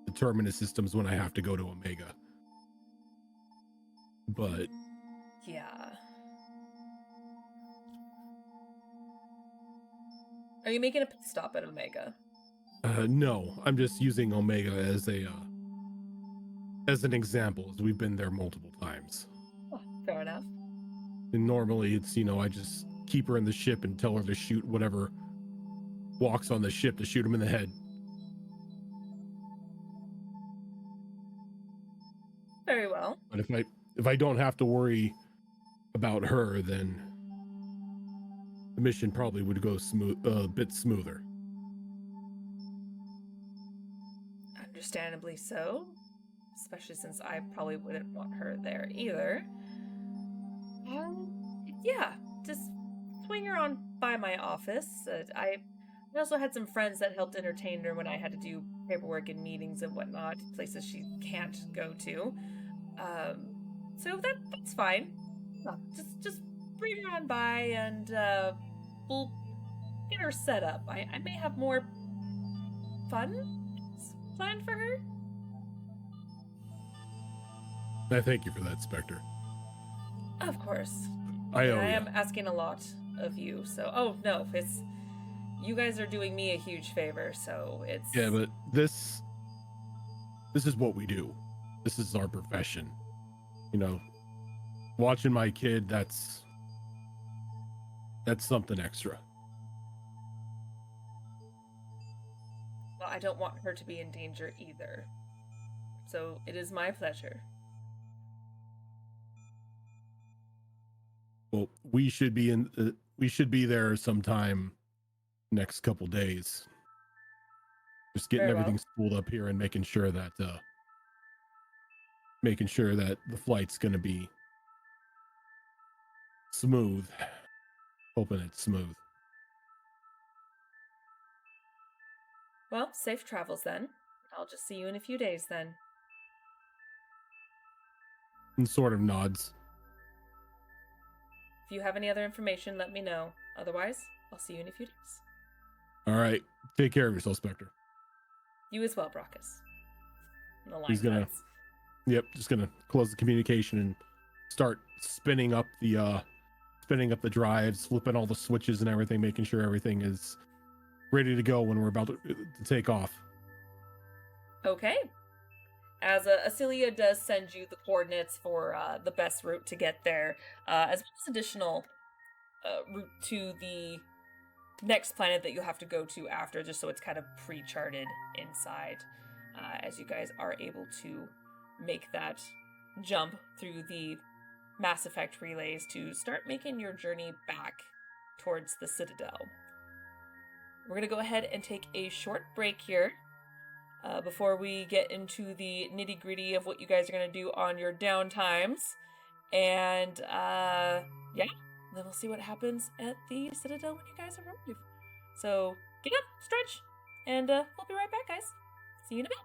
the terminus systems when I have to go to Omega. But Yeah. Are you making a pit stop at Omega? no, I'm just using Omega as an example, as we've been there multiple times. Oh, fair enough. And normally it's, I just keep her in the ship and tell her to shoot whatever walks on the ship, to shoot him in the head. Very well. But if I don't have to worry about her, then the mission probably would go a bit smoother. Understandably so. Especially since I probably wouldn't want her there either. Yeah, just swing her on by my office. I also had some friends that helped entertain her when I had to do paperwork and meetings and whatnot, places she can't go to. So that's fine. Just bring her on by and we'll get her set up. I may have more fun planned for her. I thank you for that, Spectre. Of course. I owe I ya. am asking a lot of you, so no, it's you guys are doing me a huge favor, so it's Yeah, but this is what we do. This is our profession. Watching my kid, that's something extra. well, I don't want her to be in danger either. So it is my pleasure. Well, we should be there sometime next couple days. Just getting Very well. everything spooled up here and making sure that the flight's going to be smooth. Hoping it's smooth. Well, safe travels then. I'll just see you in a few days then. And sort of nods. If you have any other information, let me know. Otherwise, I'll see you in a few days. All right. Take care of yourself, Spectre. You as well, Brockus. And the line He's gonna- cuts. Yep, just gonna close the communication and start spinning up the drives, flipping all the switches and everything, making sure everything is ready to go when we're about to take off. Okay. As Acelia does send you the coordinates for the best route to get there, as well as additional route to the next planet that you have to go to after, just so it's kind of pre-charted inside, as you guys are able to make that jump through the Mass Effect relays to start making your journey back towards the Citadel. We're going to go ahead and take a short break here before we get into the nitty-gritty of what you guys are going to do on your downtimes. And, then we'll see what happens at the Citadel when you guys arrive. So, get up, stretch, and we'll be right back, guys. See you in a bit.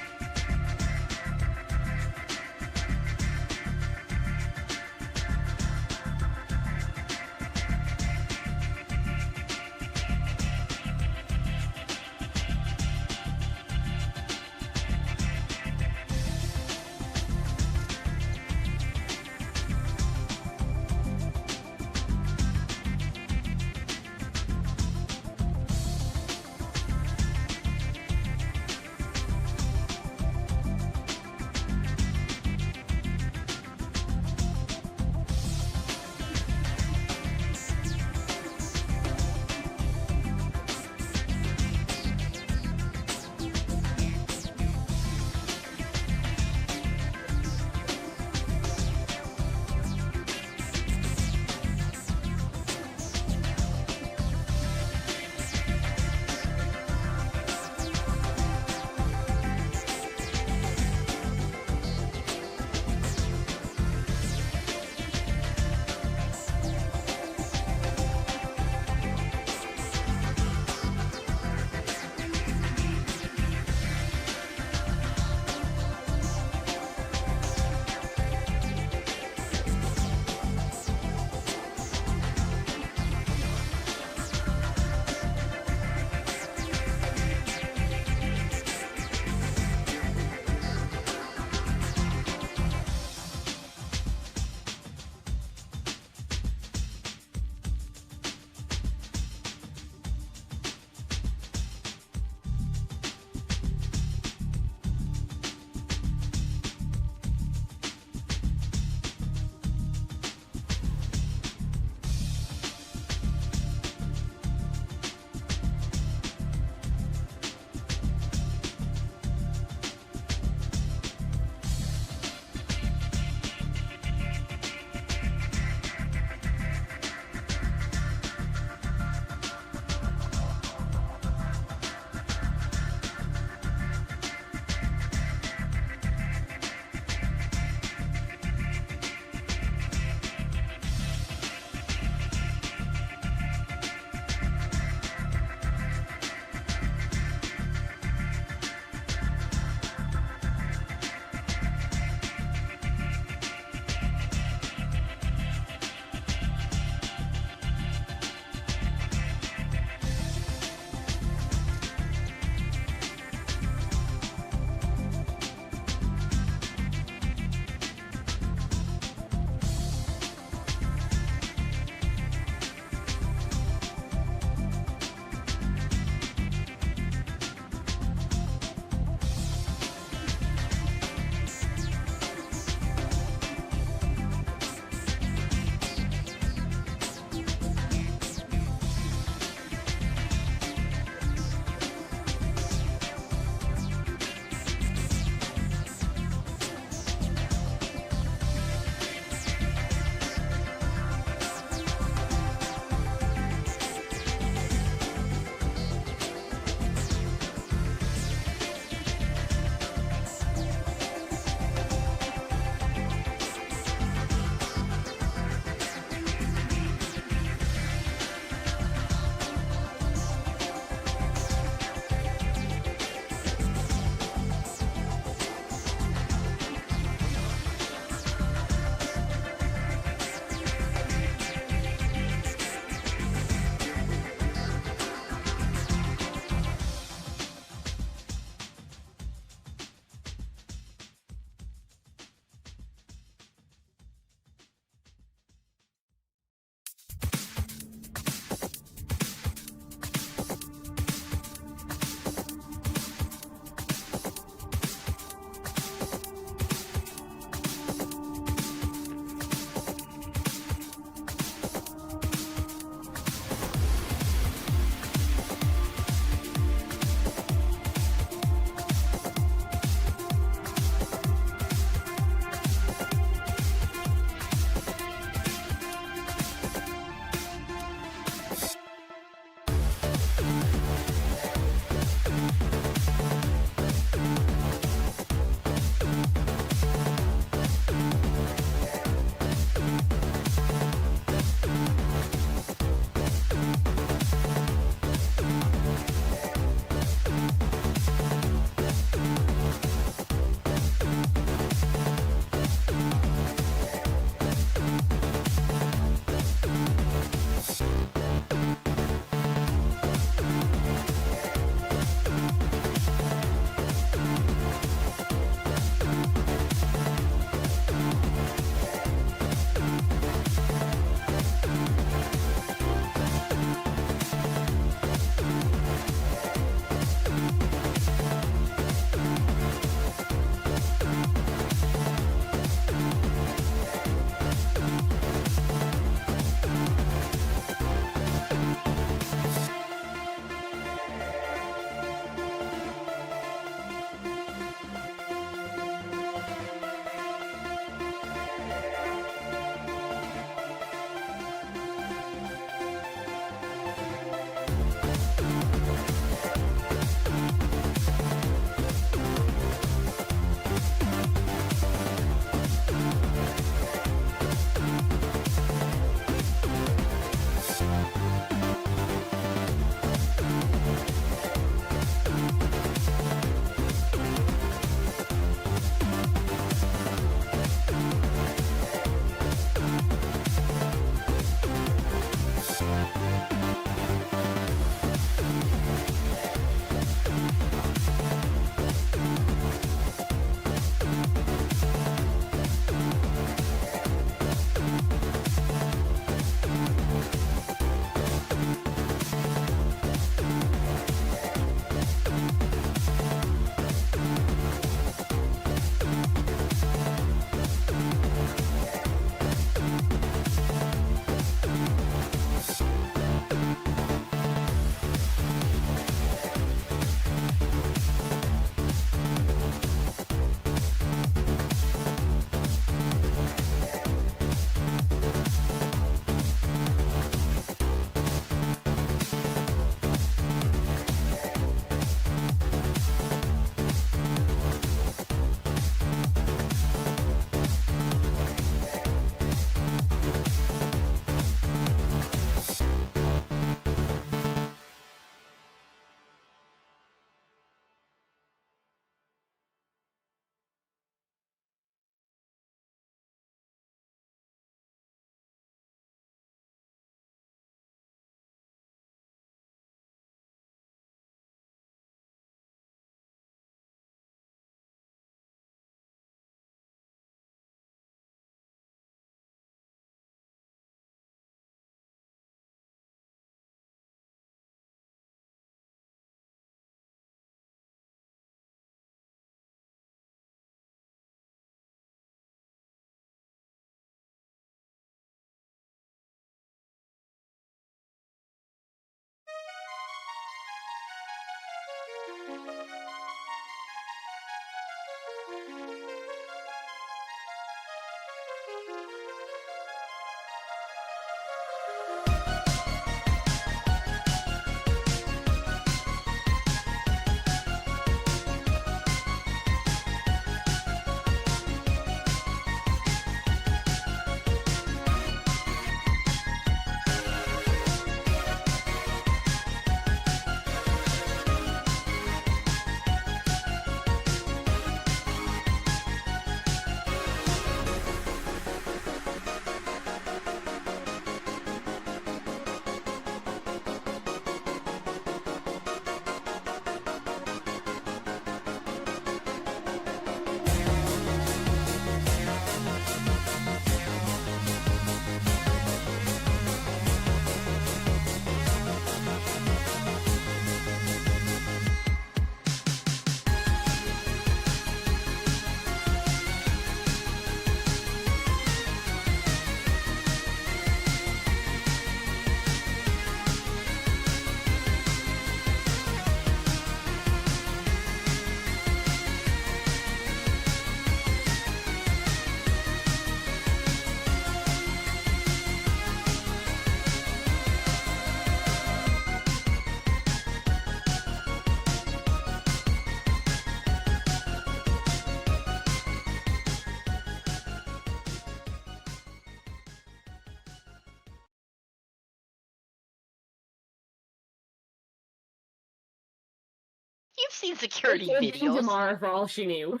seen security It could be videos. Jamar for all she knew.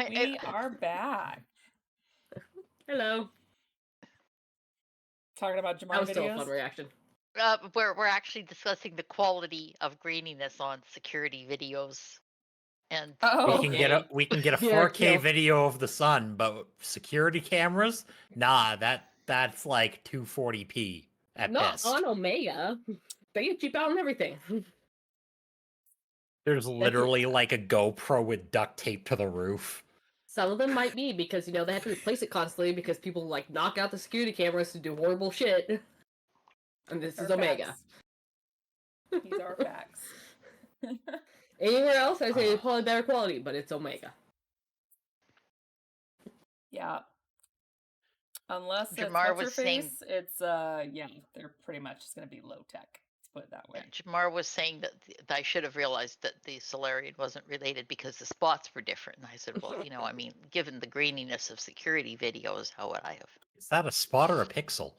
We are back. Hello. Talking about That Jamar was still a fun videos. reaction. We're actually discussing the quality of graininess on security videos, and Oh, We can get a we can get a Yeah, 4K kill. video of the sun, but security cameras, nah, that's like 240p at Not best. on Omega. They get cheap out on everything. There's literally like a GoPro with duct tape to the roof. Some of them might be because they have to replace it constantly because people like knock out the security cameras to do horrible shit. And this are is Omega. facts. These are facts. Anywhere else, I say probably better quality, but it's Omega. Yeah. Unless it's Jamar what's her was saying- face, it's yeah, they're pretty much just gonna be low tech. Let's put it that way. Jamar was saying that I should have realized that the Solarian wasn't related because the spots were different. And I said, well, I mean, given the graininess of security videos, how would I have? Is that a spot or a pixel?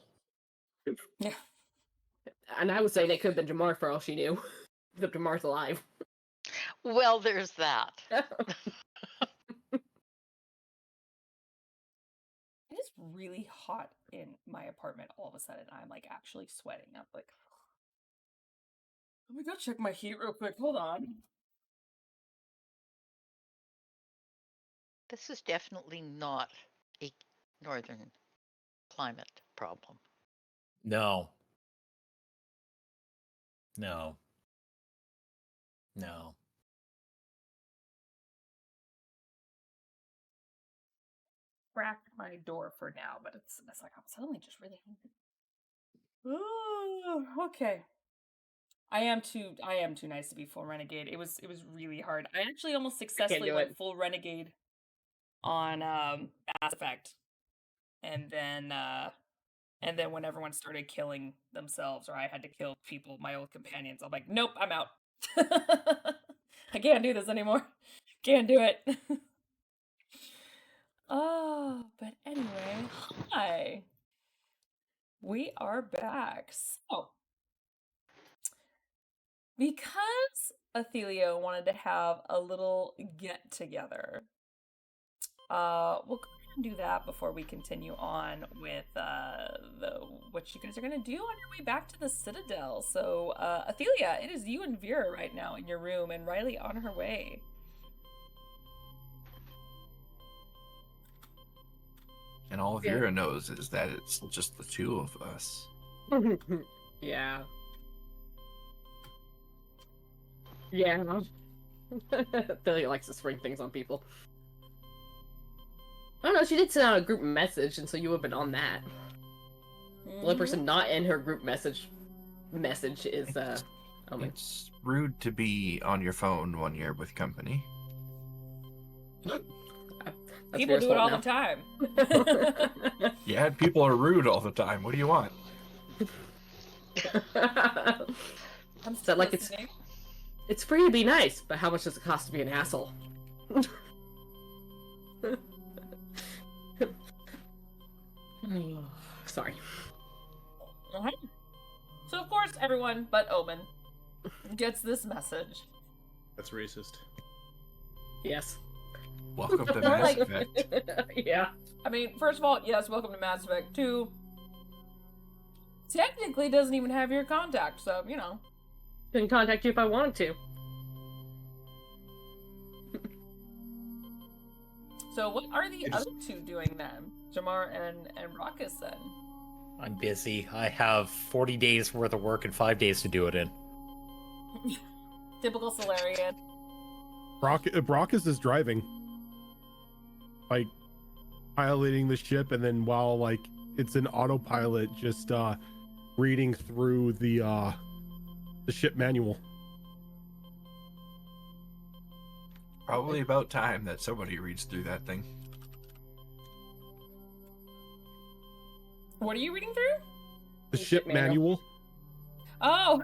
Yeah. And I would say they could have been Jamar for all she knew. Except Jamar's alive. Well, there's that. It is really hot in my apartment all of a sudden. I'm like actually sweating. I'm like, let me go check my heat real quick. Hold on. This is definitely not a northern climate problem. No. No. No. Cracked my door for now, but it's like I'm suddenly just really hungry. Oh, okay. I am too nice to be full renegade. It was really hard. I actually almost successfully do went it. full renegade on Mass Effect. And then when everyone started killing themselves or I had to kill people, my old companions, I'm like, nope, I'm out. I can't do this anymore. Can't do it. Oh, but anyway, hi. We are back. So, because Athelio wanted to have a little get together, we'll go ahead and do that before we continue on with what you guys are gonna do on your way back to the Citadel. So, Athelia, it is you and Vera right now in your room, and Riley on her way. And all Yeah. Vera knows is that it's just the two of us. Yeah. Yeah. Billy likes to spring things on people. I don't know, she did send out a group message, and so you would have been on that. The only person not in her group message is Omen. It's rude to be on your phone when you're with company. That's People Vera's do it all fault the time. now. Yeah, people are rude all the time. What do you want? I'm that like it's- listening. It's free to be nice, but how much does it cost to be an asshole? Sorry. Alright. So of course everyone but Omen gets this message. That's racist. Yes. Welcome to More Mass like- Effect. Yeah. I mean, first of all, yes, welcome to Mass Effect 2. Technically doesn't even have your contact, so you know. Couldn't contact you if I wanted to. So what are the I just- other two doing then? Jamar and Raucus then? I'm busy. I have 40 days worth of work and 5 days to do it in. Typical Solarian. Brockus is driving, like piloting the ship, and then while like it's an autopilot, just reading through the ship manual. Probably about time that somebody reads through that thing. What are you reading through? The ship manual. Oh,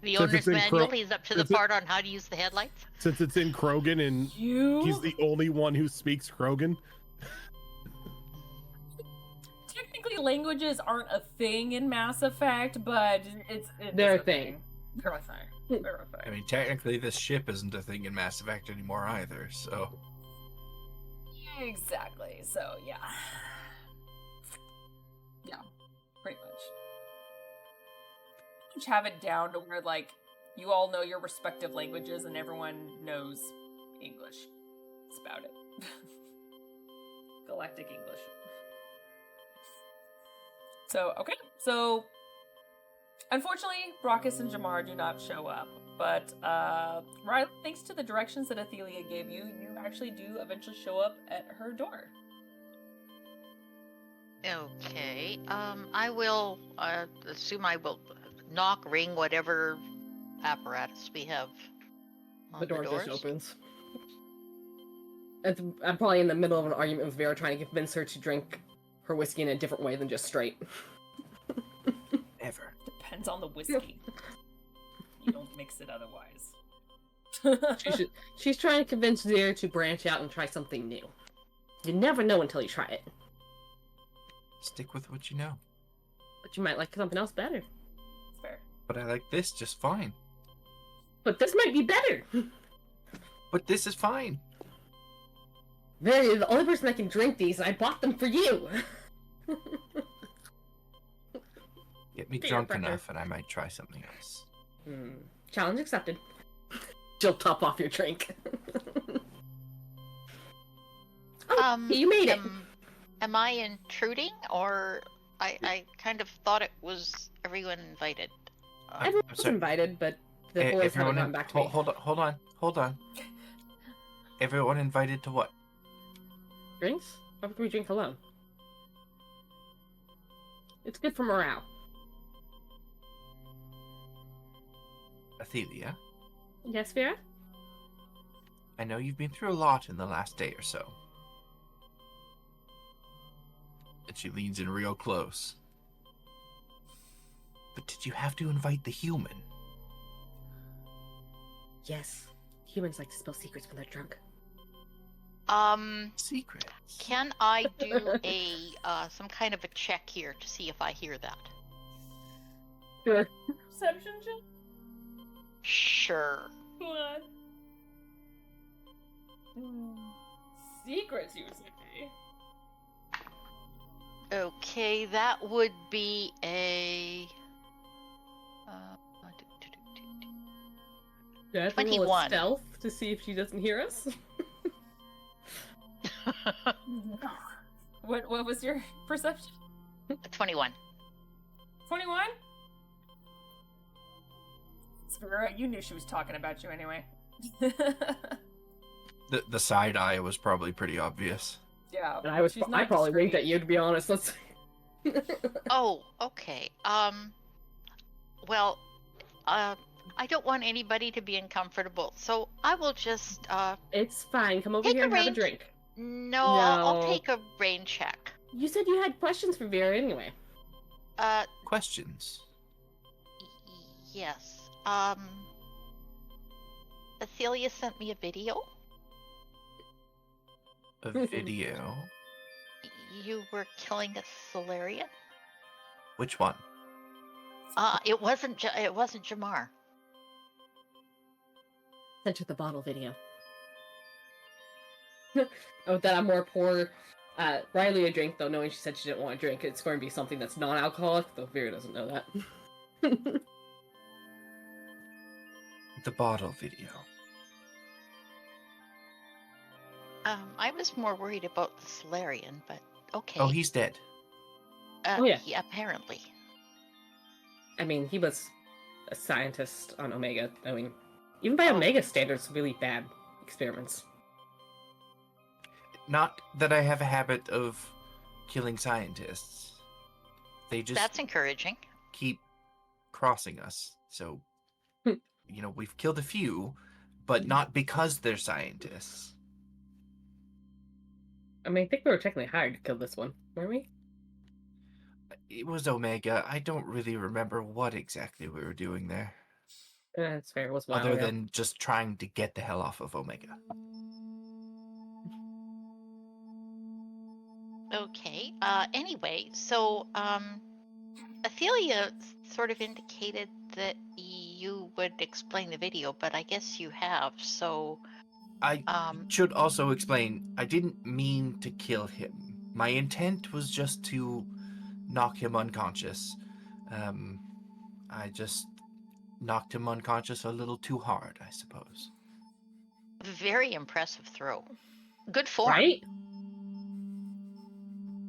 The Since owner's it's in manual, Cro- he's up to the since it- part on how to use the headlights. Since it's in Krogan and you. he's the only one who speaks Krogan. Technically, languages aren't a thing in Mass Effect, but it's They're a a thing. Verify. Verify. I mean, technically, this ship isn't a thing in Mass Effect anymore either, so. Exactly. So yeah. Yeah, pretty much. Just have it down to where like you all know your respective languages and everyone knows English. That's about it. Galactic English. So okay. So unfortunately, Brockus and Jamar do not show up. But Riley, thanks to the directions that Athelia gave you, you actually do eventually show up at her door. Okay. I will assume I will knock, ring, whatever apparatus we have on The door doors. just opens. I'm probably in the middle of an argument with Vera trying to convince her to drink her whiskey in a different way than just straight. Ever. Depends on the whiskey. You don't mix it otherwise. She's trying to convince Vera to branch out and try something new. You never know until you try it. Stick with what you know. But you might like something else better. Fair. But I like this just fine. But this might be better. But this is fine. Vera, you're the only person that can drink these, and I bought them for you. Get me Peter drunk Parker. enough and I might try something else. Challenge accepted. She'll top off your drink. Oh, you made it. Am I intruding, or I kind of thought it was everyone invited? Everyone was sorry. invited, but the boys haven't gotten back to me. Hold on. Everyone invited to what? Drinks? Why would we drink alone? It's good for morale. Athelia, Yes, Vera? I know you've been through a lot in the last day or so. And she leans in real close. But did you have to invite the human? Yes. Humans like to spill secrets when they're drunk. Secrets. Can I do a some kind of a check here to see if I hear that? Sure. Perception check? Sure. What? Secrets, you say? Okay, that would be a. Do I have to roll a 21. stealth to see if she doesn't hear us? What was your perception? 21. 21? Spira, you knew she was talking about you anyway. The side eye was probably pretty obvious. Yeah. And I she's not probably winked discreet. at you, to be honest. Let's. Oh, okay. Well, I don't want anybody to be uncomfortable, so I will just It's fine. Come over Take here a and have a range- drink. no, I'll No. take a brain check. You said you had questions for Vera anyway. Questions? Yes. Athelia sent me a video. A video? You were killing a Solarian. Which one? It wasn't Jamar. Sent her the bottle video. Oh, that I'm more pour Riley a drink, though, knowing she said she didn't want to drink. It's going to be something that's non-alcoholic, though Vera doesn't know that. The bottle video. I was more worried about the Solarian, but okay. Oh, he's dead. Oh, yeah. Apparently. I mean, he was a scientist on Omega. I mean, even by Oh. Omega standards, really bad experiments. Not that I have a habit of killing scientists. They just That's encouraging. keep crossing us. So, we've killed a few, but not because they're scientists. I mean, I think we were technically hired to kill this one, weren't we? It was Omega. I don't really remember what exactly we were doing there. That's fair. It was a while Other ago. than just trying to get the hell off of Omega. Okay. Anyway, so Athelia sort of indicated that you would explain the video, but I guess you have. So, I should also explain, I didn't mean to kill him. My intent was just to knock him unconscious. I just knocked him unconscious a little too hard, I suppose. very impressive throw. Good form. Right?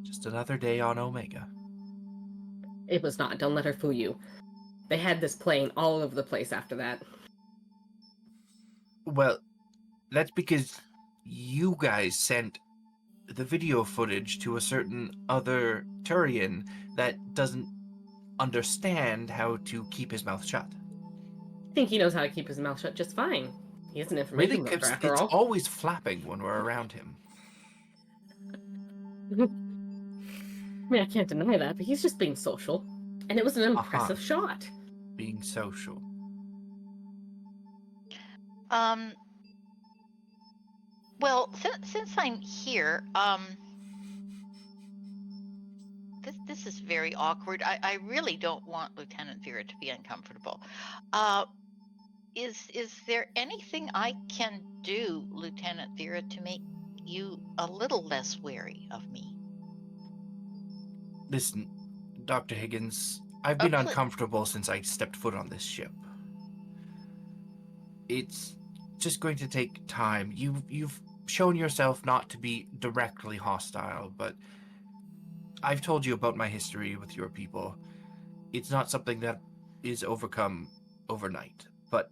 Just another day on Omega. It was not. Don't let her fool you. They had this playing all over the place after that. Well, that's because you guys sent the video footage to a certain other Turian that doesn't understand how to keep his mouth shut. I think he knows how to keep his mouth shut just fine. He is an Really, information worker after it's all. always flapping when we're around him. I mean, I can't deny that, but he's just being social. And it was an impressive shot. Being social. Well, since I'm here, this is very awkward. I really don't want Lieutenant Vera to be uncomfortable. Is there anything I can do, Lieutenant Vera, to make you a little less wary of me? Listen, Dr. Higgins, I've been uncomfortable since I stepped foot on this ship. It's just going to take time. You've shown yourself not to be directly hostile, but I've told you about my history with your people. It's not something that is overcome overnight, but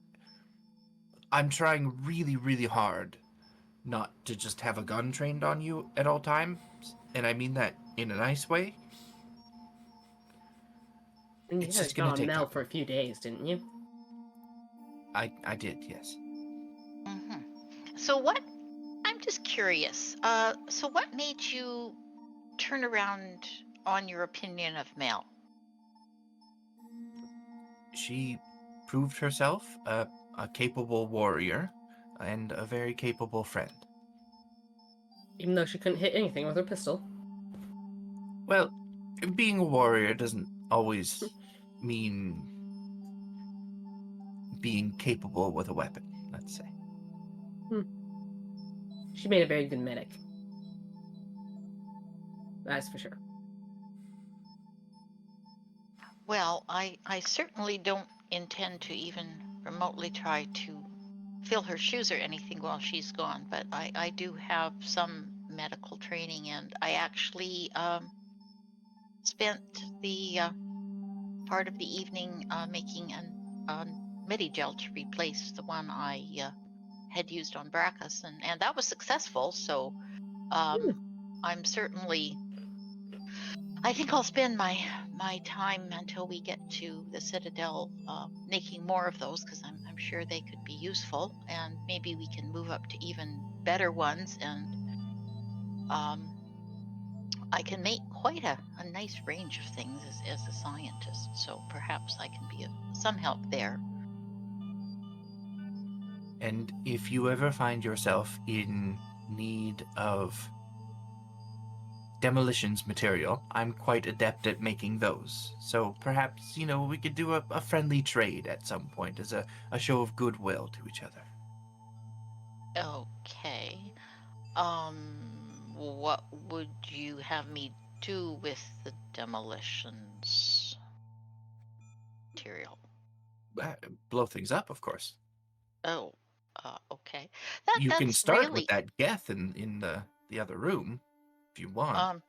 I'm trying really, really hard not to just have a gun trained on you at all times, and I mean that in a nice way. And you It's had just it gonna on take Mel time. for a few days, didn't you? I did, yes. Mm-hmm. So I'm just curious. So what made you turn around on your opinion of Mel? She proved herself a capable warrior and a very capable friend. Even though she couldn't hit anything with her pistol. Well, being a warrior doesn't always mean being capable with a weapon, let's say. She made a very good medic. That's for sure. Well, I certainly don't intend to even remotely try to fill her shoes or anything while she's gone, but I do have some medical training, and I actually spent the part of the evening making a Medigel to replace the one I had used on Brackus, and that was successful, so I'm certainly... I think I'll spend my time until we get to the Citadel making more of those, because I'm sure they could be useful, and maybe we can move up to even better ones, and I can make quite a nice range of things as a scientist, so perhaps I can be of some help there. And if you ever find yourself in need of demolitions material, I'm quite adept at making those. So perhaps, we could do a friendly trade at some point as a show of goodwill to each other. Okay. What would you have me do with the demolitions material? Blow things up, of course. Oh, okay. You can That's start really... with that Geth in the other room, if you want.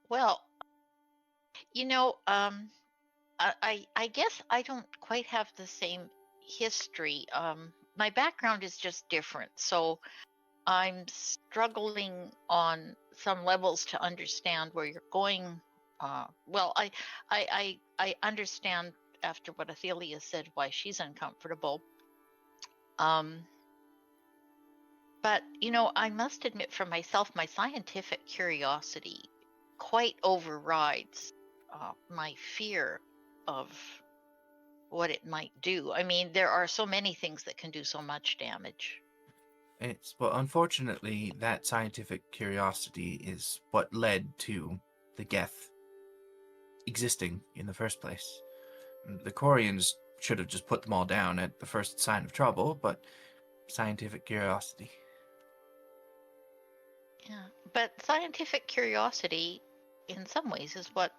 Well, I guess I don't quite have the same history. My background is just different, so I'm struggling on some levels to understand where you're going. Well, I understand after what Athelia said why she's uncomfortable. But, I must admit for myself, my scientific curiosity quite overrides my fear of what it might do. I mean, there are so many things that can do so much damage. Well, unfortunately, that scientific curiosity is what led to the Geth existing in the first place. The Corians should have just put them all down at the first sign of trouble, but scientific curiosity. Yeah, but scientific curiosity, in some ways, is what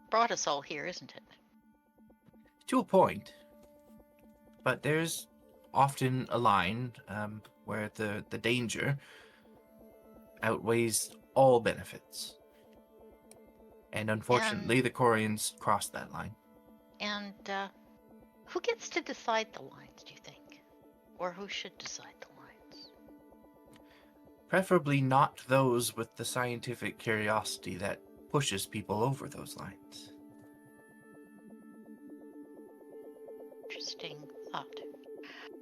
brought us all here, isn't it? To a point. But there's often a line where the danger outweighs all benefits. And unfortunately, the Corians crossed that line. And who gets to decide the lines, do you think? Or who should decide the lines? Preferably not those with the scientific curiosity that pushes people over those lines. Interesting thought.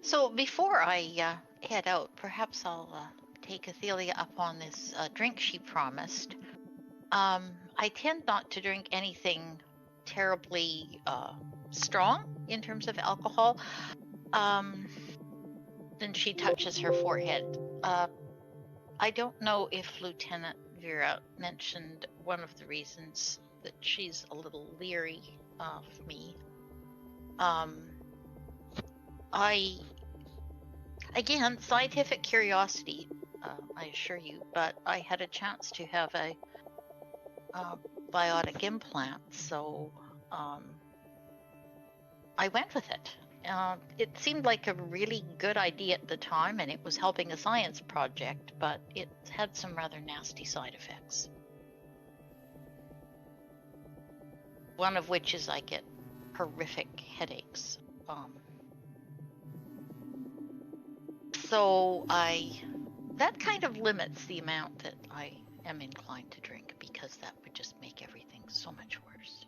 So before I head out, perhaps I'll take Athelia up on this drink she promised. I tend not to drink anything terribly strong in terms of alcohol. Then she touches her forehead. I don't know if Lieutenant Vera mentioned one of the reasons that she's a little leery of me. Again, scientific curiosity, I assure you, but I had a chance to have a biotic implant, so I went with it. It seemed like a really good idea at the time, and it was helping a science project, but it had some rather nasty side effects. One of which is I get horrific headaches. So that kind of limits the amount that I am inclined to drink, because that would just make everything so much worse.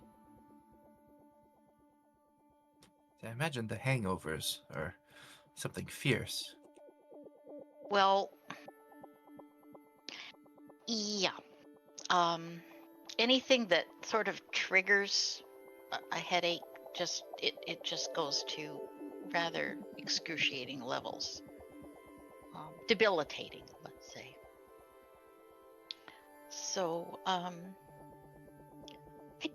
I imagine the hangovers are something fierce. Well, yeah. Anything that sort of triggers a headache, it just goes to rather excruciating levels. Debilitating, let's say. So, I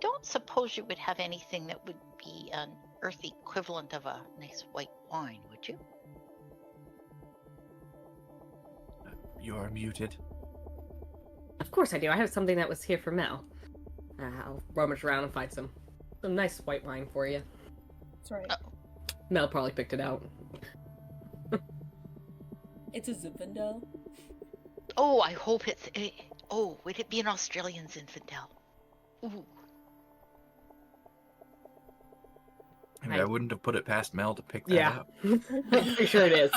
don't suppose you would have anything that would be an earthy equivalent of a nice white wine, would you? You're muted. Of course I do. I have something that was here for Mel. I'll rummage around and find some nice white wine for you. That's right. Mel probably picked it out. It's a Zinfandel. Oh, I hope it's... Oh, would it be an Australian Zinfandel? Ooh. I mean, I wouldn't have put it past Mel to pick that Yeah. up. I'm pretty sure it is.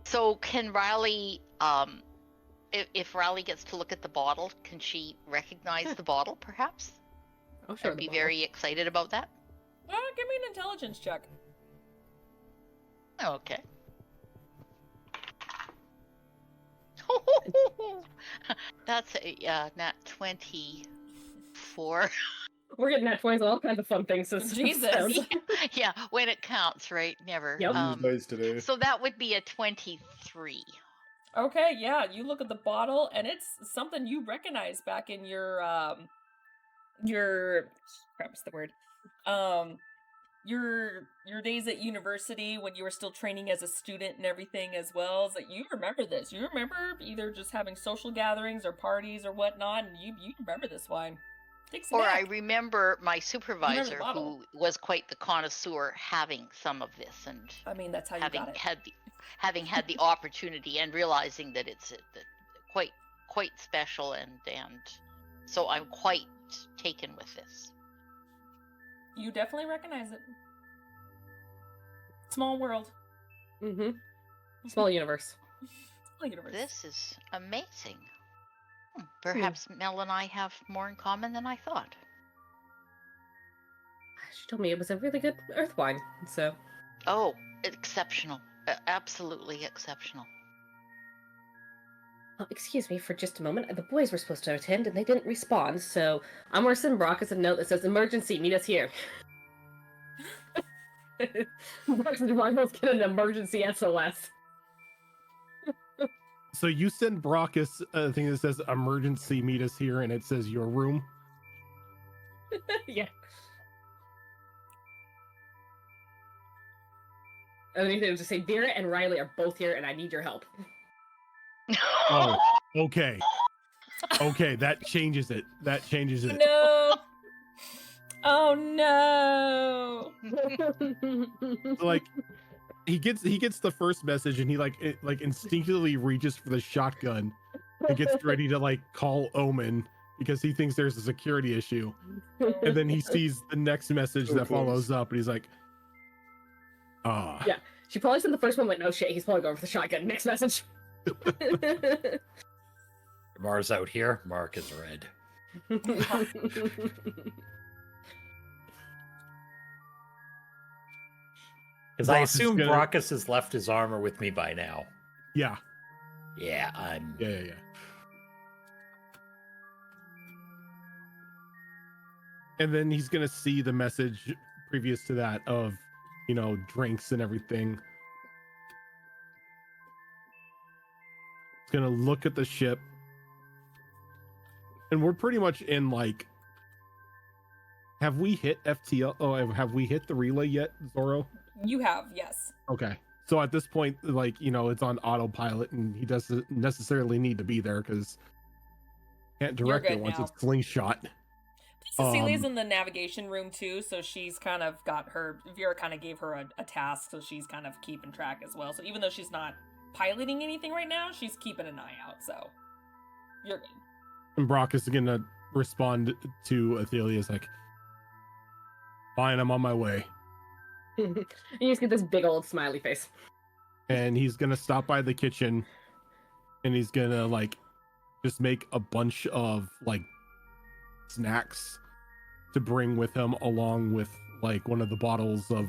So can Riley, if Riley gets to look at the bottle, can she recognize the bottle, perhaps? Oh, sure. I'd be very excited about that. Give me an intelligence check. Okay. That's a nat 24. We're getting that 20s on all kinds of fun things. Jesus. Yeah, when it counts, right? Never. Yep. Use dice today. So that would be a 23. Okay, yeah, you look at the bottle and it's something you recognize back in your crap, what's the word? Your days at university when you were still training as a student and everything as well. Is that you remember this? You remember either just having social gatherings or parties or whatnot, and you remember this wine. Takes it Or I back. remember my supervisor, bottle. who was quite the connoisseur, having some of this, and I mean, that's how you having got it. having had the opportunity and realizing that it's quite special, and so I'm quite taken with this. You definitely recognize it. Small world. Mm-hmm. Small universe. Small universe. This is amazing. Perhaps Mel and I have more in common than I thought. She told me it was a really good earth wine, so... Oh, exceptional. Absolutely exceptional. Excuse me for just a moment. The boys were supposed to attend and they didn't respond, so I'm going to send Brockus a note that says, "Emergency, meet us here." Brockus and Rivals get an emergency SOS. So you send Brockus a thing that says "emergency, meet us here," and it says your room. Yeah. And then he'll just say, Vera and Riley are both here, and I need your help. Oh, okay. Okay, that changes it. That changes it. No. Oh no. Like he gets the first message and he like instinctively reaches for the shotgun and gets ready to like call Omen because he thinks there's a security issue. And then he sees the next message that follows up and he's like, Yeah. She probably sent the first one, went, no shit, he's probably going for the shotgun. Next message. Mars out here. Mark is red. Because I Brock is assume gonna- Brockus has left his armor with me by now. Yeah. Yeah, I'm. Yeah. And then he's gonna see the message previous to that of, drinks and everything. He's gonna look at the ship. And we're pretty much in like, have we hit FTL? Oh, have we hit the relay yet, Zoro? You have, yes. Okay. So at this point, like, it's on autopilot and he doesn't necessarily need to be there because can't direct it good once now. it's slingshot. Cecilia's in the navigation room too, so she's kind of got her. Vera kind of gave her a task, so she's kind of keeping track as well. So even though she's not piloting anything right now, she's keeping an eye out. So you're good. And Brock is gonna respond to Athelia's like, fine, I'm on my way. You just get this big old smiley face. And he's gonna stop by the kitchen and he's gonna like just make a bunch of like snacks to bring with him along with like one of the bottles of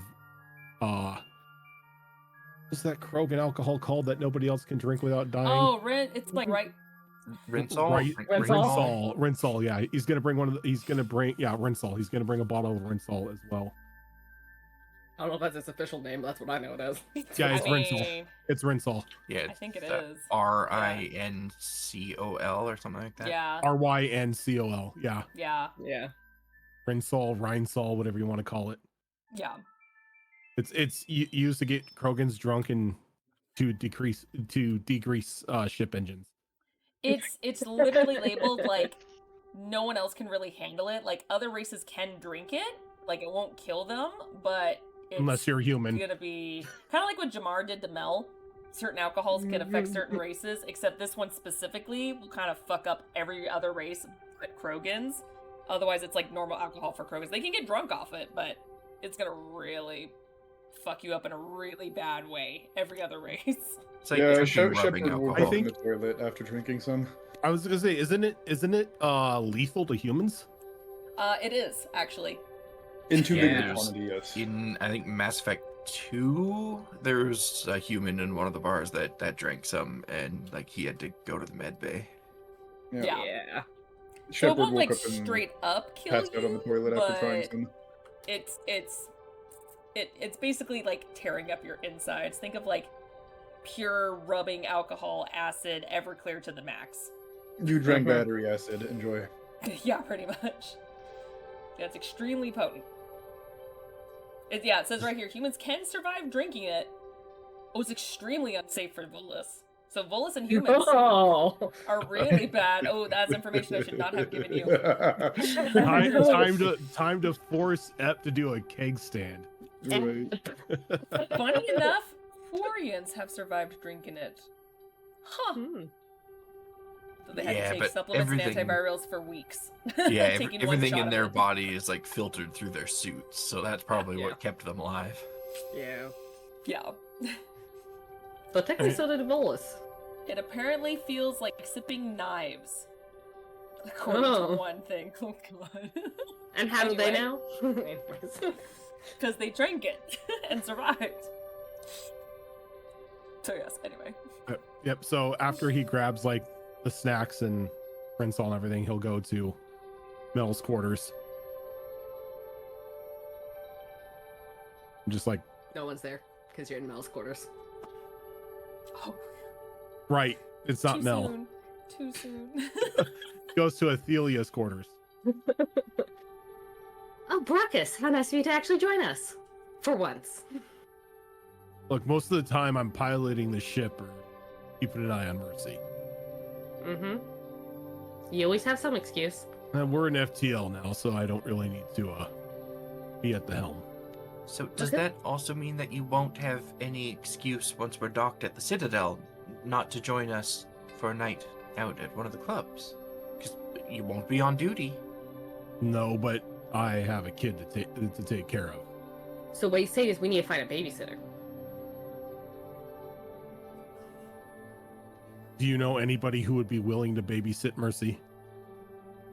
what's that Krogan alcohol called that nobody else can drink without dying? Oh, it's like right. Rinsol? Rinsol, yeah. He's gonna bring Rinsol. He's gonna bring a bottle of Rinsol as well. I don't know if that's its official name, but that's what I know it as. Yeah, it's I Rinsol. mean, It's Rinsol. Yeah, I think it that is. RINCOL or something like that. Yeah. RYNCOL. Yeah. Yeah. Yeah. Rinsol, Rhinesol, whatever you want to call it. Yeah. It's used to get Krogans drunk and to degrease ship engines. It's literally labeled like no one else can really handle it. Like other races can drink it, like it won't kill them, but it's Unless you're human. gonna be kind of like what Jamar did to Mel. Certain alcohols can affect certain races, except this one specifically will kind of fuck up every other race but Krogans. Otherwise, it's like normal alcohol for Krogans. They can get drunk off it, but it's gonna really fuck you up in a really bad way. Every other race. It's like Yeah, Shepard Shepard will alcohol. I go in think- the toilet after drinking some. I was gonna say, isn't it lethal to humans? It is actually. In too big of a there's- quantity, yes. In I think Mass Effect 2, there's a human in one of the bars that drank some, and like he had to go to the med bay. Yeah. Yeah. So it Shepard won't woke like up and straight up kill passed out on the toilet you, after trying but some. it's basically like tearing up your insides. Think of like pure rubbing alcohol, acid, Everclear to the max. You drank battery acid. Enjoy. Yeah, pretty much. Yeah, it's extremely potent. It says right here, humans can survive drinking it. Oh, it's extremely unsafe for Volus. So Volus and humans Oh. are really bad. Oh, that's information I should not have given you. Time to force Ep to do a keg stand. Right. Funny enough, Quarians have survived drinking it. Huh. So they had Yeah, to take but supplements everything- and antivirals for weeks. Yeah, Taking one everything shot in of their it. body is like filtered through their suits, so that's probably Yeah. what kept them alive. Yeah. Yeah. But technically, so did Volus. It apparently feels like sipping knives. According Oh. to one thing. Oh god. And how do they Anyway. now? Because they drank it and survived. So yes, anyway. Yep. So after he grabs like the snacks and Rinsol and everything, he'll go to Mel's quarters. Just like, No one's there because you're in Mel's quarters. Oh, right, it's not too Mel. soon. Too soon. Goes to Athelia's quarters. Oh, Brockus, how nice of you to actually join us. For once. Look, most of the time I'm piloting the ship or keeping an eye on Mercy. Mm-hmm. You always have some excuse. And we're an FTL now, so I don't really need to be at the helm. So does Okay. that also mean that you won't have any excuse once we're docked at the Citadel not to join us for a night out at one of the clubs? Because you won't be on duty. No, but I have a kid to take care of. So what he's saying is we need to find a babysitter. Do you know anybody who would be willing to babysit Mercy?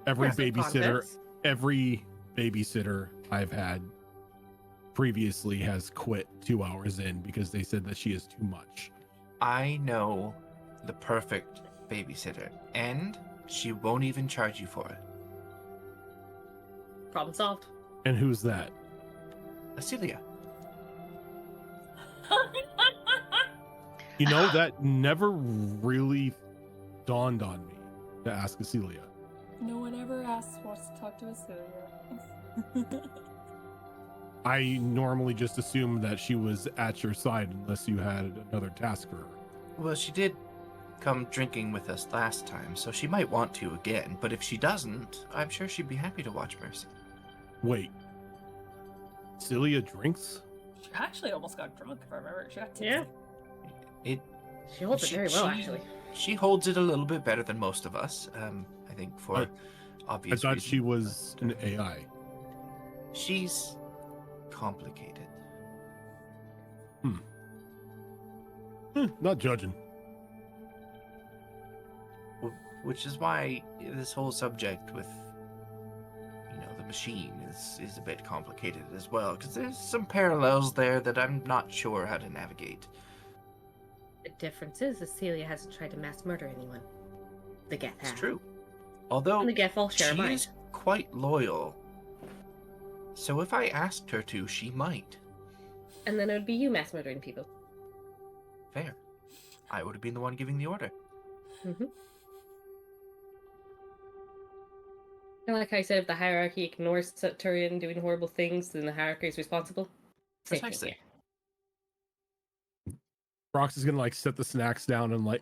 Every Yeah, some babysitter, contacts. every babysitter I've had previously has quit 2 hours in because they said that she is too much. I know the perfect babysitter, and she won't even charge you for it. Problem solved. And who's that? Acelia. You know, that never really dawned on me to ask Acelia. No one ever asks for us to talk to Acelia. I normally just assumed that she was at your side unless you had another task for her. Well, she did come drinking with us last time, so she might want to again. But if she doesn't, I'm sure she'd be happy to watch Mercy. Wait. Celia drinks? She actually almost got drunk, if I remember. She got tipsy. Yeah. It She holds it very well, actually. She holds it a little bit better than most of us. I think for I obvious thought reasons, she was but, an AI. She's complicated. Not judging. Which is why this whole subject with, the machine is a bit complicated as well, because there's some parallels there that I'm not sure how to navigate. The difference is Celia hasn't tried to mass murder anyone. The Geth It's have. true. Although And the Geth all share a she mind. is quite loyal. So if I asked her to, she might. And then it would be you mass murdering people. Fair. I would have been the one giving the order. Mm-hmm. And like I said, if the hierarchy ignores Turian doing horrible things, then the hierarchy is responsible. Same thing Precisely. here. Rox is gonna set the snacks down and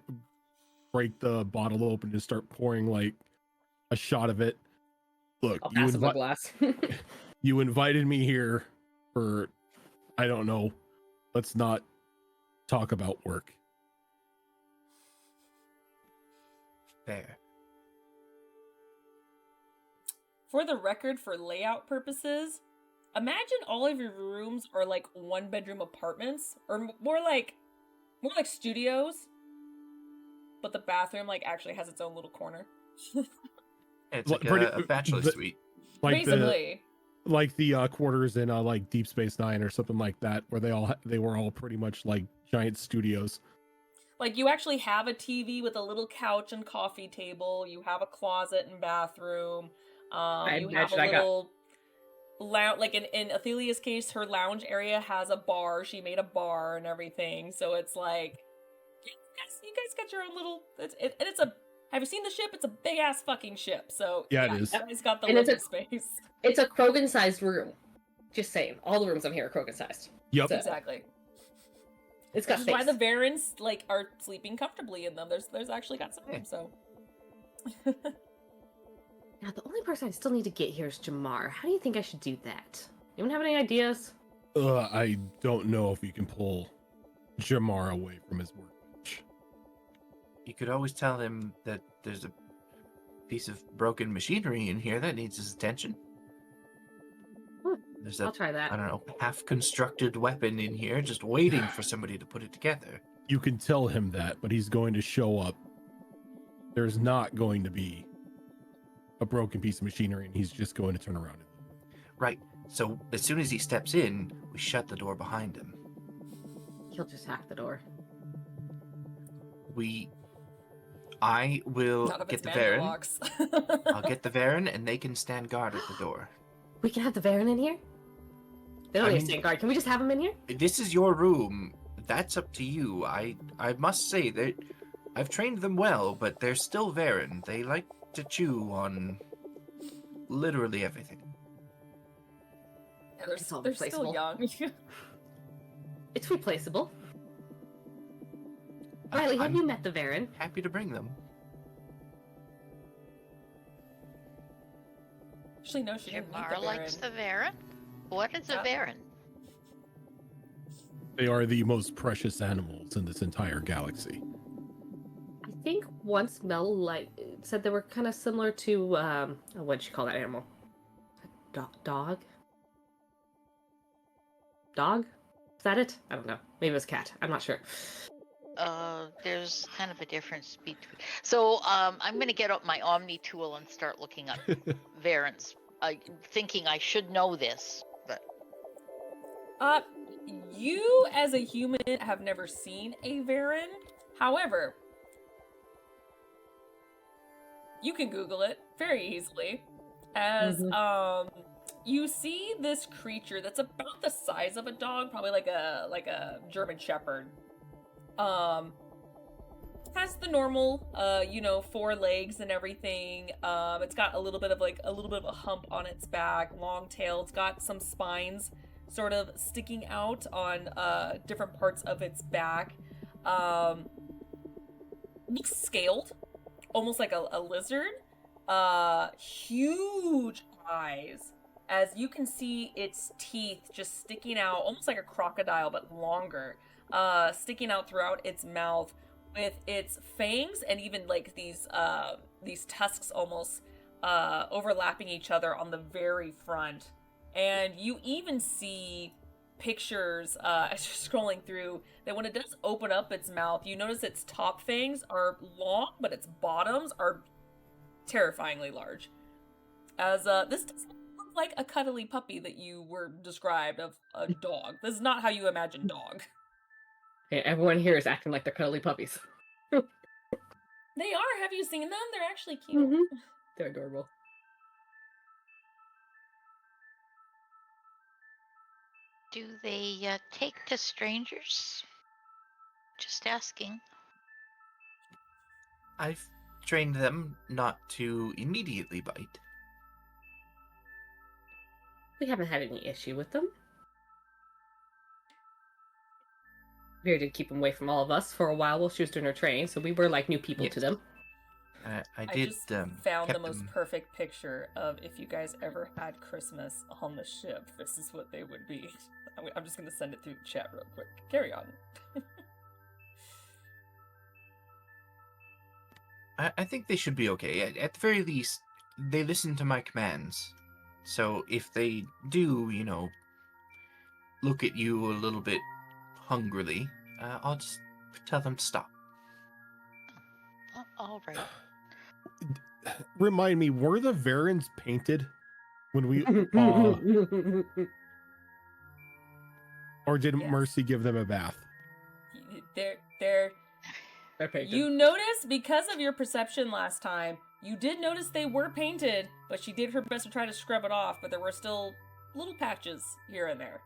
break the bottle open and start pouring a shot of it. Look, I'll pass him a glass. you invited me here for, I don't know, let's not talk about work. Fair. For the record, for layout purposes, imagine all of your rooms are like one-bedroom apartments, or more like studios, but the bathroom actually has its own little corner. It's Well, like a bachelor suite. Basically. Like the quarters in Deep Space Nine or something like that, where they were all pretty much like giant studios. You actually have a TV with a little couch and coffee table. You have a closet and bathroom. You have a imagine I got- little lounge. In Athelia's case, her lounge area has a bar. She made a bar and everything. So it's you guys got your own little. It's a. Have you seen the ship? It's a big ass fucking ship. So Yeah, it is. You guys got the And it's living space. It's a Krogan-sized room. Just saying. All the rooms on here are Krogan-sized. Yep. So- Exactly. It's got Which is why space. the Varens are sleeping comfortably in them. There's actually got some room. So. Now, the only person I still need to get here is Jamar. How do you think I should do that? Anyone have any ideas? I don't know if you can pull Jamar away from his workbench. You could always tell him that there's a piece of broken machinery in here that needs his attention. There's I'll a, try I that. don't know, half-constructed weapon in here just waiting for somebody to put it together. You can tell him that, but he's going to show up. There's not going to be a broken piece of machinery, and he's just going to turn around. Right. So as soon as he steps in, we shut the door behind him. He'll just hack the door. I will Not if get it's the manual Varen. locks. I'll get the Varen, and they can stand guard at the door. We can have the Varen in here? They don't I need mean- to stand guard. Can we just have him in here? This is your room. That's up to you. I must say that I've trained them well, but they're still Varen. They like to chew on literally everything. Yeah, It's all they're still replaceable. young. It's replaceable. Riley, have I'm you met the Varen? happy to bring them. Actually, no, she didn't meet Jamar the likes Baron. the Varen? What is a Uh, Varen? They are the most precious animals in this entire galaxy. I think once Mel said they were kind of similar to what'd you call that animal? Dog? Dog? Is that it? I don't know. Maybe it was cat. I'm not sure. There's kind of a difference between. So, I'm gonna get up my Omni tool and start looking up Varens. Thinking I should know this, but You as a human have never seen a Varen. However, you can Google it very easily. As you see this creature that's about the size of a dog, probably like a German Shepherd. Has the normal, 4 legs and everything. It's got a little bit of a hump on its back, long tail. It's got some spines sort of sticking out on different parts of its back. Looks scaled, almost like a lizard. Huge eyes. As you can see its teeth just sticking out, almost like a crocodile, but longer. Sticking out throughout its mouth, with its fangs and even like these tusks almost overlapping each other on the very front. And you even see pictures as you're scrolling through that when it does open up its mouth, you notice its top fangs are long, but its bottoms are terrifyingly large. As this doesn't look like a cuddly puppy that you were described of a dog. This is not how you imagine dog. Okay, everyone here is acting like they're cuddly puppies. They are. Have you seen them? They're actually cute. Mm-hmm. They're adorable. do they take to strangers? Just asking. I've trained them not to immediately bite. We haven't had any issue with them. Veer did keep them away from all of us for a while while she was doing her training, so we were like new people to Yes. them. I I did. just found the kept most them- perfect picture of if you guys ever had Christmas on the ship. This is what they would be. I'm just gonna send it through the chat real quick. Carry on. I think they should be okay. At the very least, they listen to my commands. So if they do, look at you a little bit hungrily, I'll just tell them to stop. Oh, all right. Remind me, were the Varens painted when we or did Yes. Mercy give them a bath? They're painted. You notice, because of your perception last time, you did notice they were painted, but she did her best to try to scrub it off, but there were still little patches here and there.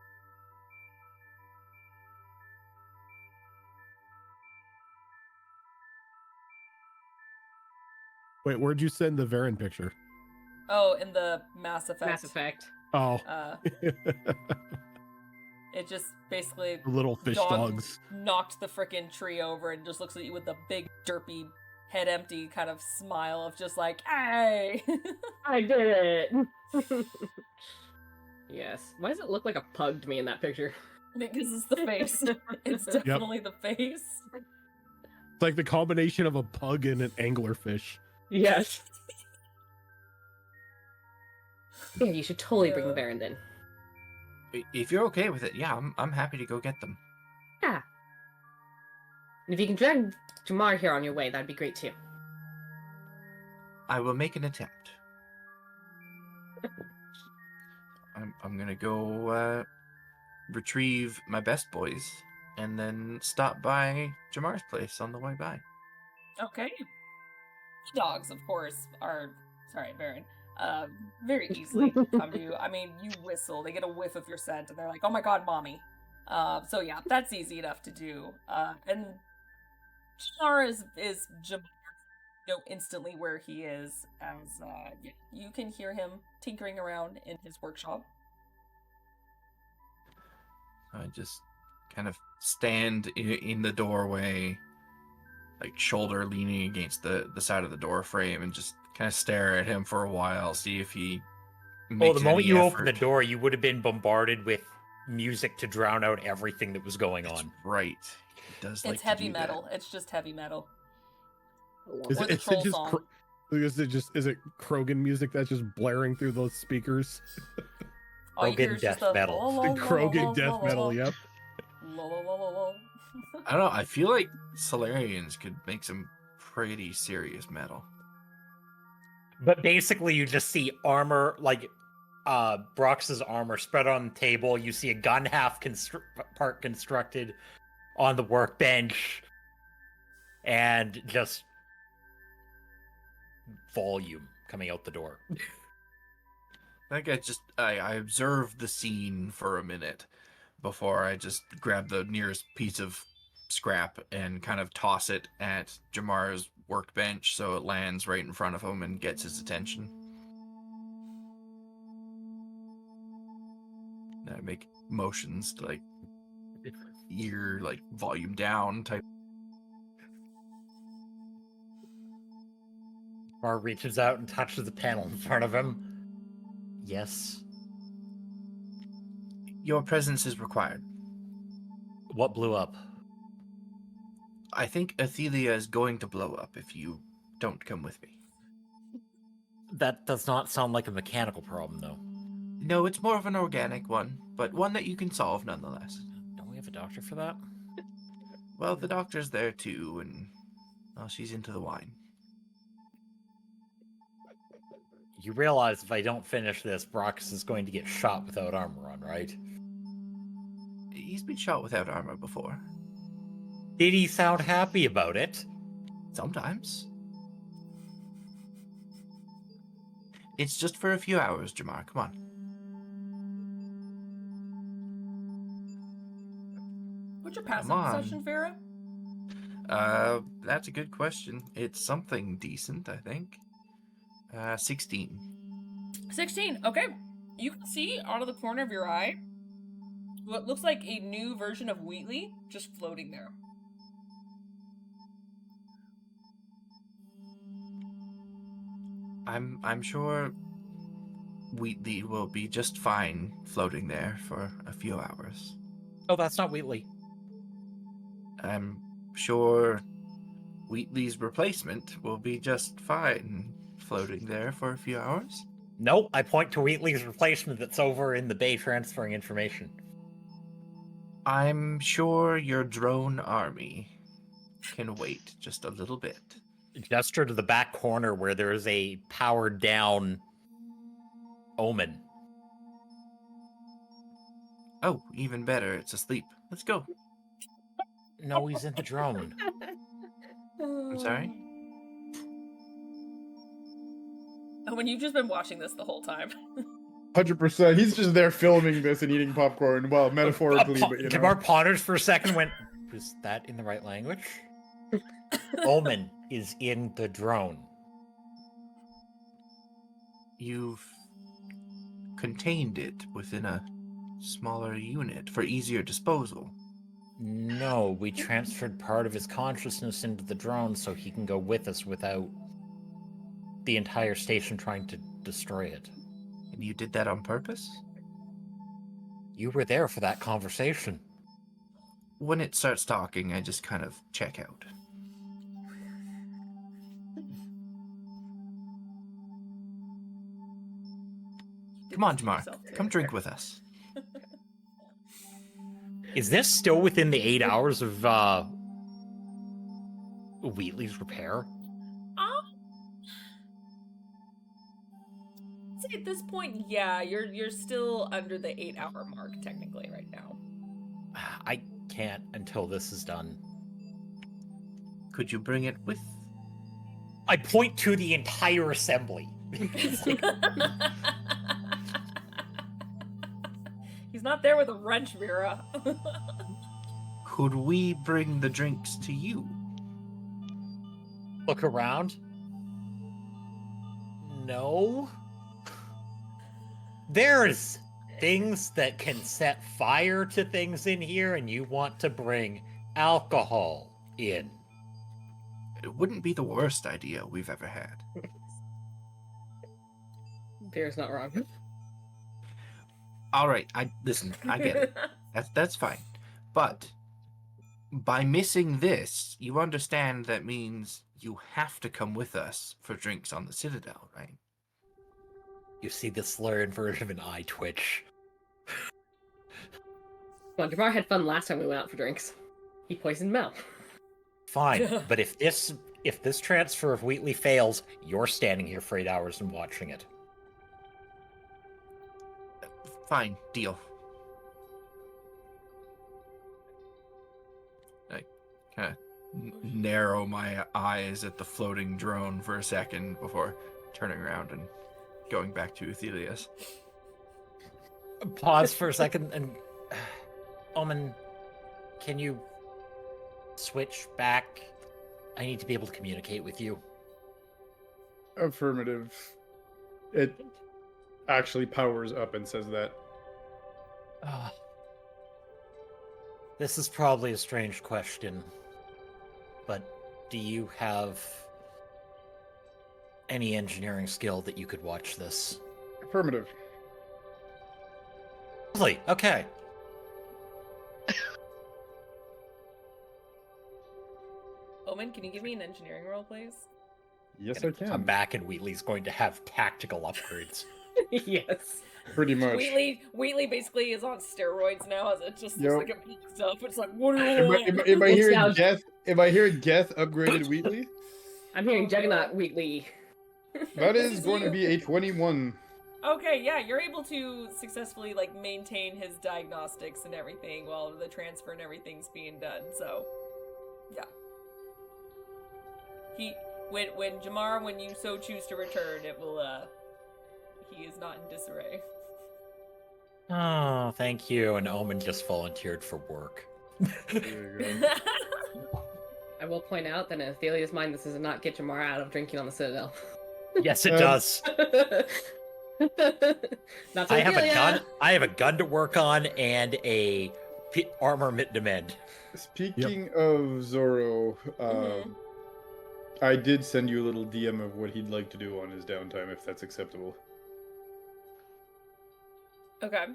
Wait, where'd you send the Varen picture? Oh, in the Mass Effect. Mass Effect. Oh, It just basically little fish dog dogs. knocked the frickin' tree over and just looks at you with a big derpy head empty kind of smile of just like, hey. I did it. Yes. Why does it look like a pug to me in that picture? Because it's the face. It's definitely the face. It's like the combination of a pug and an anglerfish. Yes. Yeah, you should totally bring the Yeah. Baron then. If you're okay with it, yeah, I'm happy to go get them. Yeah. And if you can drag Jamar here on your way, that'd be great too. I will make an attempt. I'm gonna go retrieve my best boys and then stop by Jamar's place on the way by. Okay. Dogs, of course, are sorry, Baron. Very easily come to you. I mean, you whistle, they get a whiff of your scent, and they're like, "Oh my god, mommy!" So yeah, that's easy enough to do. And Jamar is Jamar, instantly where he is, as you can hear him tinkering around in his workshop. I just kind of stand in the doorway like shoulder leaning against the side of the door frame and just kind of stare at him for a while, see if he makes The moment any you effort. opened the door, you would have been bombarded with music to drown out everything that was going That's on. right. He does like It's to heavy do that. metal. It's just heavy metal. Is Or it, the is it troll just song. is it Krogan music that's just blaring through those speakers? All you hear Krogan is just death the metal. la, la, The la, la, Krogan la, death la, metal, la, yep. la, la, la, la, la. I don't know. I feel like Solarians could make some pretty serious metal. But basically, you just see armor, like Brox's armor spread on the table. You see a gun half part constructed on the workbench, and just volume coming out the door. I think I observed the scene for a minute before I just grab the nearest piece of scrap and kind of toss it at Jamar's workbench so it lands right in front of him and gets his attention. And I make motions to like ear, like volume down type. Jamar reaches out and touches the panel in front of him. Yes. Your presence is required. What blew up? I think Athelia is going to blow up if you don't come with me. That does not sound like a mechanical problem, though. No, it's more of an organic one, but one that you can solve nonetheless. Don't we have a doctor for that? Well, the doctor's there too, and well, she's into the wine. You realize if I don't finish this, Brox is going to get shot without armor on, right? He's been shot without armor before. Did he sound happy about it? Sometimes. It's just for a few hours, Jamar. Come on. What's your passive Come on. perception, Vera? That's a good question. It's something decent, I think. 16. 16. Okay. You can see out of the corner of your eye what looks like a new version of Wheatley just floating there. I'm sure Wheatley will be just fine floating there for a few hours. Oh, that's not Wheatley. I'm sure Wheatley's replacement will be just fine floating there for a few hours. Nope, I point to Wheatley's replacement that's over in the bay transferring information. I'm sure your drone army can wait just a little bit. Gesture to the back corner where there is a powered down Omen. Oh, even better, it's asleep. Let's go. No, he's in the drone. I'm sorry? When you've just been watching this the whole time. 100%. He's just there filming this and eating popcorn. Well, metaphorically, but you know. Jamar ponders for a second and went, was that in the right language? Omen is in the drone. You've contained it within a smaller unit for easier disposal. No, we transferred part of his consciousness into the drone so he can go with us without the entire station trying to destroy it. And you did that on purpose? You were there for that conversation. When it starts talking, I just kind of check out. Come on, Jamar. Come drink with us. Is this still within the 8 hours of Wheatley's repair? See, at this point, yeah, you're still under the 8-hour mark technically right now. I can't until this is done. Could you bring it with? I point to the entire assembly. He's not there with a wrench, Vera. Could we bring the drinks to you? Look around. No. There's things that can set fire to things in here, and you want to bring alcohol in. It wouldn't be the worst idea we've ever had. Bear's not wrong. All right, listen. I get it. That's fine. But by missing this, you understand that means you have to come with us for drinks on the Citadel, right? You see the slurred version of an eye twitch. Well, Jamar had fun last time we went out for drinks. He poisoned Mel. Fine, but if this transfer of Wheatley fails, you're standing here for 8 hours and watching it. Fine, deal. I kind of narrow my eyes at the floating drone for a second before turning around and going back to Athelius. Pause for a second and... Omen, can you switch back? I need to be able to communicate with you. Affirmative. It actually powers up and says that. This is probably a strange question, but do you have any engineering skill that you could watch this? Affirmative. Lovely, okay. Omen, can you give me an engineering roll, please? Yes, I Gonna can. come back and Wheatley's going to have tactical upgrades. Yes. Pretty much. Wheatley basically is on steroids now, as it just Yep. looks like a peak stuff. It's like, what are Am I It's hearing now- Geth? Am I hearing Geth upgraded Wheatley? I'm hearing Juggernaut Wheatley. That This is going to you. be a 21. Okay, yeah, you're able to successfully maintain his diagnostics and everything while the transfer and everything's being done. So, yeah. When Jamar, when you so choose to return, it will he is not in disarray. Oh, thank you. And Omen just volunteered for work. There you go. I will point out that in Athelia's mind, this does not get Jamar out of drinking on the Citadel. Yes, it Um, does. Not to I have a Athelia. gun. I have a gun to work on and a armor mitt demand. Speaking of Zoro, Mhm. I did send you a little DM of what he'd like to do on his downtime, if that's acceptable. Okay.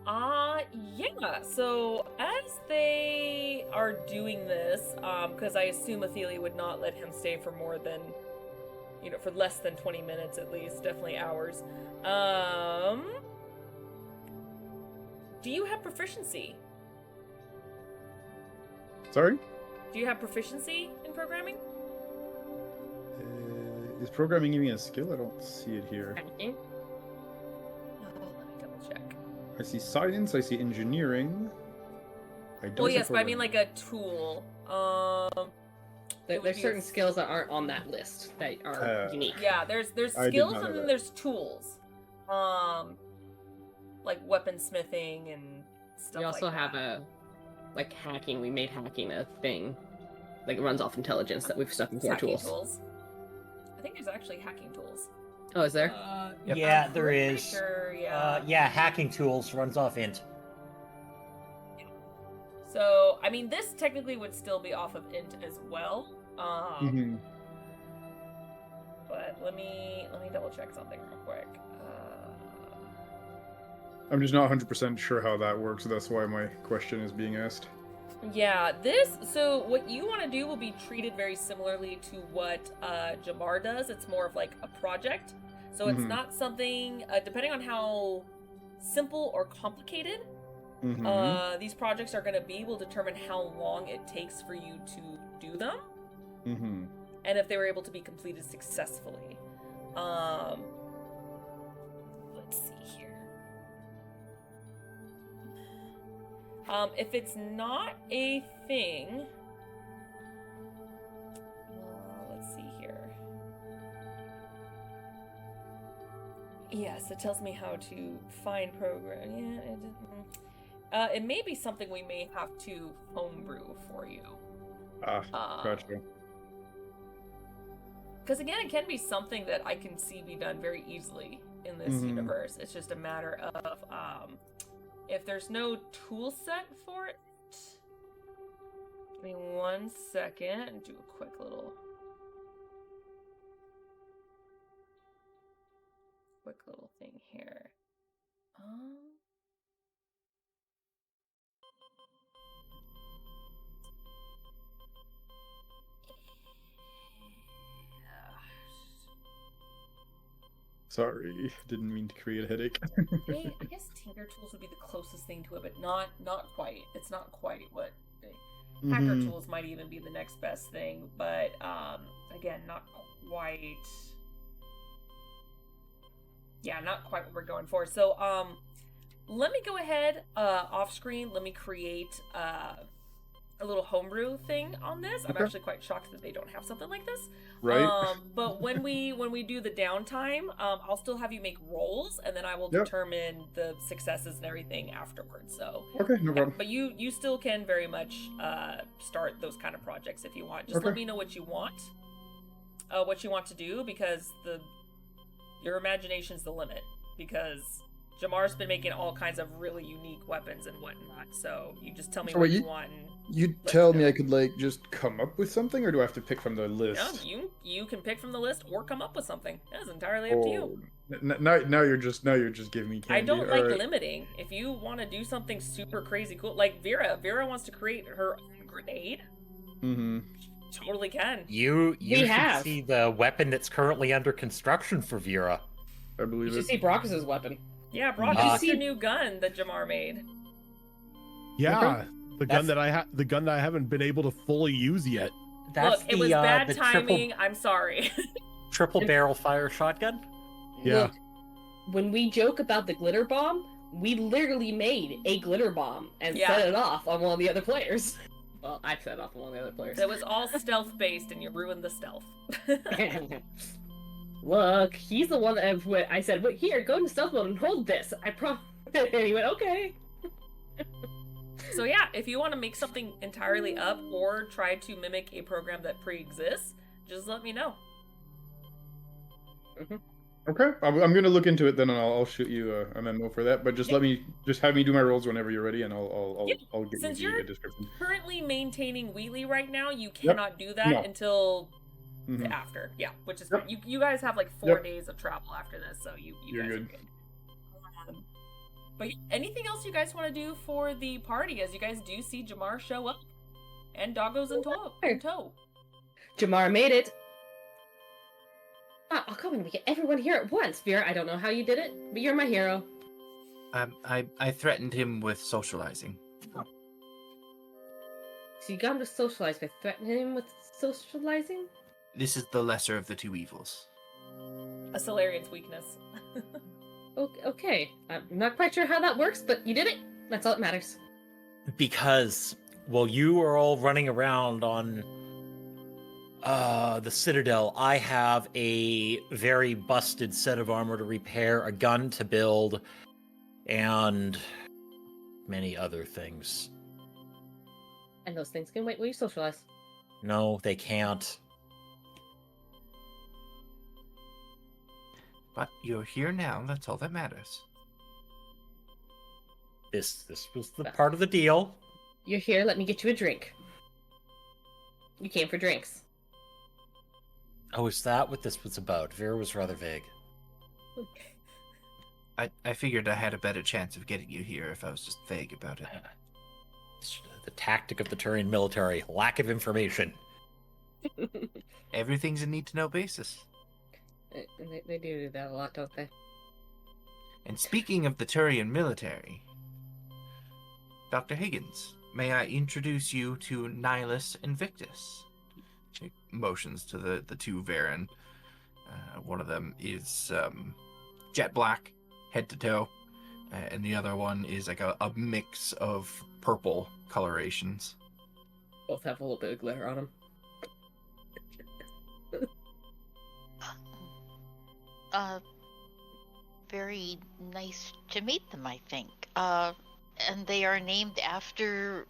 Yeah. So as they are doing this, because I assume Athelia would not let him stay for more than, for less than 20 minutes at least, definitely hours. Do you have proficiency? Sorry? Do you have proficiency in programming? Is programming giving me a skill? I don't see it here. Hacking. Oh, let me double check. I see science, I see engineering. I don't Well, see yes, but I mean programming. like a tool. It would There's be a certain s- skills that aren't on that list that are unique. Yeah, there's I did skills not know and then that. there's tools. Like weaponsmithing and stuff We also like have that. hacking. We made hacking a thing. Like it runs off intelligence that we've stuck into our hacking tools. I think there's actually hacking tools. Oh, is there? Yep. Yeah, I'm there pretty is. Sure, yeah. Yeah, hacking tools runs off int. So, I mean, this technically would still be off of int as well. Mhm. But let me double check something real quick. I'm just not 100% sure how that works, so that's why my question is being asked. Yeah, so what you want to do will be treated very similarly to what Jamar does. It's more of like a project. So it's Mhm. not something, depending on how simple or complicated Mhm. these projects are going to be, will determine how long it takes for you to do them. Mhm. And if they were able to be completed successfully. Let's see here. If it's not a thing, let's see here. Yes, it tells me how to find program. Yeah, it didn't. It may be something we may have to homebrew for you. Gotcha. Because again, it can be something that I can see be done very easily in this Mhm. universe. It's just a matter of if there's no tool set for it, give me 1 second and do a quick little thing here. Sorry, didn't mean to create a headache. I guess Tinker Tools would be the closest thing to it, but not quite. It's not quite what Hacker Mhm. Tools might even be the next best thing, but again, not quite. Yeah, not quite what we're going for. So let me go ahead off screen. Let me create a little homebrew thing on this. I'm Okay. actually quite shocked that they don't have something like this. Right? But when we do the downtime, I'll still have you make rolls, and then I will Yep. determine the successes and everything afterwards. So, Okay, no yeah, problem. but you still can very much start those kind of projects if you want. Just Okay. let me know what you want to do, because your imagination's the limit. Because Jamar's been making all kinds of really unique weapons and whatnot. So you just tell me So what wait, you want. And You let's tell go. me I could like just come up with something, or do I have to pick from the No, list? you can pick from the list or come up with something. That's entirely up to you. Now you're just giving me candy. I don't like Alright. limiting. If you want to do something super crazy cool, like Vera wants to create her own grenade. Mm-hmm. Totally can. You We should have. see the weapon that's currently under construction for Vera. I You believe should it. see Brock's weapon. Yeah, Brock, Uh, this is your new gun that Jamar made. Yeah, the gun That's- that the gun that I haven't been able to fully use yet. That's Look, it was the, bad the timing. I'm sorry. triple barrel fire shotgun. Yeah. Look, when we joke about the glitter bomb, we literally made a glitter bomb and Yeah. set it off on one of the other players. Well, I set it off on one of the other players. It was all stealth based, and you ruined the stealth. Look, he's the one that I said, "Wait, here, go into stealth mode and hold this. I promise." And he went, "Okay." So yeah, if you want to make something entirely up or try to mimic a program that pre-exists, just let me know. Okay, I'm gonna look into it then, and I'll shoot you a memo for that. But just Yeah. have me do my rolls whenever you're ready, and I'll Yeah, give since you you're a description. Currently maintaining Wheatley right now, you cannot do that No. until Mhm. after. Yeah, which is Yep. fine. You guys have like 4 Yep. days of travel after this, so you You're guys good. are good. But anything else you guys want to do for the party, as you guys do see Jamar show up and Doggo's in tow. Jamar made it. Oh, come on, we get everyone here at once. Vera, I don't know how you did it, but you're my hero. I threatened him with socializing. So you got him to socialize by threatening him with socializing? This is the lesser of the two evils. A Solarian's weakness. Okay. I'm not quite sure how that works, but you did it. That's all that matters. Because while you are all running around on the Citadel, I have a very busted set of armor to repair, a gun to build, and many other things. And those things can wait while you socialize. No, they can't. But you're here now, that's all that matters. This was the part of the deal. You're here, let me get you a drink. You came for drinks. Oh, is that what this was about? Vera was rather vague. I figured I had a better chance of getting you here if I was just vague about it. It's the tactic of the Turian military, lack of information. Everything's a need-to-know basis. They do that a lot, don't they? And speaking of the Turian military, Dr. Higgins, may I introduce you to Nihilus and Victus? She motions to the two Varen. One of them is jet black, head to toe, and the other one is like a mix of purple colorations. Both have a little bit of glitter on them. Very nice to meet them, I think. And they are named after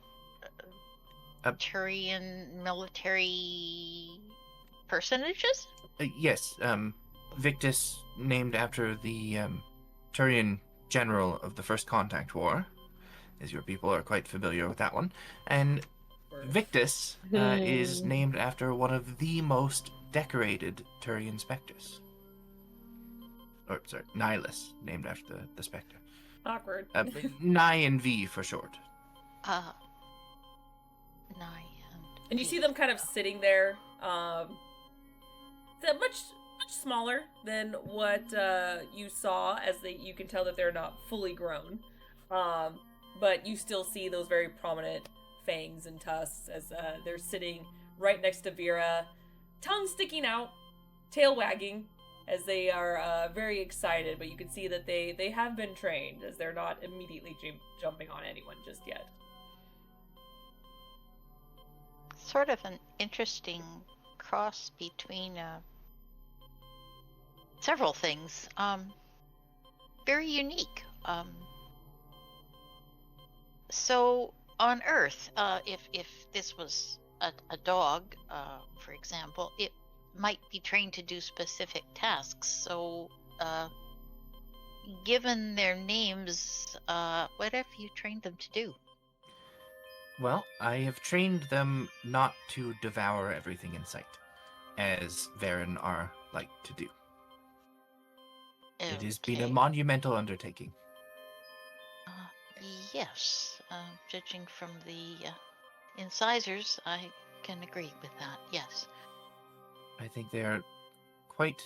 Turian military personages? Yes, Victus named after the Turian general of the First Contact War. as your people are quite familiar with that one. And Victus is named after one of the most decorated Turian specters. Or, sorry, Nihilus, named after the specter. Awkward. Nigh and V for short. And you see them kind of sitting there. They're much smaller than what you saw, as you can tell that they're not fully grown. But you still see those very prominent fangs and tusks as they're sitting right next to Vera, tongue sticking out, tail wagging, as they are very excited. But you can see that they have been trained, as they're not immediately jumping on anyone just yet. Sort of an interesting cross between several things. Very unique. So on Earth, if this was a dog, for example, it might be trained to do specific tasks. So, given their names, what have you trained them to do? Well, I have trained them not to devour everything in sight, as Varen are like to do. It has been a monumental undertaking. Yes, judging from the incisors, I can agree with that, yes. I think they are quite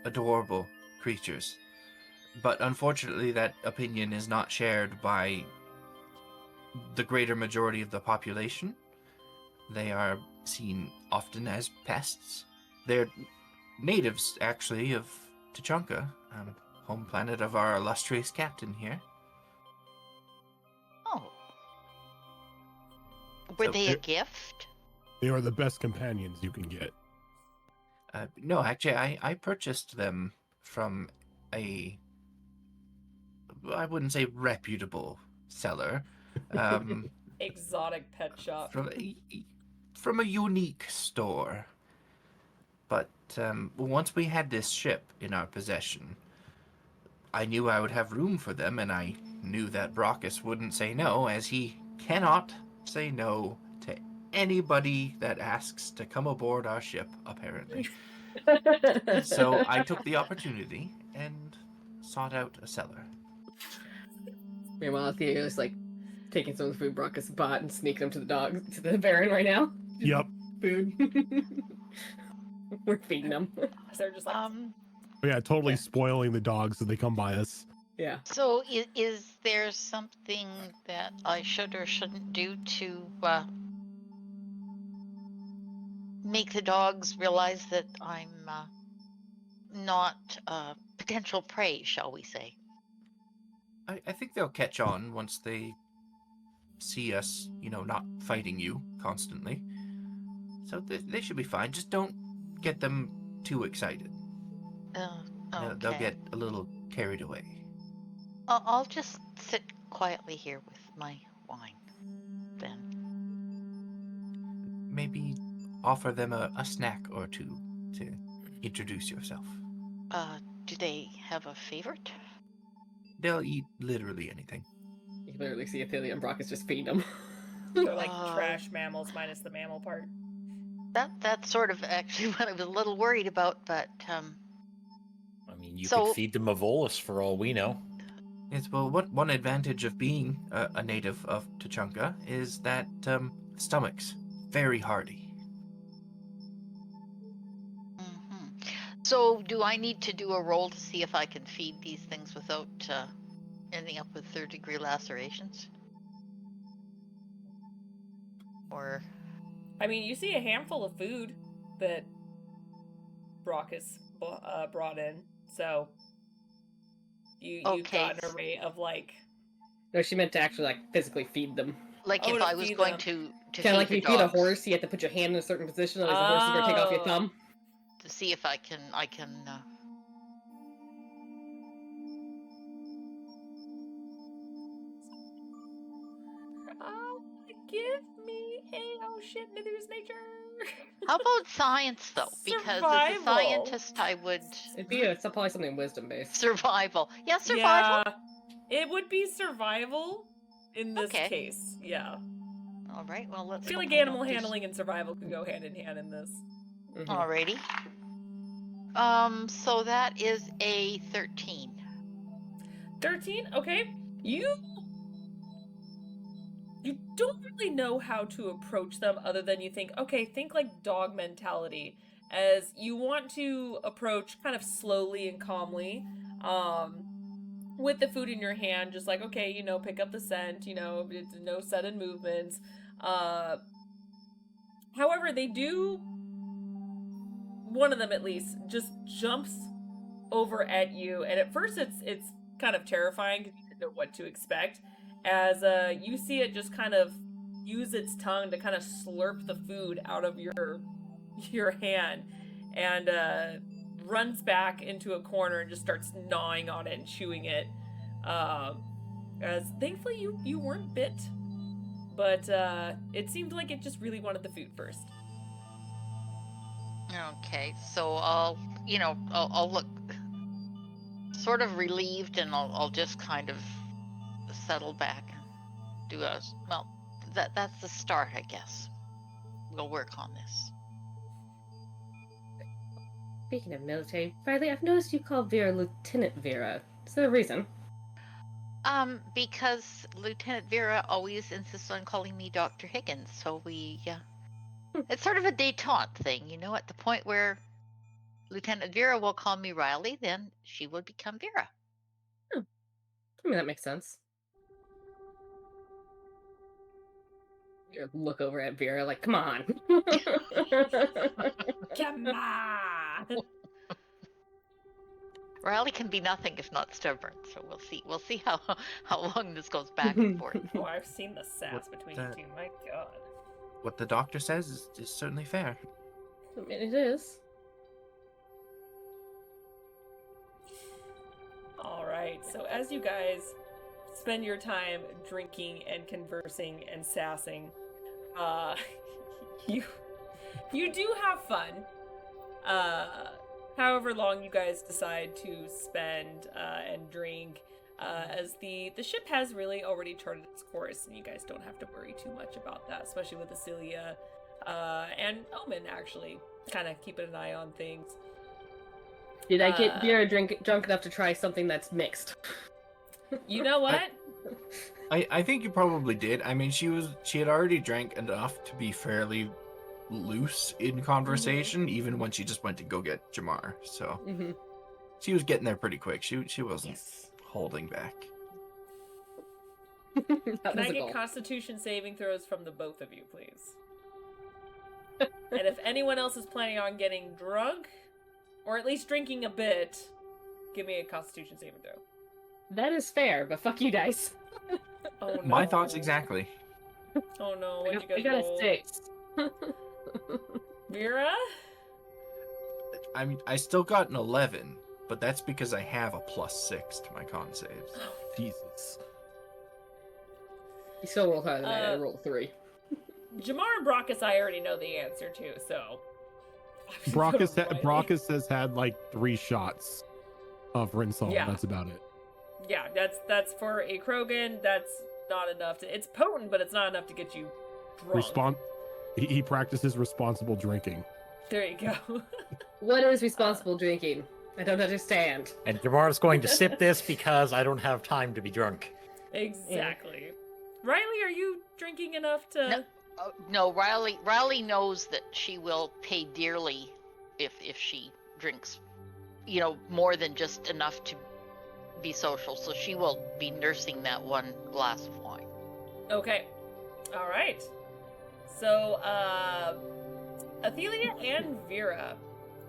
adorable creatures, but unfortunately that opinion is not shared by the greater majority of the population. They are seen often as pests. They're natives, actually, of Tuchanka, home planet of our illustrious captain here. Oh. Were they a gift? They are the best companions you can get. No, actually, I purchased them from I wouldn't say reputable seller. Exotic pet shop. From a unique store. But once we had this ship in our possession, I knew I would have room for them, and I knew that Brockus wouldn't say no, as he cannot say no to anybody that asks to come aboard our ship, apparently. So I took the opportunity and sought out a seller. Meanwhile, Theo is like taking some of the food Brockus bought and sneaking them to the dog, to the Baron right now. Yep. Food. We're feeding them. So they're just like, Yeah, totally spoiling the dogs so they come by us. Yeah. So is there something that I should or shouldn't do to make the dogs realize that I'm not potential prey, shall we say? I think they'll catch on once they see us, not fighting you constantly. So they should be fine. Just don't get them too excited. Okay. They'll get a little carried away. I'll just sit quietly here with my wine, then. Maybe offer them a snack or two to introduce yourself. Do they have a favorite? They'll eat literally anything. You can literally see Athelia and Brockus just feeding them. they're like trash mammals minus the mammal part. That's sort of actually what I was a little worried about, but I mean, you could feed them a Volus for all we know. Yes, well, one advantage of being a native of Tuchanka is that stomach's very hardy. Mm-hmm. So do I need to do a roll to see if I can feed these things without ending up with third-degree lacerations? Or... I mean, you see a handful of food that Brockus brought in, so you've got an array of like. No, she meant to actually like physically feed them. Like if I was going to kind of like if you feed a horse, you have to put your hand in a certain position, otherwise the horse is gonna take off your thumb. To see if I can. Give me oh shit, Nither's nature. How about science though? Because as a scientist, I would. It'd be probably something wisdom based. Survival. Yeah, survival. Yeah, it would be survival. in this Okay. case. Yeah. All right. Well, let's. I feel hope like I don't animal dis- handling and survival could go hand in hand in this. Mhm. Alrighty. So that is a 13. 13? Okay. You don't really know how to approach them other than you think, okay, think like dog mentality. As you want to approach kind of slowly and calmly, with the food in your hand, just like, okay, pick up the scent, it's no sudden movements. However, they do, one of them at least, just jumps over at you, and at first it's kind of terrifying because you don't know what to expect, as you see it just kind of use its tongue to kind of slurp the food out of your hand, and runs back into a corner and just starts gnawing on it and chewing it. As thankfully you weren't bit, but it seemed like it just really wanted the food first. Okay. So I'll look sort of relieved, and I'll just kind of settle back and do that's the start, I guess. We'll work on this. Speaking of military, Riley, I've noticed you call Vera Lieutenant Vera. Is there a reason? Because Lieutenant Vera always insists on calling me Dr. Higgins, so it's sort of a détente thing, at the point where Lieutenant Vera will call me Riley, then she will become Vera. I mean, that makes sense. You look over at Vera like, come on. Come on! Riley can be nothing if not stubborn, so we'll see how long this goes back and forth. Oh, I've seen the sass between you two, my god. What the doctor says is certainly fair. I mean, it is. Alright, so as you guys spend your time drinking and conversing and sassing, you do have fun. However long you guys decide to spend and drink, as the ship has really already charted its course, and you guys don't have to worry too much about that, especially with Acelia and Omen actually kind of keeping an eye on things. Did I get Vera drunk enough to try something that's mixed? You know what? I think you probably did. I mean, she had already drank enough to be fairly loose in conversation, even when she just went to go get Jamar. So she was getting there pretty quick. She wasn't holding back. Can I get Constitution saving throws from the both of you, please? And if anyone else is planning on getting drunk, or at least drinking a bit, give me a Constitution saving throw. That is fair, but fuck you, dice. Oh no. My thoughts exactly. Oh no, what'd you guys I got roll? a 6. Vera? I mean, I still got an 11, but that's because I have a +6 to my con saves. Jesus. You still rolled higher than I rolled 3. Jamar and Brockus, I already know the answer to, so. Brockus has had like 3 shots of Rinsol. Yeah. That's about it. Yeah, that's for a Krogan. That's not enough to. It's potent, but it's not enough to get you drunk. He practices responsible drinking. There you go. What is responsible drinking? I don't understand. And Jamar's going to sip this because I don't have time to be drunk. Exactly. Riley, are you drinking enough to? No, Riley knows that she will pay dearly if she drinks, more than just enough to be social. So she will be nursing that one glass of wine. Okay. All right. So, Athelia and Vera.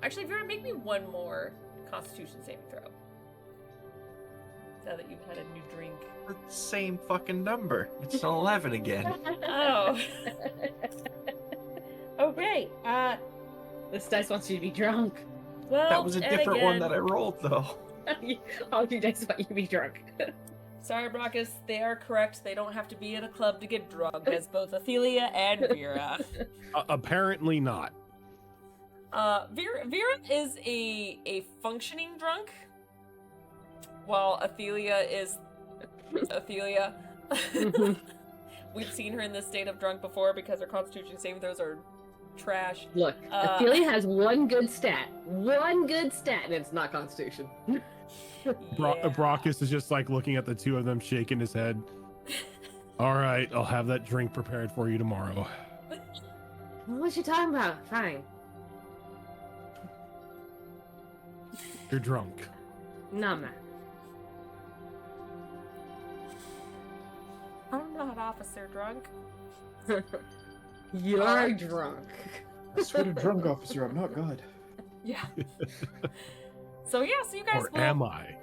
Actually, Vera, make me one more Constitution saving throw. Now that you've had a new drink. The same fucking number. It's an 11 again. Oh. Okay. This dice wants you to be drunk. Well, That was a and different one again- that I rolled, though. All you dice want you to be drunk. Sorry, Brockus, they are correct. They don't have to be at a club to get drunk, as both Athelia and Vera. Apparently not. Vera is a functioning drunk, while Athelia is Athelia. We've seen her in this state of drunk before because her Constitution saving throws are trash. Look, Ophelia has one good stat, and it's not Constitution. Brockus is just like looking at the two of them, shaking his head. All right, I'll have that drink prepared for you tomorrow. What you talking about? Fine. You're drunk. No, I'm not. I'm not officer drunk. You're drunk. I swear to drunk officer, I'm not God. Yeah. So yeah, so you guys Or will am I?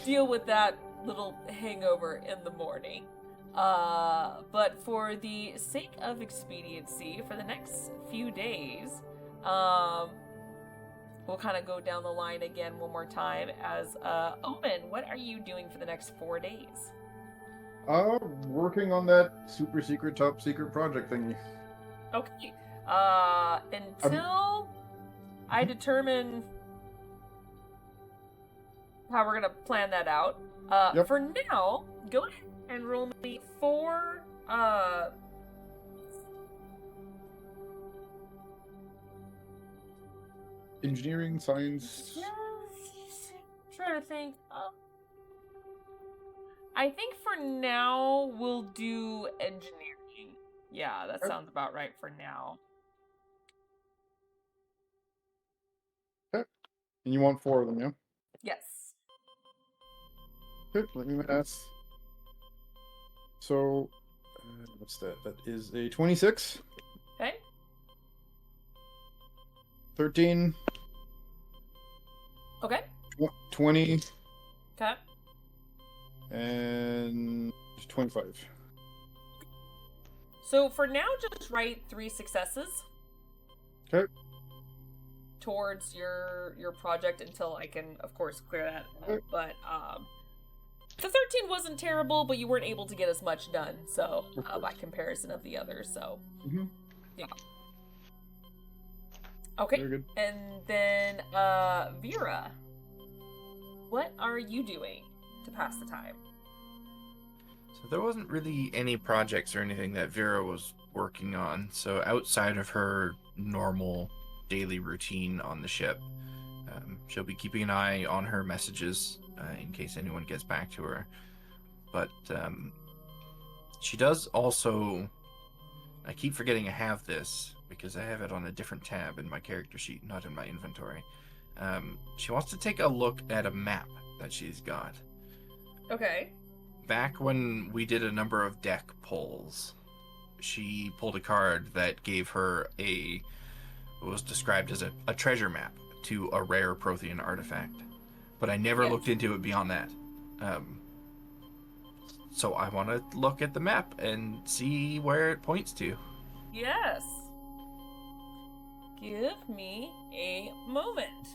deal with that little hangover in the morning. But for the sake of expediency, for the next few days, we'll kind of go down the line again one more time as Omen, what are you doing for the next 4 days? Working on that super secret, top secret project thingy. Okay. Until I determine how we're gonna plan that out. Yep. For now, go ahead and roll me 4 Engineering, science. trying to think. I think for now we'll do engineering. Yeah, that sounds about right for now. And you want 4 of them, yeah? Yes. Okay, let me ask. So, what's that? That is a 26, Okay. 13, Okay. 20, Okay. and 25. So for now, just write 3 successes. Okay. Towards your project until I can, of course, clear that. Okay. But the 13 wasn't terrible, but you weren't able to get as much done. So by comparison of the others, so Mm-hmm. yeah. Okay. Very good. And then Vera, what are you doing to pass the time? So there wasn't really any projects or anything that Vera was working on. So outside of her normal daily routine on the ship, she'll be keeping an eye on her messages in case anyone gets back to her. But she does also, I keep forgetting I have this because I have it on a different tab in my character sheet, not in my inventory. She wants to take a look at a map that she's got. Okay. Back when we did a number of deck pulls, she pulled a card that gave her what was described as a treasure map to a rare Prothean artifact. But I never Yes. looked into it beyond that. So I want to look at the map and see where it points to. Yes. Give me a moment.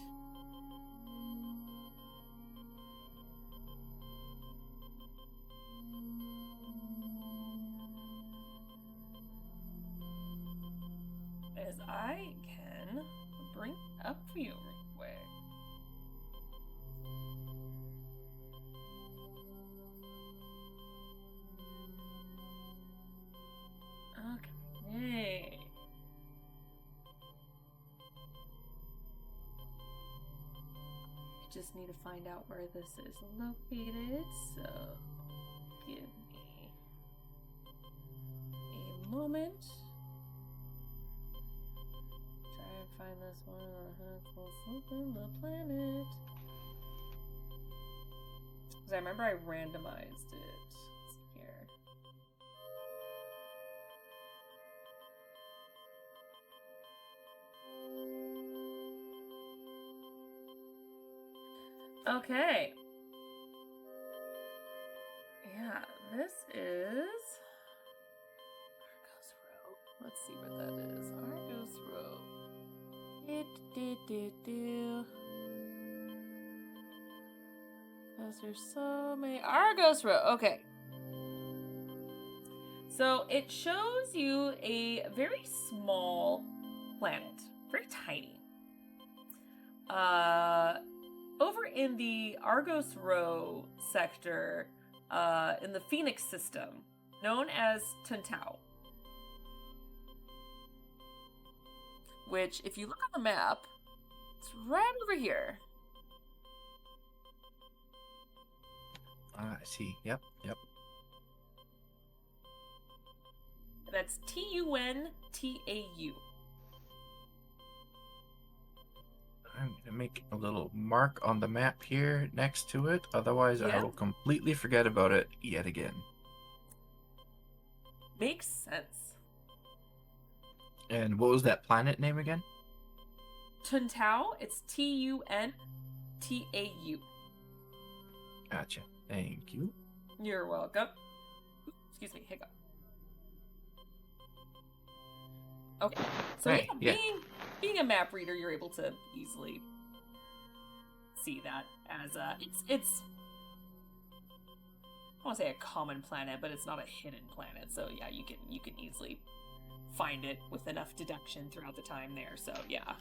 As I can bring it up for you real quick. Okay. I just need to find out where this is located, so give me a moment. Try and find this one. Close open the planet. Because I remember I randomized it. Let's see here. Okay. Yeah, this is Argos Row. Let's see where that is. Argos Row. Because there's so many. Argos Row. Okay. So it shows you a very small planet, very tiny. Over in the Argos Row sector, in the Phoenix system, known as Tantau. Which, if you look on the map, it's right over here. I see. Yep. That's Tuntau. I'm gonna make a little mark on the map here next to it. Otherwise, I Yeah. will completely forget about it yet again. Makes sense. And what was that planet name again? Tuntau, it's Tuntau. Gotcha. Thank you. You're welcome. Excuse me, hiccup. Okay, so Right, yeah, yeah. being a map reader, you're able to easily see that as it's I want to say a common planet, but it's not a hidden planet. So yeah, you can easily find it with enough deduction throughout the time there. So yeah.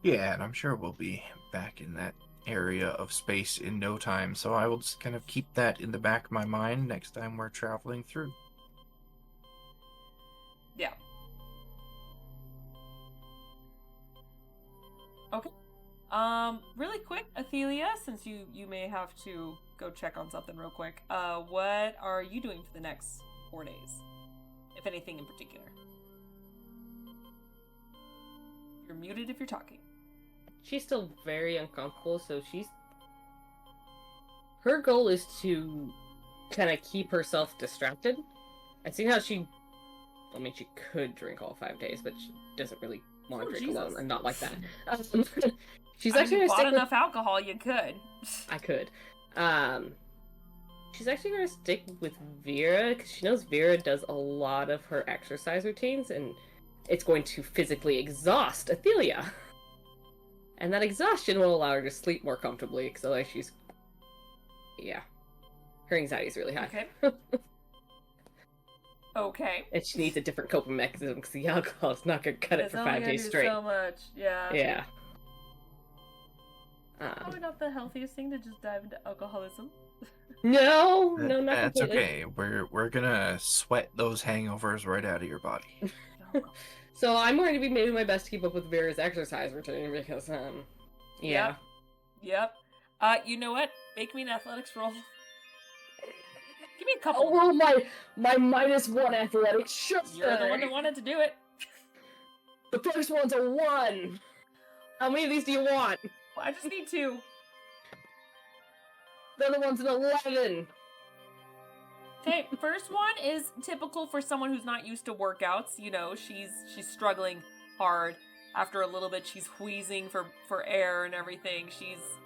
Yeah, and I'm sure we'll be back in that area of space in no time, so I will just kind of keep that in the back of my mind next time we're traveling through. Yeah. Okay. Really quick, Athelia, since you may have to go check on something real quick. What are you doing for the next 4 days? If anything in particular. You're muted if you're talking. She's still very uncomfortable, so her goal is to kind of keep herself distracted. I see how she could drink all 5 days, but she doesn't really want to Oh, drink Jesus. alone. I'm not like that. She's I mean, actually you gonna bought stick with... enough alcohol, you could. I could. She's actually gonna stick with Vera because she knows Vera does a lot of her exercise routines, and it's going to physically exhaust Athelia. And that exhaustion will allow her to sleep more comfortably, because otherwise her anxiety is really high. Okay. Okay. And she needs a different coping mechanism because the alcohol is not gonna cut it It's for only 5 gonna days do straight. so much. Yeah. Yeah. Probably not the healthiest thing to just dive into alcoholism. No, not That's completely. okay. We're gonna sweat those hangovers right out of your body. So I'm going to be making my best to keep up with Vera's exercise routine because, yeah. Yep. You know what? Make me an athletics roll. Give me a couple. Oh, well, my -1 athletics. Sure. You're the one that wanted to do it. The first one's a 1. How many of these do you want? Well, I just need 2. The other one's an 11. Okay, first one is typical for someone who's not used to workouts. You know, she's struggling hard. After a little bit, she's wheezing for air and everything. She's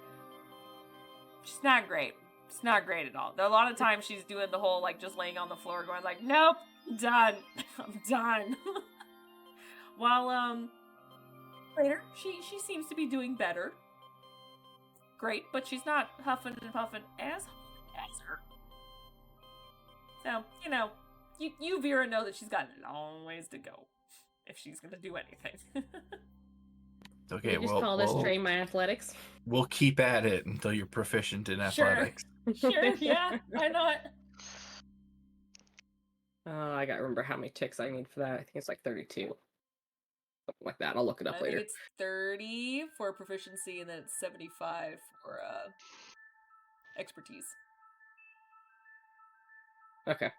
not great. It's not great at all. A lot of times she's doing the whole, like, just laying on the floor going like, nope, I'm done. I'm done. While, later, she seems to be doing better. Great, but she's not huffing and puffing as her. So, you know, you Vera know that she's got a long ways to go if she's gonna do anything. Okay, You just call this we'll, train my athletics. we'll keep at it until you're proficient in Sure. athletics. Sure, yeah, why not? I gotta remember how many ticks I need for that. I think it's like 32. Something like that. I'll look it up I later. think it's 30 for proficiency and then it's 75 for expertise. Okay.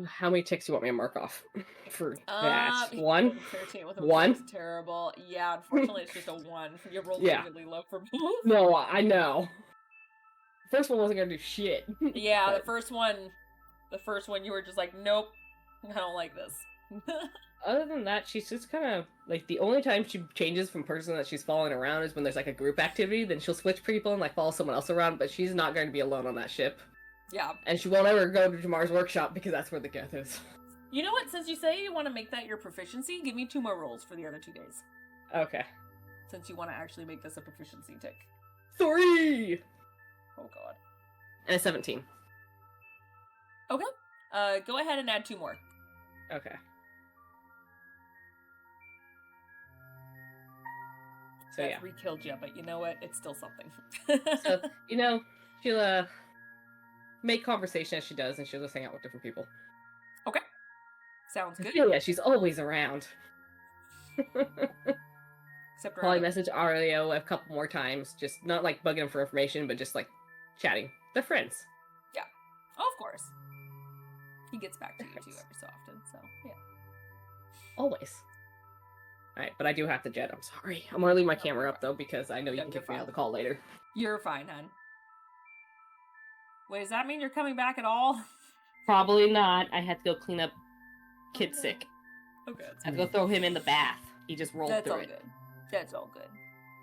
How many ticks do you want me to mark off for that? 1? 13 with 1? Is terrible. Yeah, unfortunately it's just a 1. You rolled Yeah. really low for both. No, I know. The first one wasn't gonna do shit. Yeah, But the first one you were just like, nope, I don't like this. other than that, she's just kind of like the only time she changes from person that she's following around is when there's like a group activity. Then she'll switch people and like follow someone else around. But she's not going to be alone on that ship, Yeah. and she won't ever go to Jamar's workshop because that's where the Geth is. You know what? Since you say you want to make that your proficiency, give me 2 more rolls for the other 2 days. Okay. Since you want to actually make this a proficiency tick. 3 Oh god. and a 17. Okay. Go ahead and add 2 more. Okay. So That yeah. 3 killed you, but you know what? It's still something. So she'll make conversation as she does, and she'll just hang out with different people. Okay. Sounds good. Yeah, she's always around. Except Probably around message Ario a couple more times, just not like bugging him for information, but just like chatting. They're friends. Oh, of course. He gets back to you too every so often, so yeah. Always. Alright, but I do have to jet. I'm sorry. I'm gonna leave my No, camera you're up though because I know you Yeah, can you're kick me out of fine. the call later. You're fine, hun. Wait, does that mean you're coming back at all? Probably not. I had to go clean up Kid Okay. sick. Okay, I had to go throw him in the bath. He just rolled that's through all it. good. That's all good.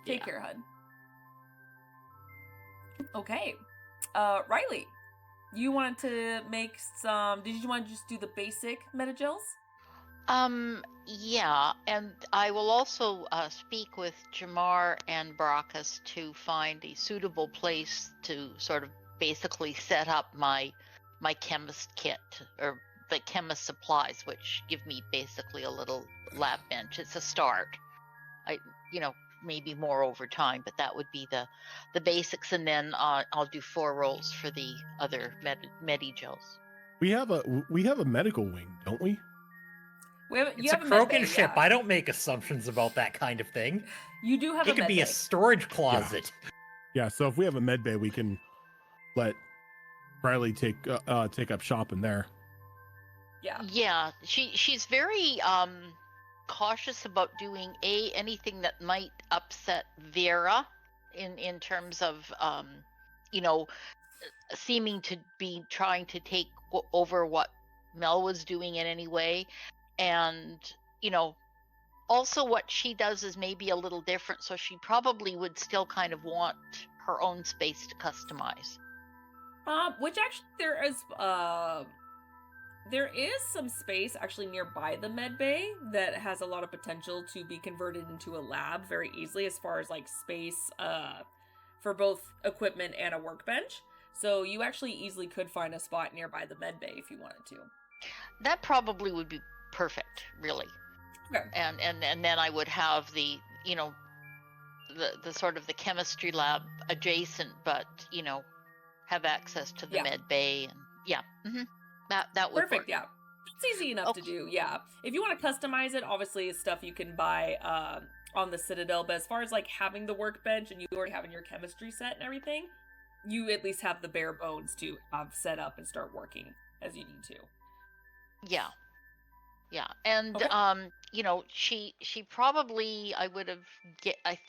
Take Yeah. care, hun. Okay. Riley, you wanted to make some. Did you want to just do the basic metagels? Yeah, and I will also speak with Jamar and Baracus to find a suitable place to sort of basically set up my chemist kit or the chemist supplies, which give me basically a little lab bench. It's a start. Maybe more over time, but that would be the basics, and then I'll do 4 rolls for the other medi-gels. We have a medical wing, don't we? You It's a have med bay, Krogan ship. yeah. I don't make assumptions about that kind of thing. You do have It a could med be bay. a storage closet. Yeah. So if we have a med bay, we can let Riley take up shop in there. Yeah. Yeah, she's very cautious about doing anything that might upset Vera in terms of seeming to be trying to take over what Mel was doing in any way, and also what she does is maybe a little different, so she probably would still kind of want her own space to customize. Which actually there is some space actually nearby the med bay that has a lot of potential to be converted into a lab very easily, as far as like space for both equipment and a workbench. So you actually easily could find a spot nearby the med bay if you wanted to. That probably would be perfect, really. Okay. And then I would have the the sort of the chemistry lab adjacent, but have access to the Yeah. med bay, and that would Perfect, work. yeah. It's easy enough to Okay. do, yeah. If you want to customize it, obviously it's stuff you can buy on the Citadel, but as far as like having the workbench and you already having your chemistry set and everything, you at least have the bare bones to set up and start working as you need to. Yeah. And Okay. she probably I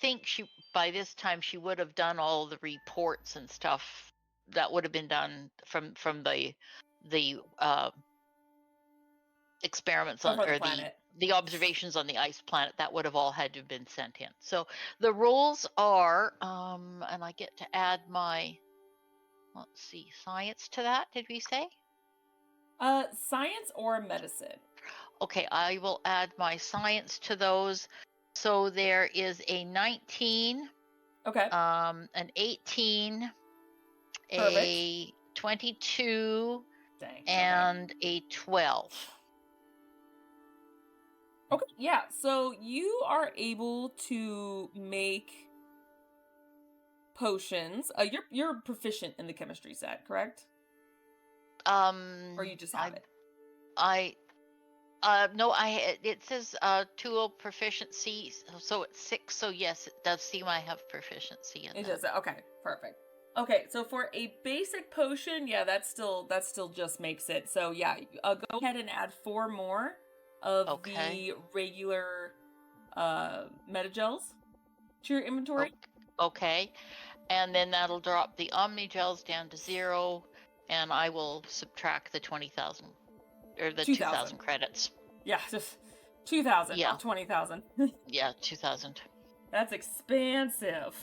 think she by this time she would have done all the reports and stuff that would have been done from the experiments on Over the or planet. the observations on the ice planet. That would have all had to have been sent in. So the rules are and I get to add my, let's see, science to that, did we say? Science or medicine? Okay, I will add my science to those. So there is a 19, Okay. an 18, Perfect. a 22, Dang. Okay. and a 12. Okay, yeah. So you are able to make potions. You're proficient in the chemistry set, correct? Or you just have it? No, it says tool proficiency, so it's 6. So yes, it does seem I have proficiency in It that. does. Okay, perfect. Okay, so for a basic potion, yeah, that still just makes it. So yeah, go ahead and add 4 more of Okay. the regular metagels to your inventory. Okay, and then that'll drop the Omnigels down to 0, and I will subtract the 20,000 or the 2,000 credits. Yeah, just 2,000, Yeah. not 20,000. Yeah, 2,000. That's expensive.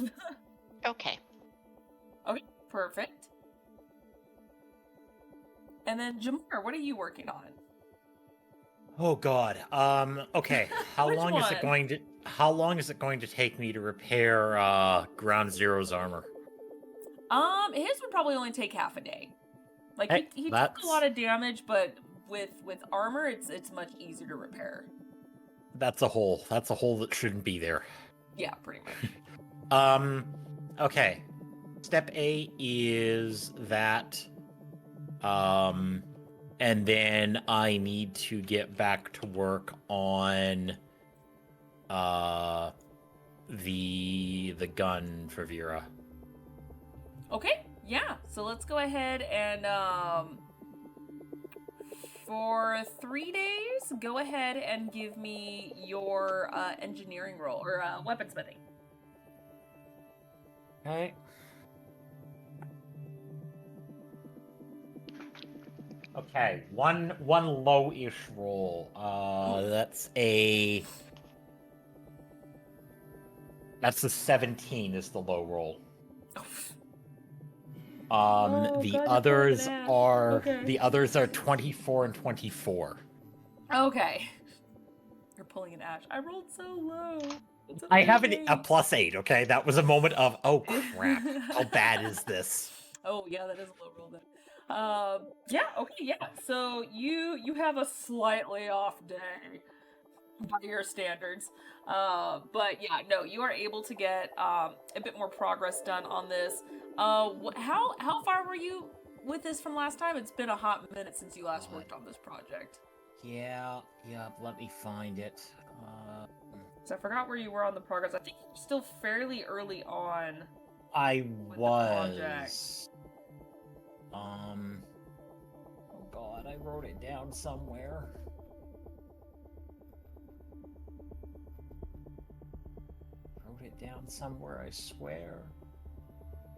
Okay. Okay, perfect. And then Jamar, what are you working on? Oh God. Okay. How Which long is it one? going to take me to repair Ground Zero's armor? His would probably only take half a day. Like Hey, he took that's- a lot of damage, but with armor, it's much easier to repair. That's a hole. That's a hole that shouldn't be there. Yeah, pretty much. Okay. Step A is that. And then I need to get back to work on the gun for Vera. Okay, yeah. So let's go ahead and for 3 days, go ahead and give me your engineering roll or weaponsmithing. Okay. Okay, one low-ish roll. That's a 17 is the low roll. Oh, The God, you're pulling an others ash. are Okay. the others are 24 and 24. Okay. You're pulling an ash. I rolled so low. It's I have a amazing. +8. Okay, that was a moment of oh crap, how bad is this? Oh yeah, that is a low roll then. Yeah, okay, yeah. So you have a slightly off day by your standards. But yeah, no, you are able to get a bit more progress done on this. How far were you with this from last time? It's been a hot minute since you last worked on this project. Yeah, let me find it. So I forgot where you were on the progress. I think you're still fairly early on. I With the was. project. Oh god, I wrote it down somewhere. Wrote it down somewhere, I swear.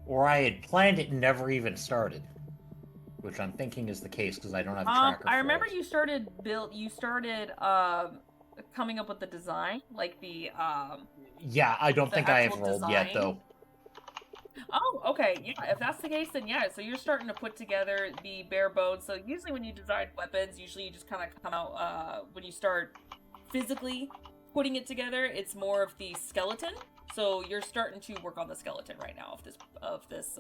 Or I had planned it and never even started. Which I'm thinking is the case because I don't have a tracker. I for remember it. you started coming up with the design, like the Yeah, I don't the think I have actual rolled yet design. though. Oh, okay. Yeah, if that's the case, then yeah. So you're starting to put together the bare bones. So usually when you design weapons, usually you just kind of come out when you start physically putting it together. It's more of the skeleton. So you're starting to work on the skeleton right now of this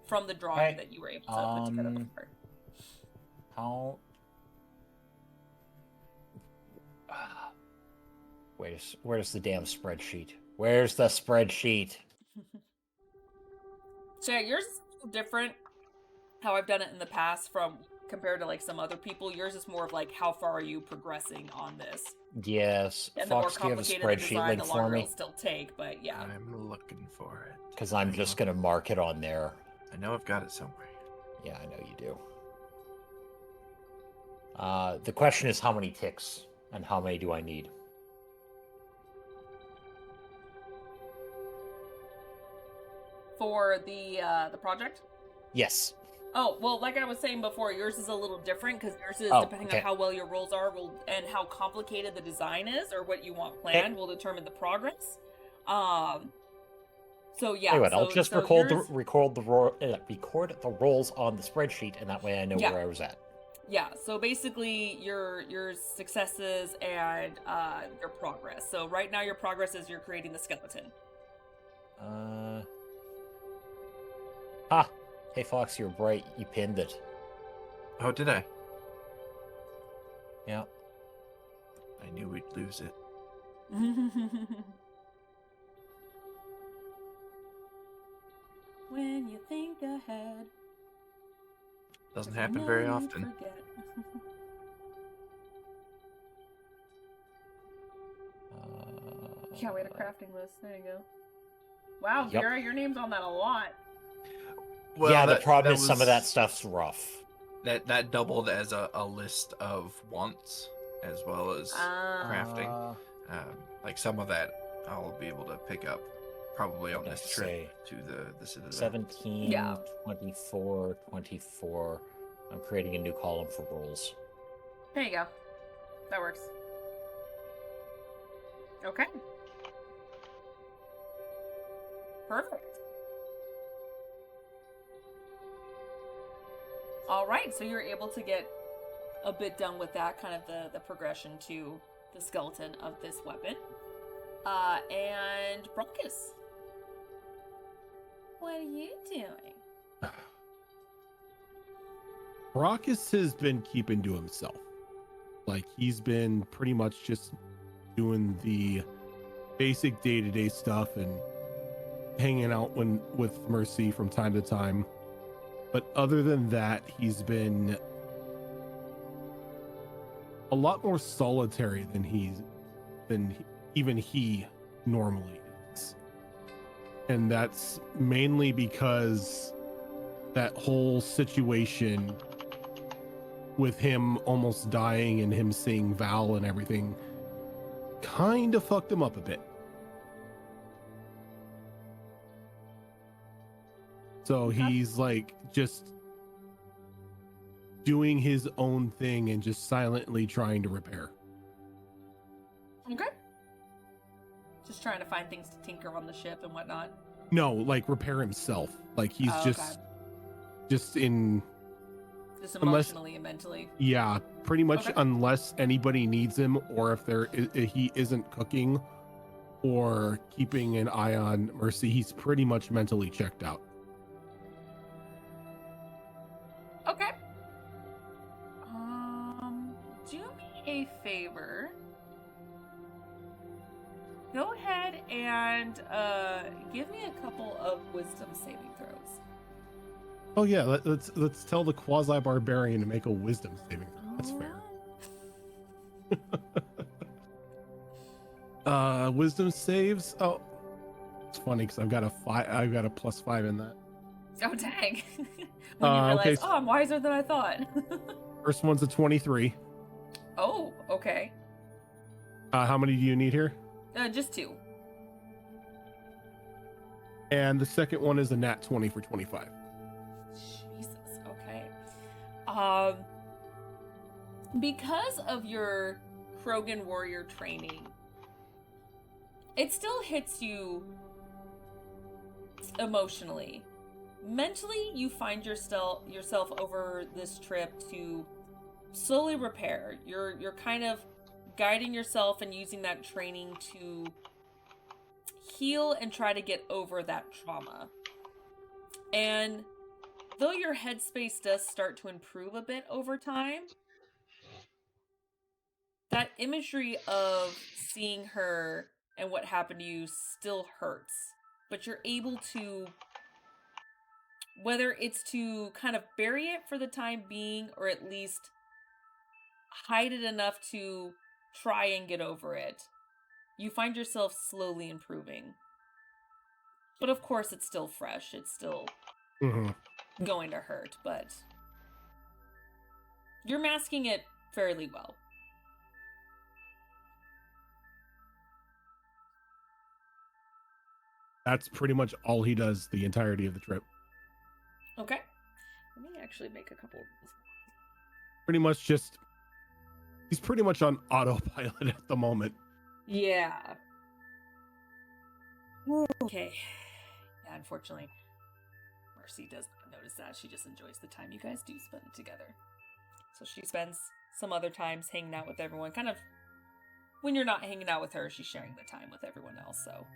from the drawing Right. that you were able to put together before. How? Where's the damn spreadsheet? Where's the spreadsheet? So yeah, yours is a little different. How I've done it in the past from compared to like some other people. Yours is more of like how far are you progressing on this? Yes. And the more Fox, do you have a complicated the spreadsheet design, link the for longer me? it'll still take. But yeah. I'm looking for it. Because I'm just gonna mark it on there. I know I've got it somewhere. Yeah, I know you do. The question is how many ticks and how many do I need? For the project? Yes. Oh, well, like I was saying before, yours is a little different because yours is depending on how well your rolls are and how complicated the design is or what you want planned will determine the progress. So yeah. Anyway, I'll just record yours, record the rolls on the spreadsheet, and that way I know where I was at. Yeah, so basically your successes and your progress. So right now your progress is you're creating the skeleton. Hey Fox, you're bright. You pinned it. Oh, did I? Yeah. I knew we'd lose it. When you think ahead. Doesn't happen very often. Yeah, we had a crafting list. There you go. Wow, Yep. Vera, your name's on that a lot. Well, yeah, the that- problem that is some of that was- stuff's rough. That doubled as a list of wants as well as crafting. Like some of that I'll be able to pick up probably on this trip to the Citadel. 17, Yeah. 24, 24. I'm creating a new column for rolls. There you go. That works. Okay. Perfect. All right, so you're able to get a bit done with that, kind of the progression to the skeleton of this weapon. And Brockus, what are you doing? Brockus has been keeping to himself. Like, he's been pretty much just doing the basic day-to-day stuff and hanging out with Mercy from time to time. But other than that, he's been a lot more solitary than he normally is. And that's mainly because that whole situation with him almost dying and him seeing Val and everything kind of fucked him up a bit. So he's like just doing his own thing and just silently trying to repair. Okay. Just trying to find things to tinker on the ship and whatnot. No, like repair himself. Like he's just in Just emotionally and mentally. Yeah, pretty much Okay. unless anybody needs him, or if he isn't cooking or keeping an eye on Mercy, he's pretty much mentally checked out. Okay. Do me a favor. Go ahead and give me a couple of wisdom saving throws. Oh yeah, let's tell the quasi barbarian to make a wisdom saving throw. That's fair. Wisdom saves. Oh, it's funny because I've got a +5 in that. Oh dang! When you realize, okay. I'm wiser than I thought. First one's a 23. Oh, okay. How many do you need here? Just 2. And the second one is a nat 20 for 25. Jesus. Okay. Because of your Krogan warrior training, it still hits you emotionally. Mentally, you find yourself over this trip to slowly repair. You're kind of guiding yourself and using that training to heal and try to get over that trauma. And though your headspace does start to improve a bit over time, that imagery of seeing her and what happened to you still hurts. But you're able to, whether it's to kind of bury it for the time being or at least hide it enough to try and get over it, you find yourself slowly improving. But of course, it's still fresh. It's still going to hurt, but you're masking it fairly well. That's pretty much all he does the entirety of the trip. Okay. Let me actually make a couple. Pretty much just, he's pretty much on autopilot at the moment. Yeah. Okay. Yeah, unfortunately, Mercy does not notice that. She just enjoys the time you guys do spend together. So she spends some other times hanging out with everyone. Kind of, when you're not hanging out with her, she's sharing the time with everyone else. So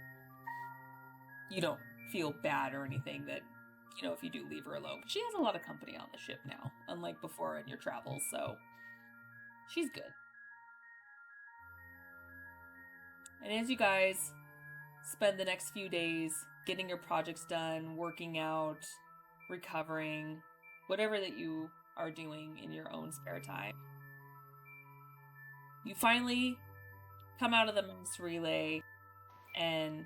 you don't feel bad or anything that, if you do leave her alone. She has a lot of company on the ship now, unlike before in your travels. So she's good. And as you guys spend the next few days getting your projects done, working out, recovering, whatever that you are doing in your own spare time, you finally come out of the mass relay, and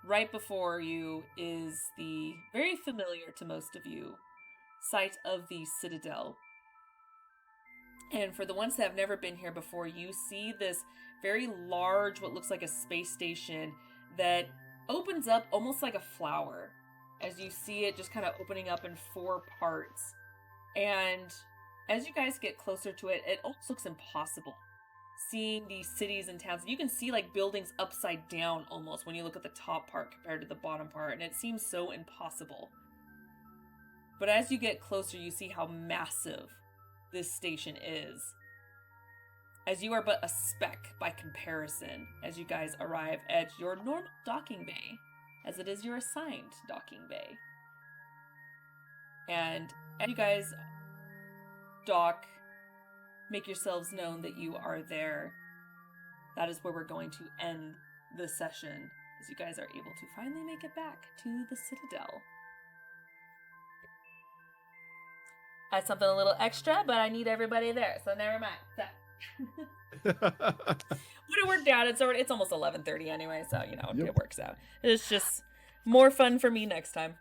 right before you is the very familiar to most of you site of the Citadel. And for the ones that have never been here before, you see this very large, what looks like a space station that opens up almost like a flower as you see it just kind of opening up in 4 parts. And as you guys get closer to it, it almost looks impossible. Seeing these cities and towns, you can see like buildings upside down almost when you look at the top part compared to the bottom part, and it seems so impossible. But as you get closer, you see how massive this station is, as you are but a speck by comparison as you guys arrive at your normal docking bay, as it is your assigned docking bay. And as you guys dock, make yourselves known that you are there, that is where we're going to end this session as you guys are able to finally make it back to the Citadel. I had something a little extra, but I need everybody there, so never mind. So. But it worked out. It's almost 11:30 anyway, so Yep. it works out. It's just more fun for me next time.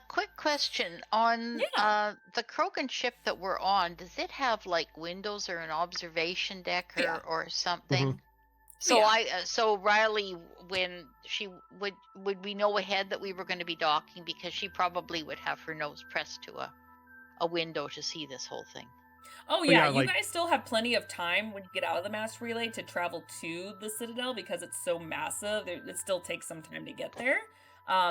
Quick question on Yeah. the Krogan ship that we're on. Does it have like windows or an observation deck Yeah. or something? So Yeah. so Riley, when she would we know ahead that we were going to be docking, because she probably would have her nose pressed to a window to see this whole thing. Oh But yeah, yeah, you like- guys still have plenty of time when you get out of the mass relay to travel to the Citadel because it's so massive. It still takes some time to get there.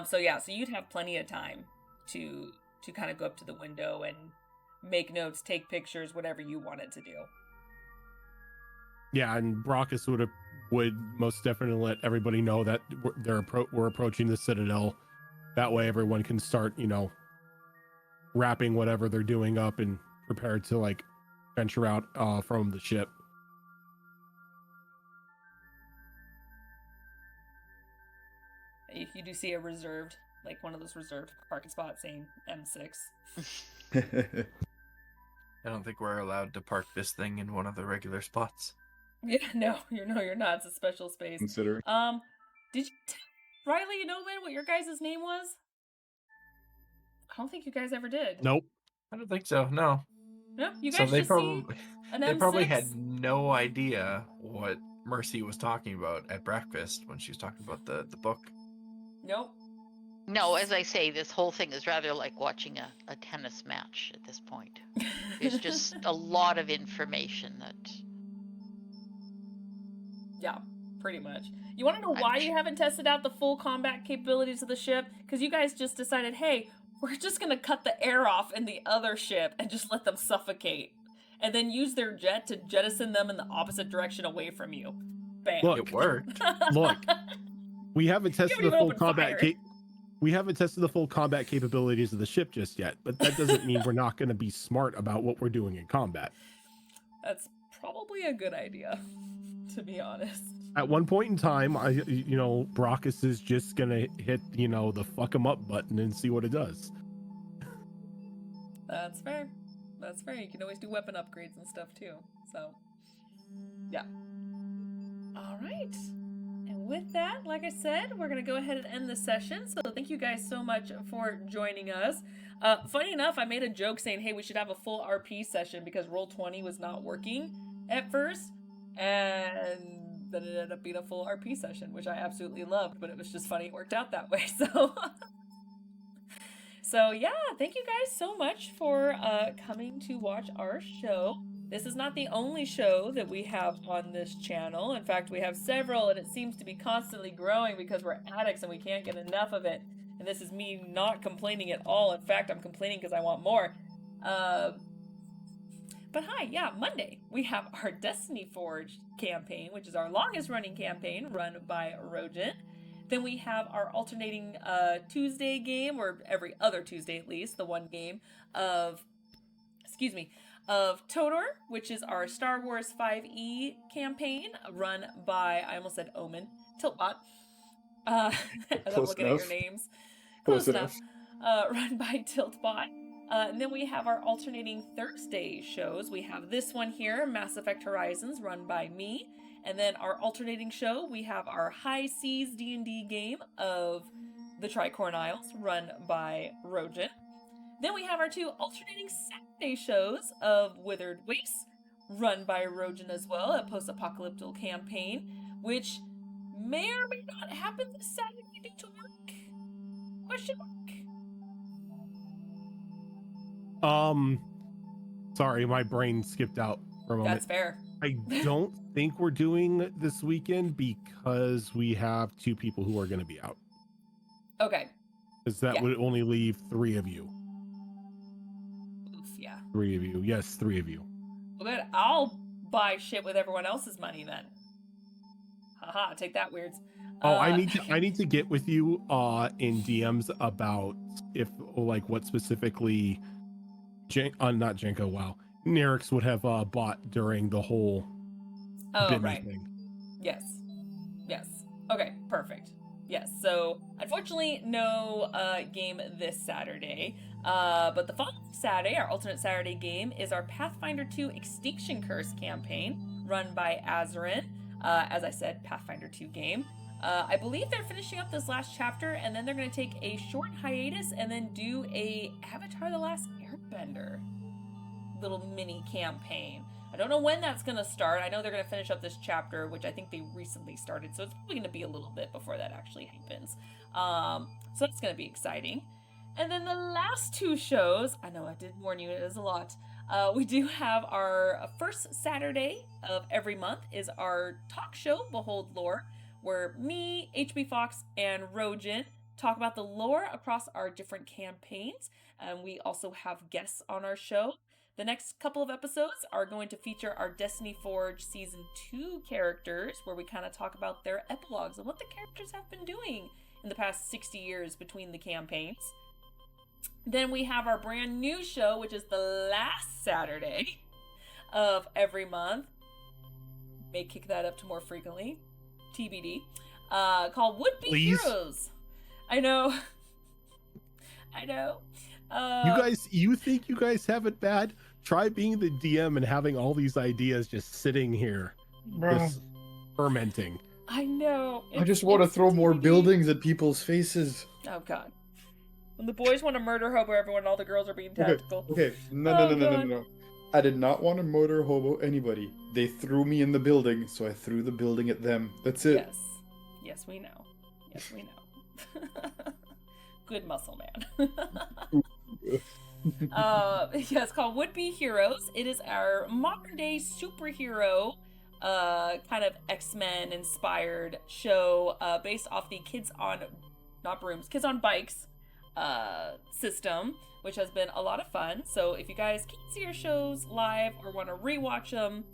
So you'd have plenty of time to kind of go up to the window and make notes, take pictures, whatever you wanted to do. Yeah, and Brockus would most definitely let everybody know that we're approaching the Citadel. That way, everyone can start, wrapping whatever they're doing up and prepare to like venture out from the ship. You do see a reserved, like one of those reserved parking spots saying M6. I don't think we're allowed to park this thing in one of the regular spots. Yeah, no, you're not. It's a special space. Considering. Did you Riley and Owen what your guys' name was? I don't think you guys ever did. Nope. I don't think so. No. No, you So guys they just probably see an they M6? probably had no idea what Mercy was talking about at breakfast when she was talking about the book. Nope. No, as I say, this whole thing is rather like watching a tennis match at this point. It's just a lot of information that. Yeah, pretty much. You want to know why you haven't tested out the full combat capabilities of the ship? Because you guys just decided, hey, we're just going to cut the air off in the other ship and just let them suffocate. And then use their jet to jettison them in the opposite direction away from you. Bam. Look. It worked. Look, we haven't tested haven't the even full opened combat. fire. We haven't tested the full combat capabilities of the ship just yet, but that doesn't mean we're not going to be smart about what we're doing in combat. That's probably a good idea, to be honest. At one point in time, Brockus is just gonna hit, the fuck 'em up button and see what it does. That's fair. That's fair. You can always do weapon upgrades and stuff too. So, yeah. All right. And with that, like I said, we're going to go ahead and end the session. So thank you guys so much for joining us. Funny enough, I made a joke saying, hey, we should have a full RP session because Roll20 was not working at first. And then it ended up being a full RP session, which I absolutely loved, but it was just funny it worked out that way. So yeah, thank you guys so much for coming to watch our show. This is not the only show that we have on this channel. In fact, we have several, and it seems to be constantly growing because we're addicts and we can't get enough of it. And this is me not complaining at all. In fact, I'm complaining because I want more. But hi, yeah, Monday, we have our Destiny Forge campaign, which is our longest running campaign run by Rogent. Then we have our alternating Tuesday game, or every other Tuesday at least, the one game of Todor, which is our Star Wars 5e campaign run by, I almost said Omen, Tiltbot. As I'm Close looking enough. at your names. Close Close enough. enough. Run by Tiltbot. And then we have our alternating Thursday shows. We have this one here, Mass Effect Horizons, run by me. And then our alternating show, we have our High Seas D&D game of the Tricorn Isles, run by Rogent. Then we have our two alternating Saturday shows of Withered Wastes, run by Rogent as well, a post-apocalyptic campaign, which may or may not happen this Saturday due to work? Question mark. Sorry, my brain skipped out for a moment. That's fair. I don't think we're doing this weekend because we have two people who are going to be out. Okay. Because that Yeah. would only leave three of you. Oof, yeah. 3 of you. Yes, 3 of you. Well, good. I'll buy shit with everyone else's money then. Haha, take that, weirds. Oh, I need to get with you in DMs about what specifically not Jenko, wow. Nerix would have bought during the whole Oh, Bimmy right. thing. Yes. Yes. Okay, perfect. Yes, so unfortunately, no game this Saturday. But the following Saturday, our alternate Saturday game is our Pathfinder 2 Extinction Curse campaign, run by Azarin. As I said, Pathfinder 2 game. I believe they're finishing up this last chapter, and then they're going to take a short hiatus and then do a Avatar: The Last Airbender little mini campaign. I don't know when that's going to start. I know they're going to finish up this chapter, which I think they recently started, so it's probably going to be a little bit before that actually happens. So that's going to be exciting. And then the last two shows, I know I did warn you, it is a lot. We do have our first Saturday of every month is our talk show, Behold Lore, where me, HB Fox, and Rojin talk about the lore across our different campaigns. And we also have guests on our show. The next couple of episodes are going to feature our Destiny Forge Season 2 characters, where we kind of talk about their epilogues and what the characters have been doing in the past 60 years between the campaigns. Then we have our brand new show, which is the last Saturday of every month. May kick that up to more frequently. TBD. Called Would Be Heroes. I know. I know. You think you guys have it bad? Try being the DM and having all these ideas just sitting here, just fermenting. I know. I just want to throw more buildings at people's faces. Oh God. When the boys want to murder hobo everyone, and all the girls are being tactical. Okay. No. I did not want to murder hobo anybody. They threw me in the building, so I threw the building at them. That's it. Yes. Yes, we know. Yes, we know. Good muscle man. It's called Would Be Heroes. It is our modern day superhero kind of X-Men inspired show based off the Kids on Bikes system, which has been a lot of fun. So if you guys can't see our shows live or want to rewatch them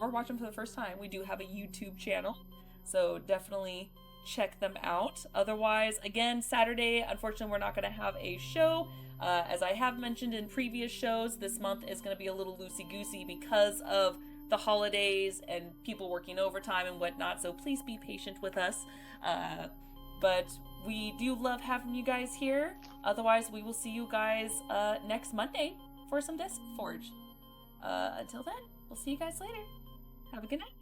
or watch them for the first time, we do have a YouTube channel, so definitely check them out. Otherwise, again, Saturday, unfortunately, we're not going to have a show. As I have mentioned in previous shows, this month is going to be a little loosey-goosey because of the holidays and people working overtime and whatnot, so please be patient with us. But we do love having you guys here. Otherwise, we will see you guys next Monday for some Destiny Forge. Until then, we'll see you guys later. Have a good night.